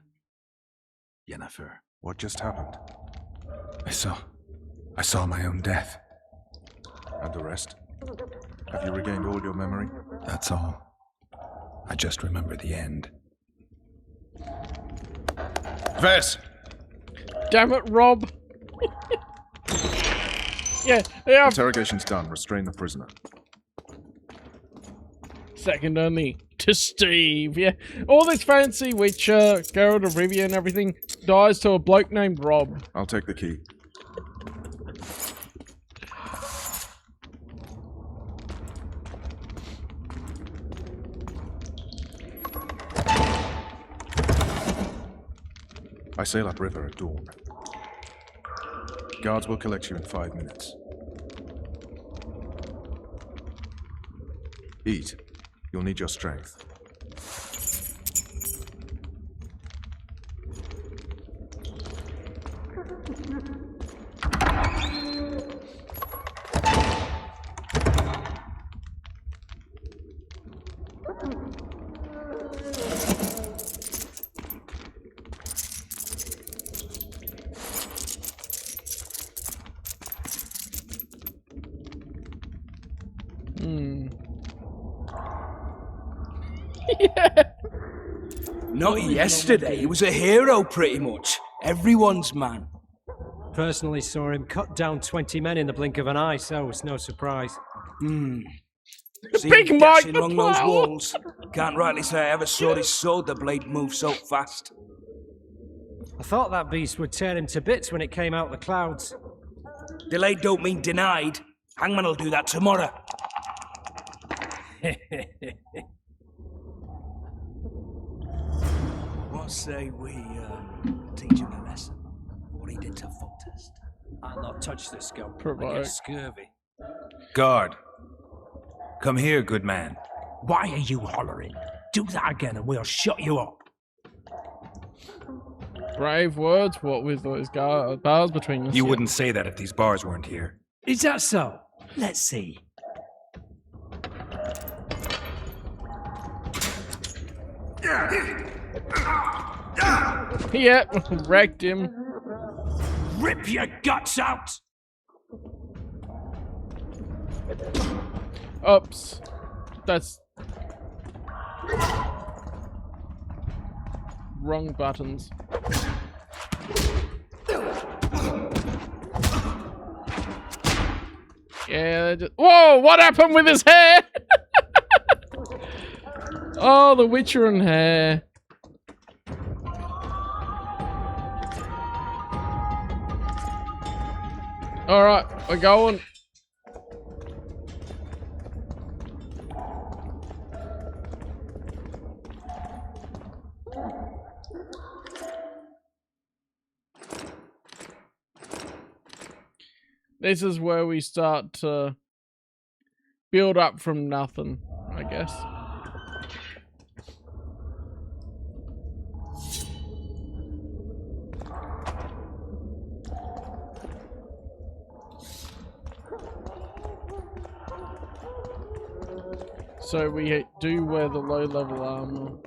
Yennefer. What just happened? I saw my own death. And the rest? Have you regained all your memory? That's all. I just remember the end. Vess! Damn it, Rob! yeah. Interrogation's done. Restrain the prisoner. Second only to Steve, yeah. All this fancy Witcher, Geralt of Rivia and everything dies to a bloke named Rob. I'll take the key. I sail upriver at dawn. Guards will collect you in 5 minutes. Eat. You'll need your strength. Not yesterday, he was a hero pretty much. Everyone's man. Personally saw him cut down 20 men in the blink of an eye, so it's no surprise. See him dashing along those walls. Can't rightly say I ever saw his sword, the blade move so fast. I thought that beast would tear him to bits when it came out the clouds. Delayed don't mean denied. Hangman will do that tomorrow. What say we teach him a lesson? What he did to Foltest. I'll not touch the scope. Provoke. I get scurvy. Guard. Come here, good man. Why are you hollering? Do that again and we'll shut you up. Brave words, what with those bars between us. You wouldn't say that if these bars weren't here. Is that so? Let's see. Yep, wrecked him. Rip your guts out! Oops. That's... wrong buttons. Yeah, just... Whoa! What happened with his hair? Oh, the Witcher and hair. Alright, we're going. This is where we start to build up from nothing, I guess. So we do wear the low-level armor.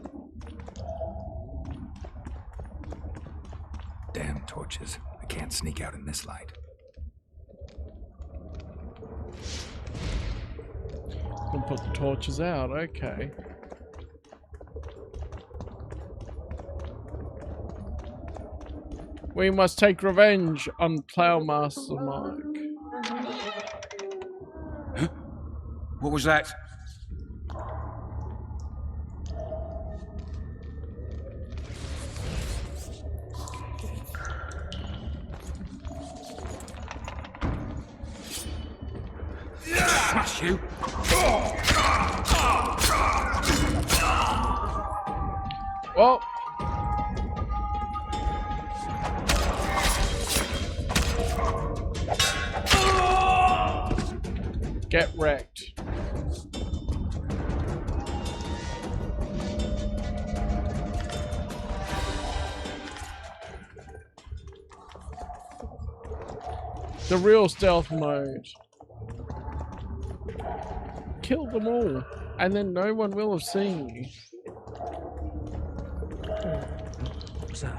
Damn torches. I can't sneak out in this light. Can put the torches out, okay. We must take revenge on Plough Master Mike. What was that? Smash you! Oh! Get wrecked. The real stealth mode. Kill them all, and then no one will have seen you. What was that?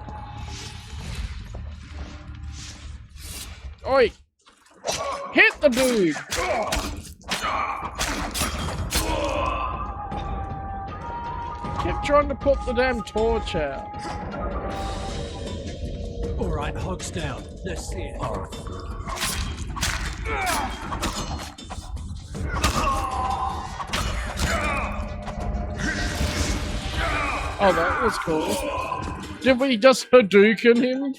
Oi! Hit the dude! Kept trying to put the damn torch out. Alright, hogs down. Let's see it. Oh, that was cool. Did we just Hadouken him?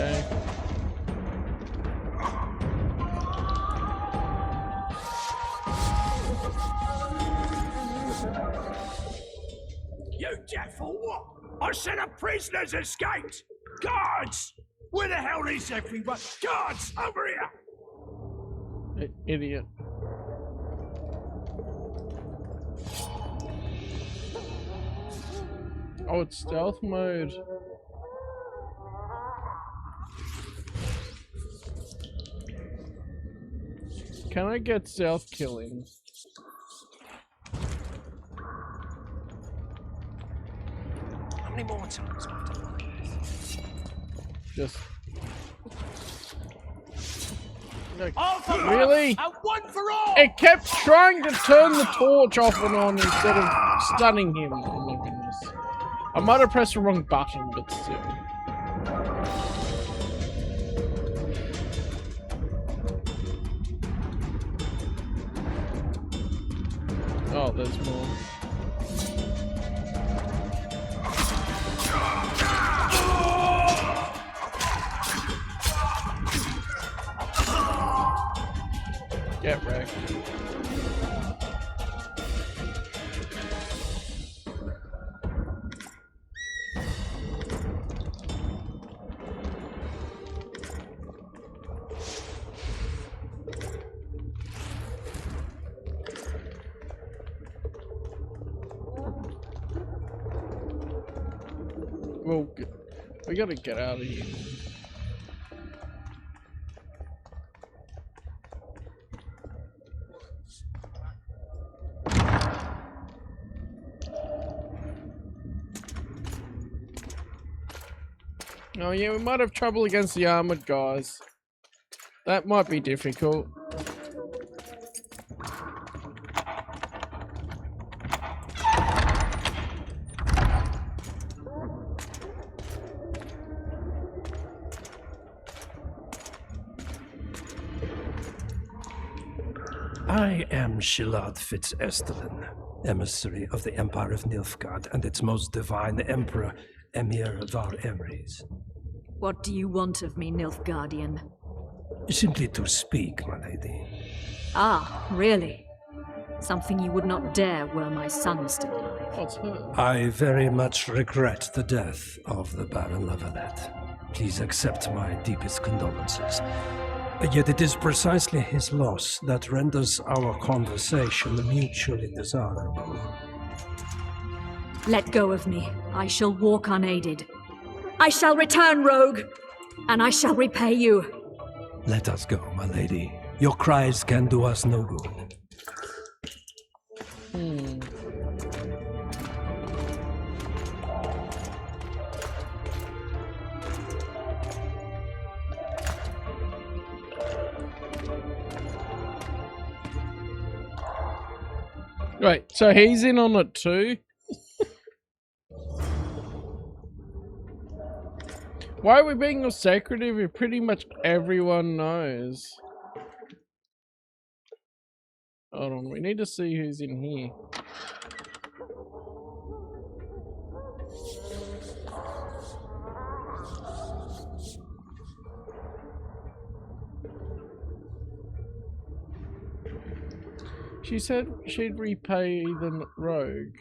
Okay. You deaf or what? I said a prisoner's escaped! Guards! Where the hell is everyone? Guards, over here! Idiot. Oh, it's stealth mode. Can I get stealth killing? How many more times do I have to like this? Just... All for Really? and one for all! It kept trying to turn the torch off and on instead of stunning him. Oh my goodness. I might have pressed the wrong button, but still. Oh, there's more. Get wrecked. Well, we gotta get out of here. Oh yeah, we might have trouble against the armored guys. That might be difficult. I am Shilad Fitz-Estelin, emissary of the Empire of Nilfgaard and its most divine Emperor, Emir Var Emrys. What do you want of me, Nilfgaardian? Simply to speak, my lady. Ah, really? Something you would not dare were my son still alive. What's her? I very much regret the death of the Baron Lavalette. Please accept my deepest condolences. Yet it is precisely his loss that renders our conversation mutually desirable. Let go of me. I shall walk unaided. I shall return, rogue, and I shall repay you. Let us go, my lady. Your cries can do us no good. Right, so he's in on it too. Why are we being all secretive if pretty much everyone knows? Hold on, we need to see who's in here. She said she'd repay the rogue.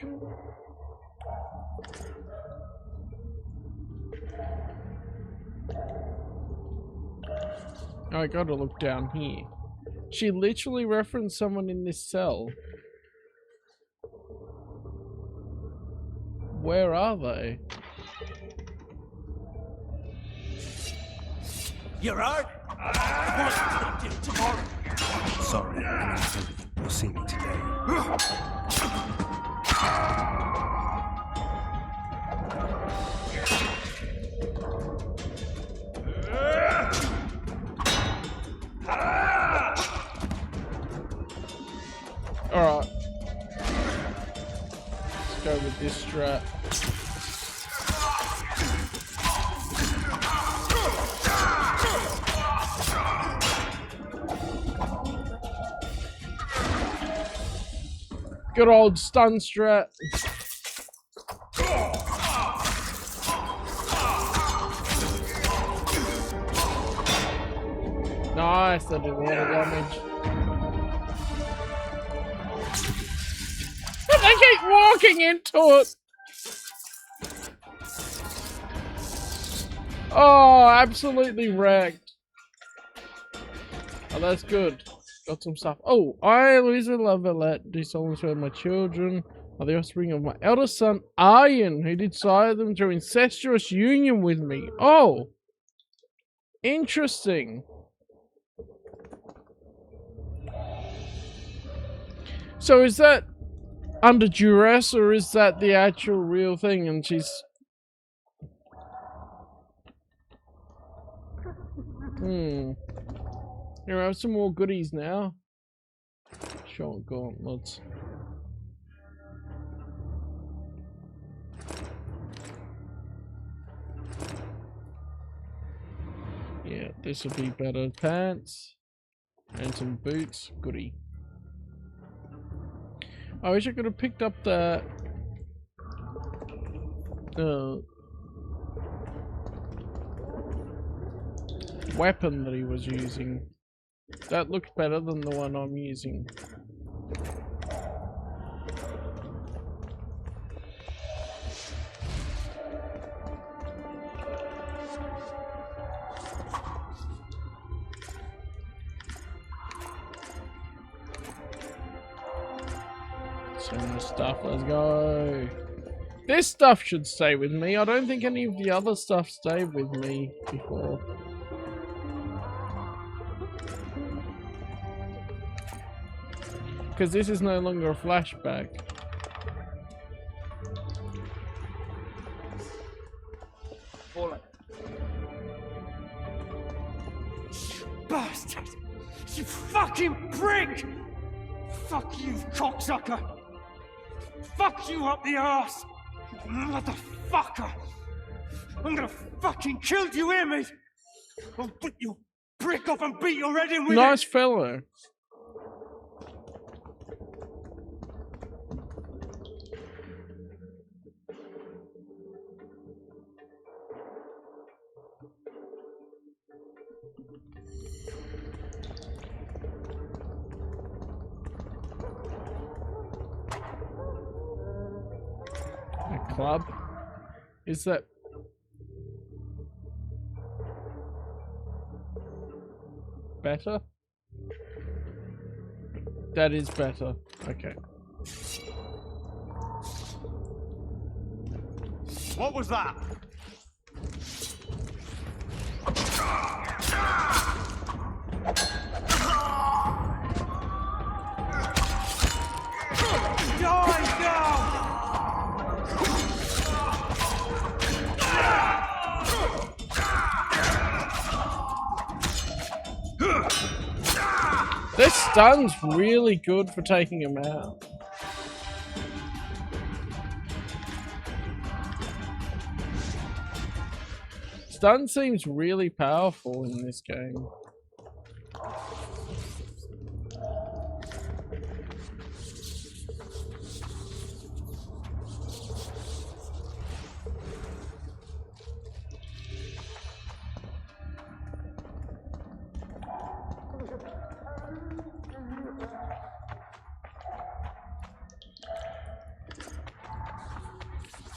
I gotta look down here. She literally referenced someone in this cell. Where are they? You're out? I want to take you tomorrow. Sorry, I mean, you'll see me today. Alright. Let's go with this strat. Good old stun strat. Nice, that did a lot of damage. But they keep walking into it. Oh, absolutely wrecked. Oh, that's good. Got some stuff. Oh, I, Louisa Lavalette, do solemnly swear my children are the offspring of my eldest son, Aryan, who did sire them through incestuous union with me. Oh, interesting. So is that under duress, or is that the actual real thing? And she's... Here, I have some more goodies now. Short gauntlets. Yeah, this will be better. Pants. And some boots. Goodie. I wish I could have picked up that weapon that he was using. That looks better than the one I'm using. So much stuff, let's go. This stuff should stay with me. I don't think any of the other stuff stayed with me before. Because this is no longer a flashback. Bastard! You fucking prick! Fuck you, cocksucker! Fuck you up the arse! Motherfucker! I'm gonna fucking kill you, hear me? I'll put your prick up and beat your head in with Nice it! fellow. club. Is that... better? That is better. Okay. What was that? This stun's really good for taking him out. Stun seems really powerful in this game.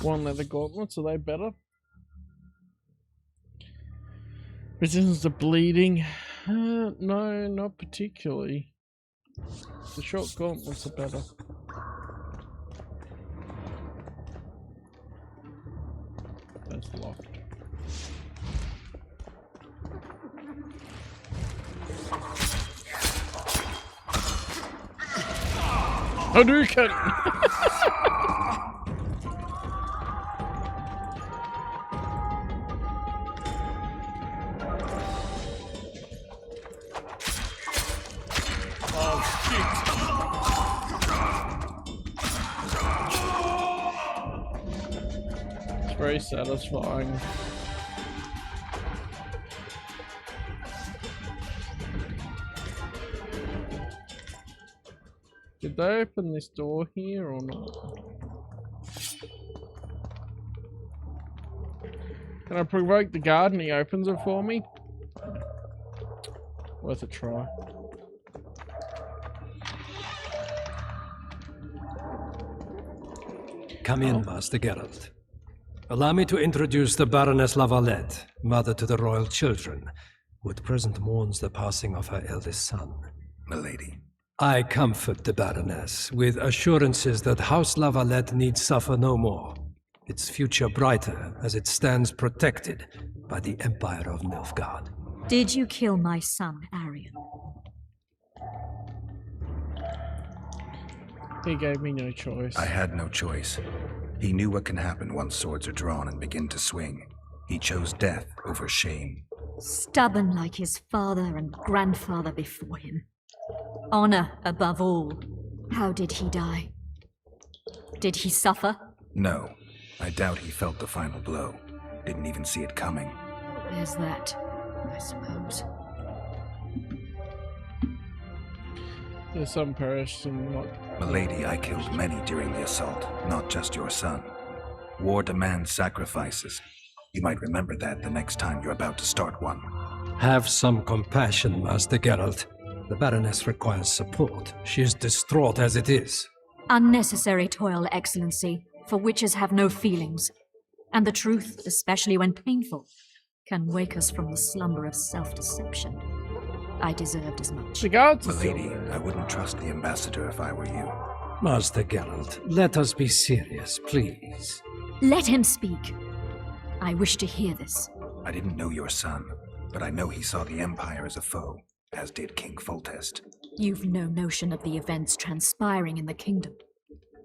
One leather gauntlets, are they better? Resistance to bleeding? No, not particularly. The short gauntlets are better. That's locked. Hadouken! Very satisfying. Did they open this door here or not? Can I provoke the guard and he opens it for me? Worth a try. Come in, Master Geralt. Allow me to introduce the Baroness Lavalette, mother to the royal children, who at present mourns the passing of her eldest son. Milady. I comfort the Baroness with assurances that House Lavalette need suffer no more, its future brighter as it stands protected by the Empire of Nilfgaard. Did you kill my son, Arion? He gave me no choice. I had no choice. He knew what can happen once swords are drawn and begin to swing. He chose death over shame. Stubborn like his father and grandfather before him. Honor above all. How did he die? Did he suffer? No. I doubt he felt the final blow. Didn't even see it coming. There's that, I suppose. There's some perished and what? Milady, I killed many during the assault, not just your son. War demands sacrifices. You might remember that the next time you're about to start one. Have some compassion, Master Geralt. The Baroness requires support. She is distraught as it is. Unnecessary toil, Excellency, for witches have no feelings. And the truth, especially when painful, can wake us from the slumber of self-deception. I deserved as much. Milady, I wouldn't trust the ambassador if I were you. Master Geralt, let us be serious, please. Let him speak. I wish to hear this. I didn't know your son, but I know he saw the Empire as a foe, as did King Foltest. You've no notion of the events transpiring in the kingdom,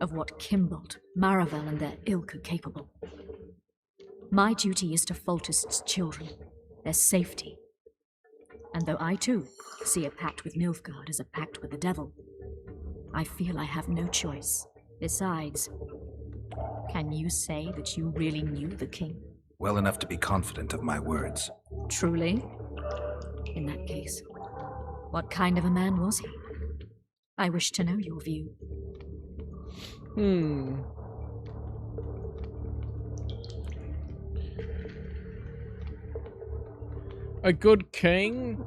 of what Kimbold, Maravel, and their ilk are capable. My duty is to Foltest's children, their safety. And though I too see a pact with Nilfgaard as a pact with the devil, I feel I have no choice. Besides, can you say that you really knew the king? Well enough to be confident of my words. Truly? In that case, what kind of a man was he? I wish to know your view. A good king?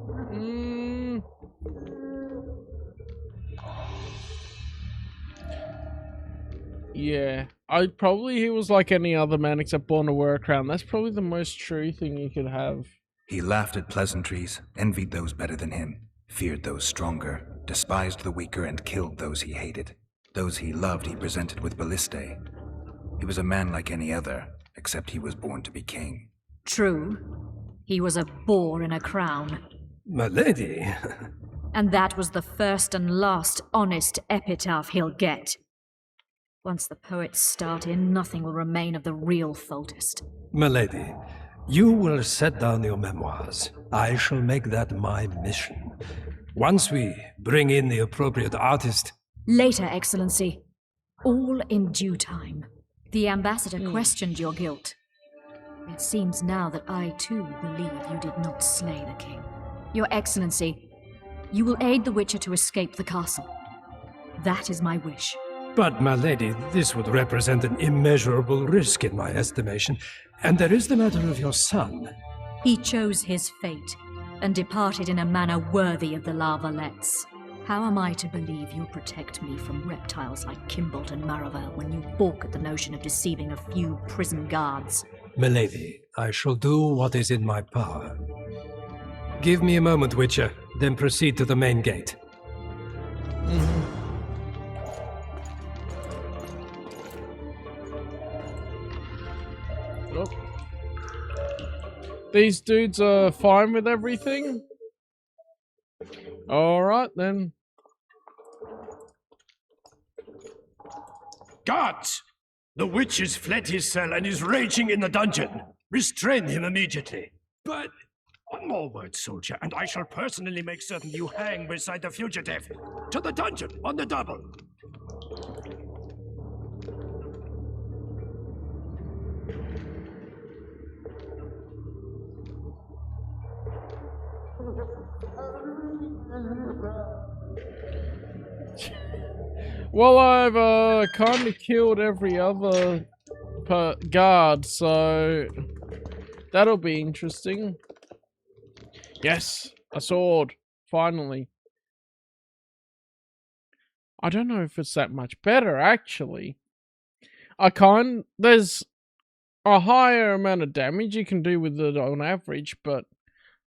Yeah, he was like any other man except born to wear a crown. That's probably the most true thing you could have. He laughed at pleasantries, envied those better than him, feared those stronger, despised the weaker, and killed those he hated. Those he loved he presented with ballistae. He was a man like any other, except he was born to be king. True. He was a boar in a crown. My lady. And that was the first and last honest epitaph he'll get. Once the poets start in, nothing will remain of the real Foltest. My lady, you will set down your memoirs. I shall make that my mission. Once we bring in the appropriate artist... Later, Excellency. All in due time. The ambassador questioned your guilt. It seems now that I, too, believe you did not slay the king. Your Excellency, you will aid the Witcher to escape the castle. That is my wish. But, my lady, this would represent an immeasurable risk in my estimation. And there is the matter of your son. He chose his fate, and departed in a manner worthy of the La Valettes. How am I to believe you'll protect me from reptiles like Kimbolt and Maravel when you balk at the notion of deceiving a few prison guards? Milady, I shall do what is in my power. Give me a moment, Witcher, then proceed to the main gate. Nope. These dudes are fine with everything? Alright then. Guards! The witch has fled his cell and is raging in the dungeon. Restrain him immediately. But one more word, soldier, and I shall personally make certain you hang beside the fugitive. To the dungeon, on the double. Well, I've kind of killed every other guard, so that'll be interesting. Yes, a sword, finally. I don't know if it's that much better, actually. There's a higher amount of damage you can do with it on average, but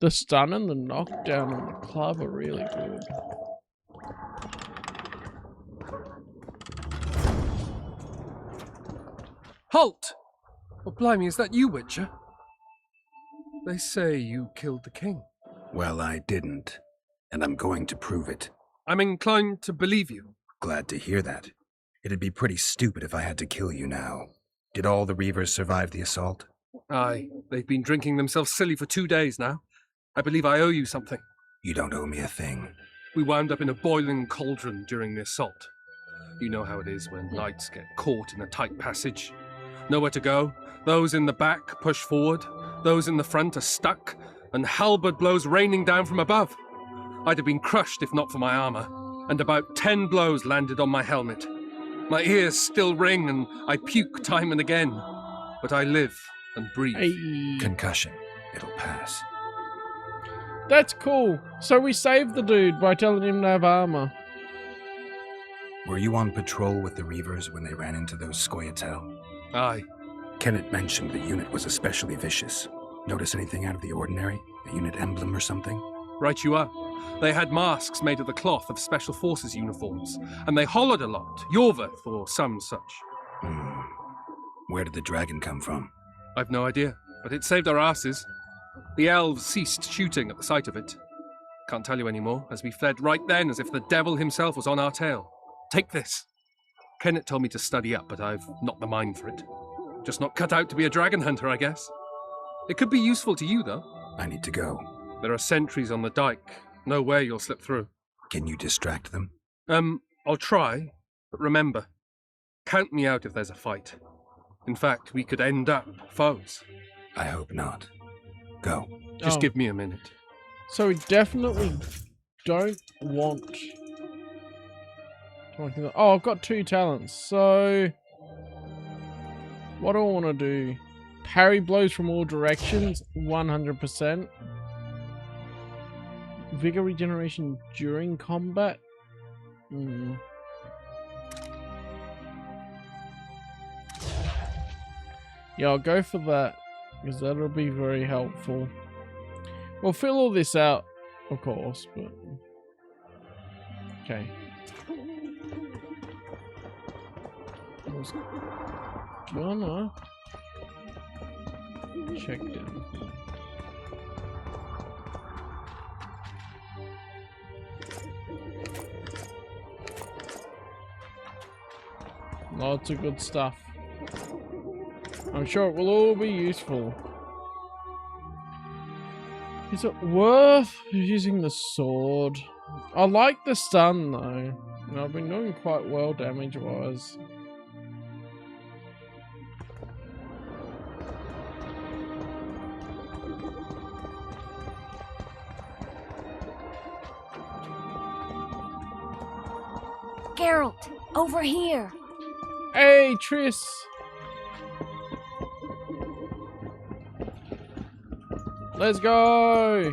the stun and the knockdown on the club are really good. Halt! Oh, blimey, is that you, Witcher? They say you killed the king. Well, I didn't, and I'm going to prove it. I'm inclined to believe you. Glad to hear that. It'd be pretty stupid if I had to kill you now. Did all the Reavers survive the assault? Aye, they've been drinking themselves silly for 2 days now. I believe I owe you something. You don't owe me a thing. We wound up in a boiling cauldron during the assault. You know how it is when knights get caught in a tight passage. Nowhere to go. Those in the back push forward. Those in the front are stuck. And halberd blows raining down from above. I'd have been crushed if not for my armor. And about 10 blows landed on my helmet. My ears still ring and I puke time and again. But I live and breathe. Hey. Concussion. It'll pass. That's cool. So we saved the dude by telling him to have armor. Were you on patrol with the Reavers when they ran into those Scoia'tael? Aye. Kenneth mentioned the unit was especially vicious. Notice anything out of the ordinary? A unit emblem or something? Right you are. They had masks made of the cloth of Special Forces uniforms, and they hollered a lot, Yorvath or some such. Where did the dragon come from? I've no idea, but it saved our asses. The elves ceased shooting at the sight of it. Can't tell you anymore, as we fled right then as if the devil himself was on our tail. Take this. Kenneth told me to study up, but I've not the mind for it. Just not cut out to be a dragon hunter, I guess. It could be useful to you, though. I need to go. There are sentries on the dike. No way you'll slip through. Can you distract them? I'll try, but remember, count me out if there's a fight. In fact, we could end up foes. I hope not. Go. Just give me a minute. So we definitely don't want... Oh, I've got 2 talents, so... What do I want to do? Parry blows from all directions, 100%. Vigor regeneration during combat? Yeah, I'll go for that, because that'll be very helpful. We'll fill all this out, of course, but... Okay. I was gonna... check down. Lots of good stuff. I'm sure it will all be useful. Is it worth using the sword? I like the stun though. And I've been doing quite well damage wise. Geralt, over here. Hey, Triss. Let's go.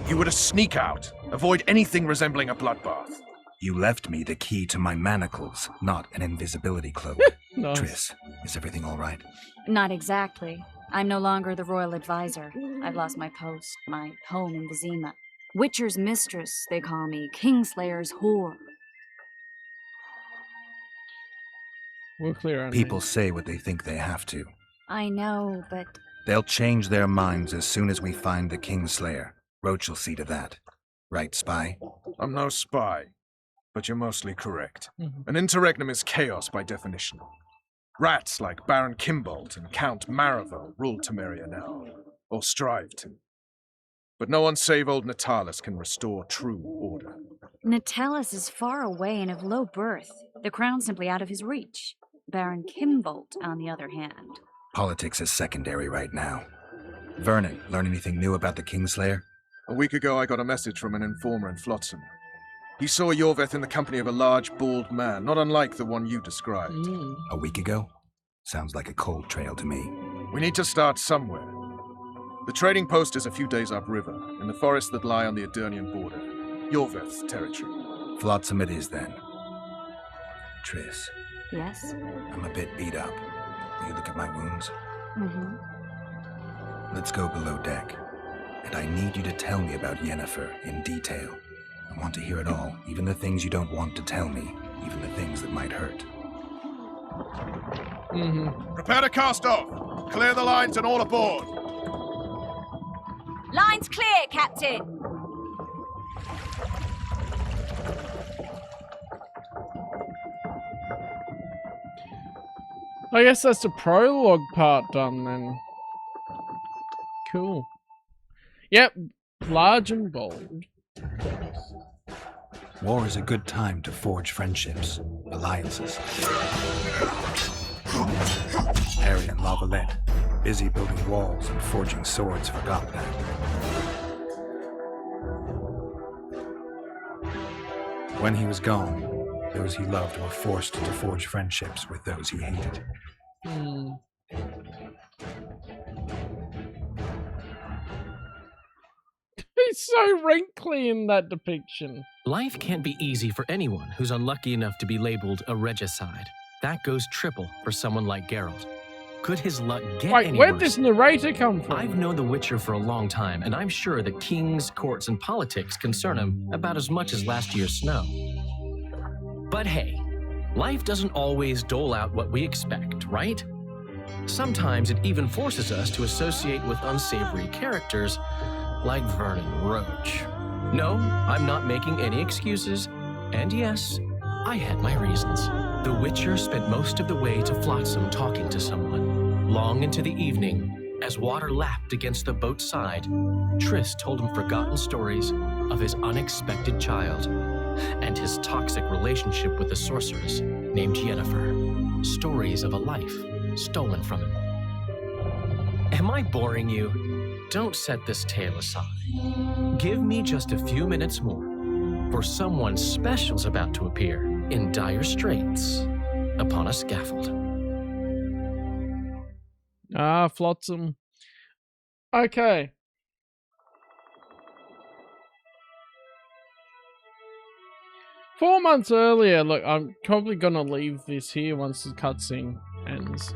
You were to sneak out. Avoid anything resembling a bloodbath. You left me the key to my manacles, not an invisibility cloak. Nice. Triss, is everything all right? Not exactly. I'm no longer the royal advisor. I've lost my post, my home in Vizima. Witcher's mistress, they call me. Kingslayer's whore. We're clear on People say what they think they have to. I know, but... They'll change their minds as soon as we find the Kingslayer. Roach will see to that. Right, spy? I'm no spy, but you're mostly correct. An interregnum is chaos by definition. Rats like Baron Kimbold and Count Maravel rule Temeria now, or strive to. But no one save old Natalis can restore true order. Natalis is far away and of low birth. The crown's simply out of his reach. Baron Kimbold, on the other hand. Politics is secondary right now. Vernon, learn anything new about the Kingslayer? A week ago I got a message from an informer in Flotsam. He saw Yorveth in the company of a large, bald man, not unlike the one you described. A week ago? Sounds like a cold trail to me. We need to start somewhere. The trading post is a few days upriver, in the forests that lie on the Edirnian border. Yorveth's territory. Flotsam it is, then. Triss. Yes? I'm a bit beat up. Will you look at my wounds? Mm-hmm. Let's go below deck. And I need you to tell me about Yennefer in detail. I want to hear it all, even the things you don't want to tell me, even the things that might hurt. Prepare to cast off! Clear the lines and all aboard! Lines clear, Captain! I guess that's the prologue part done then. Cool. Yep, large and bold. War is a good time to forge friendships, alliances. Harry and Lavalette, busy building walls and forging swords, forgot that. When he was gone, those he loved were forced to forge friendships with those he hated. He's so wrinkly in that depiction. Life can't be easy for anyone who's unlucky enough to be labeled a regicide. That goes triple for someone like Geralt. Could his luck get Wait, any where'd worse? this narrator come from? I've known the Witcher for a long time, and I'm sure that kings, courts, and politics concern him about as much as last year's snow. But hey, life doesn't always dole out what we expect, right? Sometimes it even forces us to associate with unsavory characters like Vernon Roach. No, I'm not making any excuses, and yes, I had my reasons. The Witcher spent most of the way to Flotsam talking to someone. Long into the evening, as water lapped against the boat's side, Triss told him forgotten stories of his unexpected child and his toxic relationship with a sorceress named Yennefer. Stories of a life stolen from him. Am I boring you? Don't set this tale aside. Give me just a few minutes more, for someone special's about to appear in dire straits upon a scaffold. Ah, Flotsam. Okay. 4 months earlier. Look, I'm probably gonna leave this here once the cutscene ends.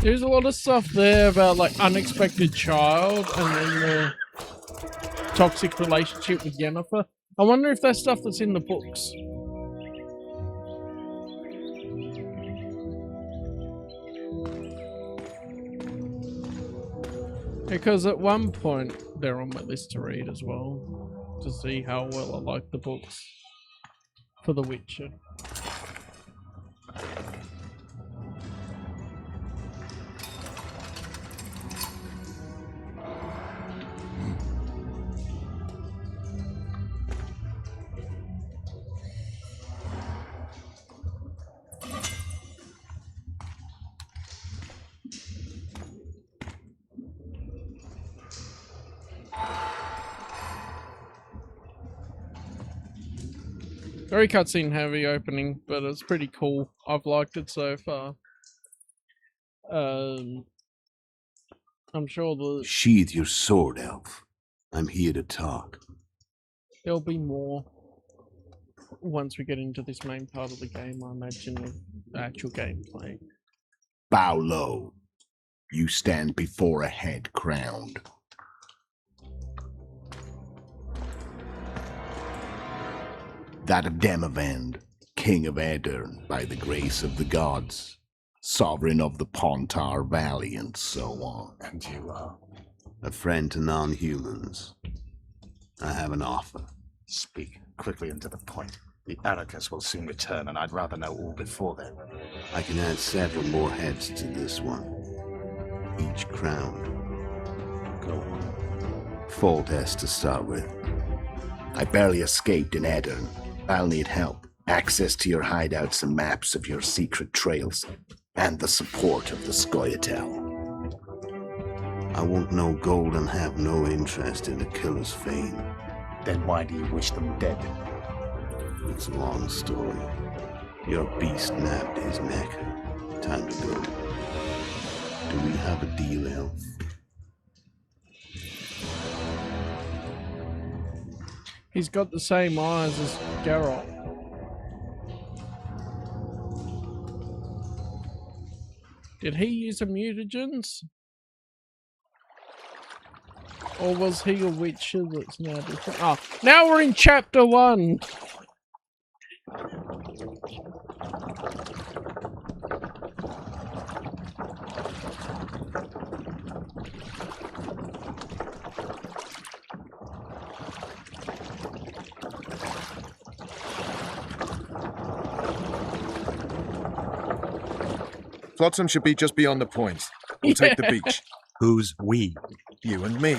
There's a lot of stuff there about like unexpected child and then the toxic relationship with Jennifer. I wonder if that's stuff that's in the books. Because at one point they're on my list to read as well, to see how well I like the books for The Witcher. Very cutscene heavy opening, but it's pretty cool. I've liked it so far. I'm sure Sheathe your sword, elf. I'm here to talk. There'll be more once we get into this main part of the game, I imagine, of the actual gameplay. Bow low. You stand before a head crowned. That of Demavend, king of Aedirn, by the grace of the gods, sovereign of the Pontar Valley, and so on. And you are? A friend to non-humans. I have an offer. Speak quickly and to the point. The Arrakis will soon return, and I'd rather know all before then. I can add several more heads to this one. Each crowned. Go on. Foltest to start with. I barely escaped in Aedirn. I'll need help. Access to your hideouts and maps of your secret trails. And the support of the Scoia'tael. I want no gold and have no interest in the killer's fame. Then why do you wish them dead? It's a long story. Your beast nabbed his neck. Time to go. Do we have a deal, elf? He's got the same eyes as Geralt. Did he use a mutagens? Or was he a Witcher that's now different? Oh, now we're in chapter 1! Flotsam should be just beyond the point. We'll take the beach. Who's we? You and me.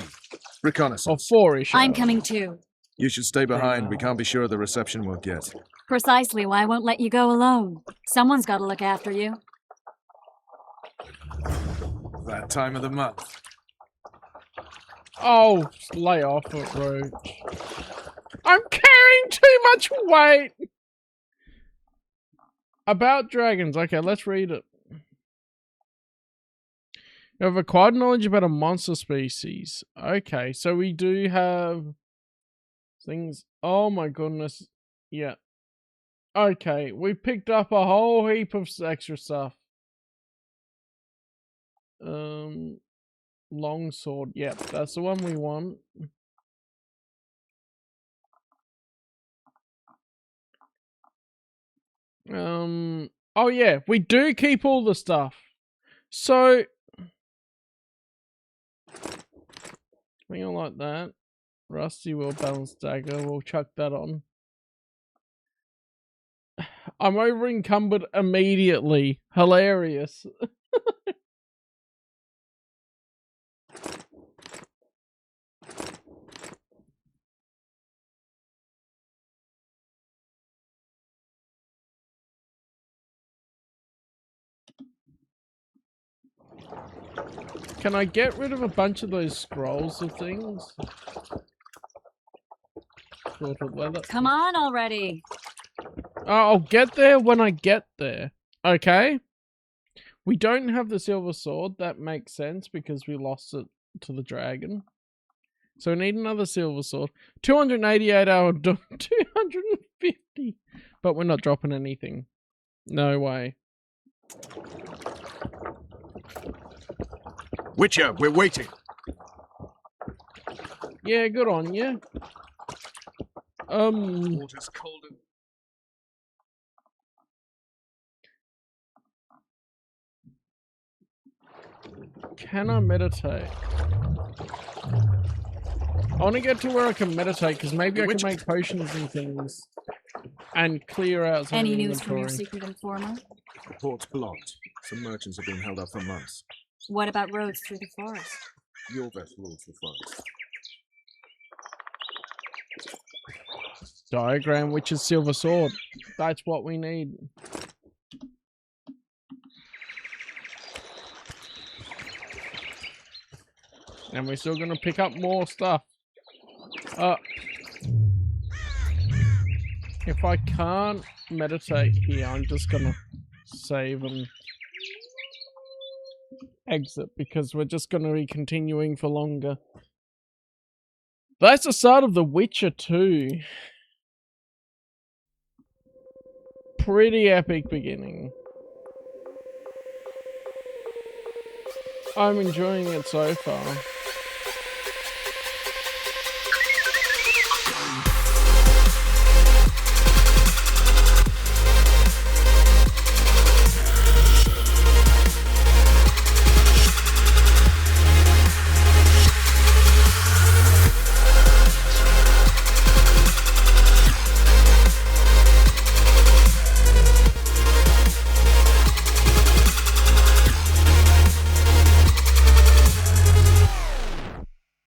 Reconnaissance. Or four-ish. I'm coming too. You should stay behind. We can't be sure of the reception we'll get. Precisely why I won't let you go alone. Someone's got to look after you. That time of the month. Oh, lay off it, Roach. I'm carrying too much weight! About dragons. Okay, let's read it. You have acquired knowledge about a monster species. Okay, so we do have things. Oh my goodness. Yeah. Okay, we picked up a whole heap of extra stuff. Longsword. Yep, that's the one we want. Oh yeah, we do keep all the stuff. So something like that. Rusty well balanced dagger, we'll chuck that on. I'm over encumbered immediately. Hilarious. Can I get rid of a bunch of those scrolls of things? Come on already. I'll get there when I get there. Okay? We don't have the silver sword. That makes sense because we lost it to the dragon. So we need another silver sword. 288 hour 250. But we're not dropping anything. No way. Witcher, we're waiting. Yeah, good on you. Water's cold. Can I meditate? I want to get to where I can meditate because maybe I can make potions and things and clear out some Any of the news from your inventory. secret informer? The port's blocked. Some merchants have been held up for months. What about roads through the forest? Your vessel rules the forest. Diagram, which is silver sword. That's what we need. And we're still gonna pick up more stuff. If I can't meditate here, I'm just gonna save and exit because we're just gonna be continuing for longer. That's the start of The Witcher 2. Pretty epic beginning. I'm enjoying it so far.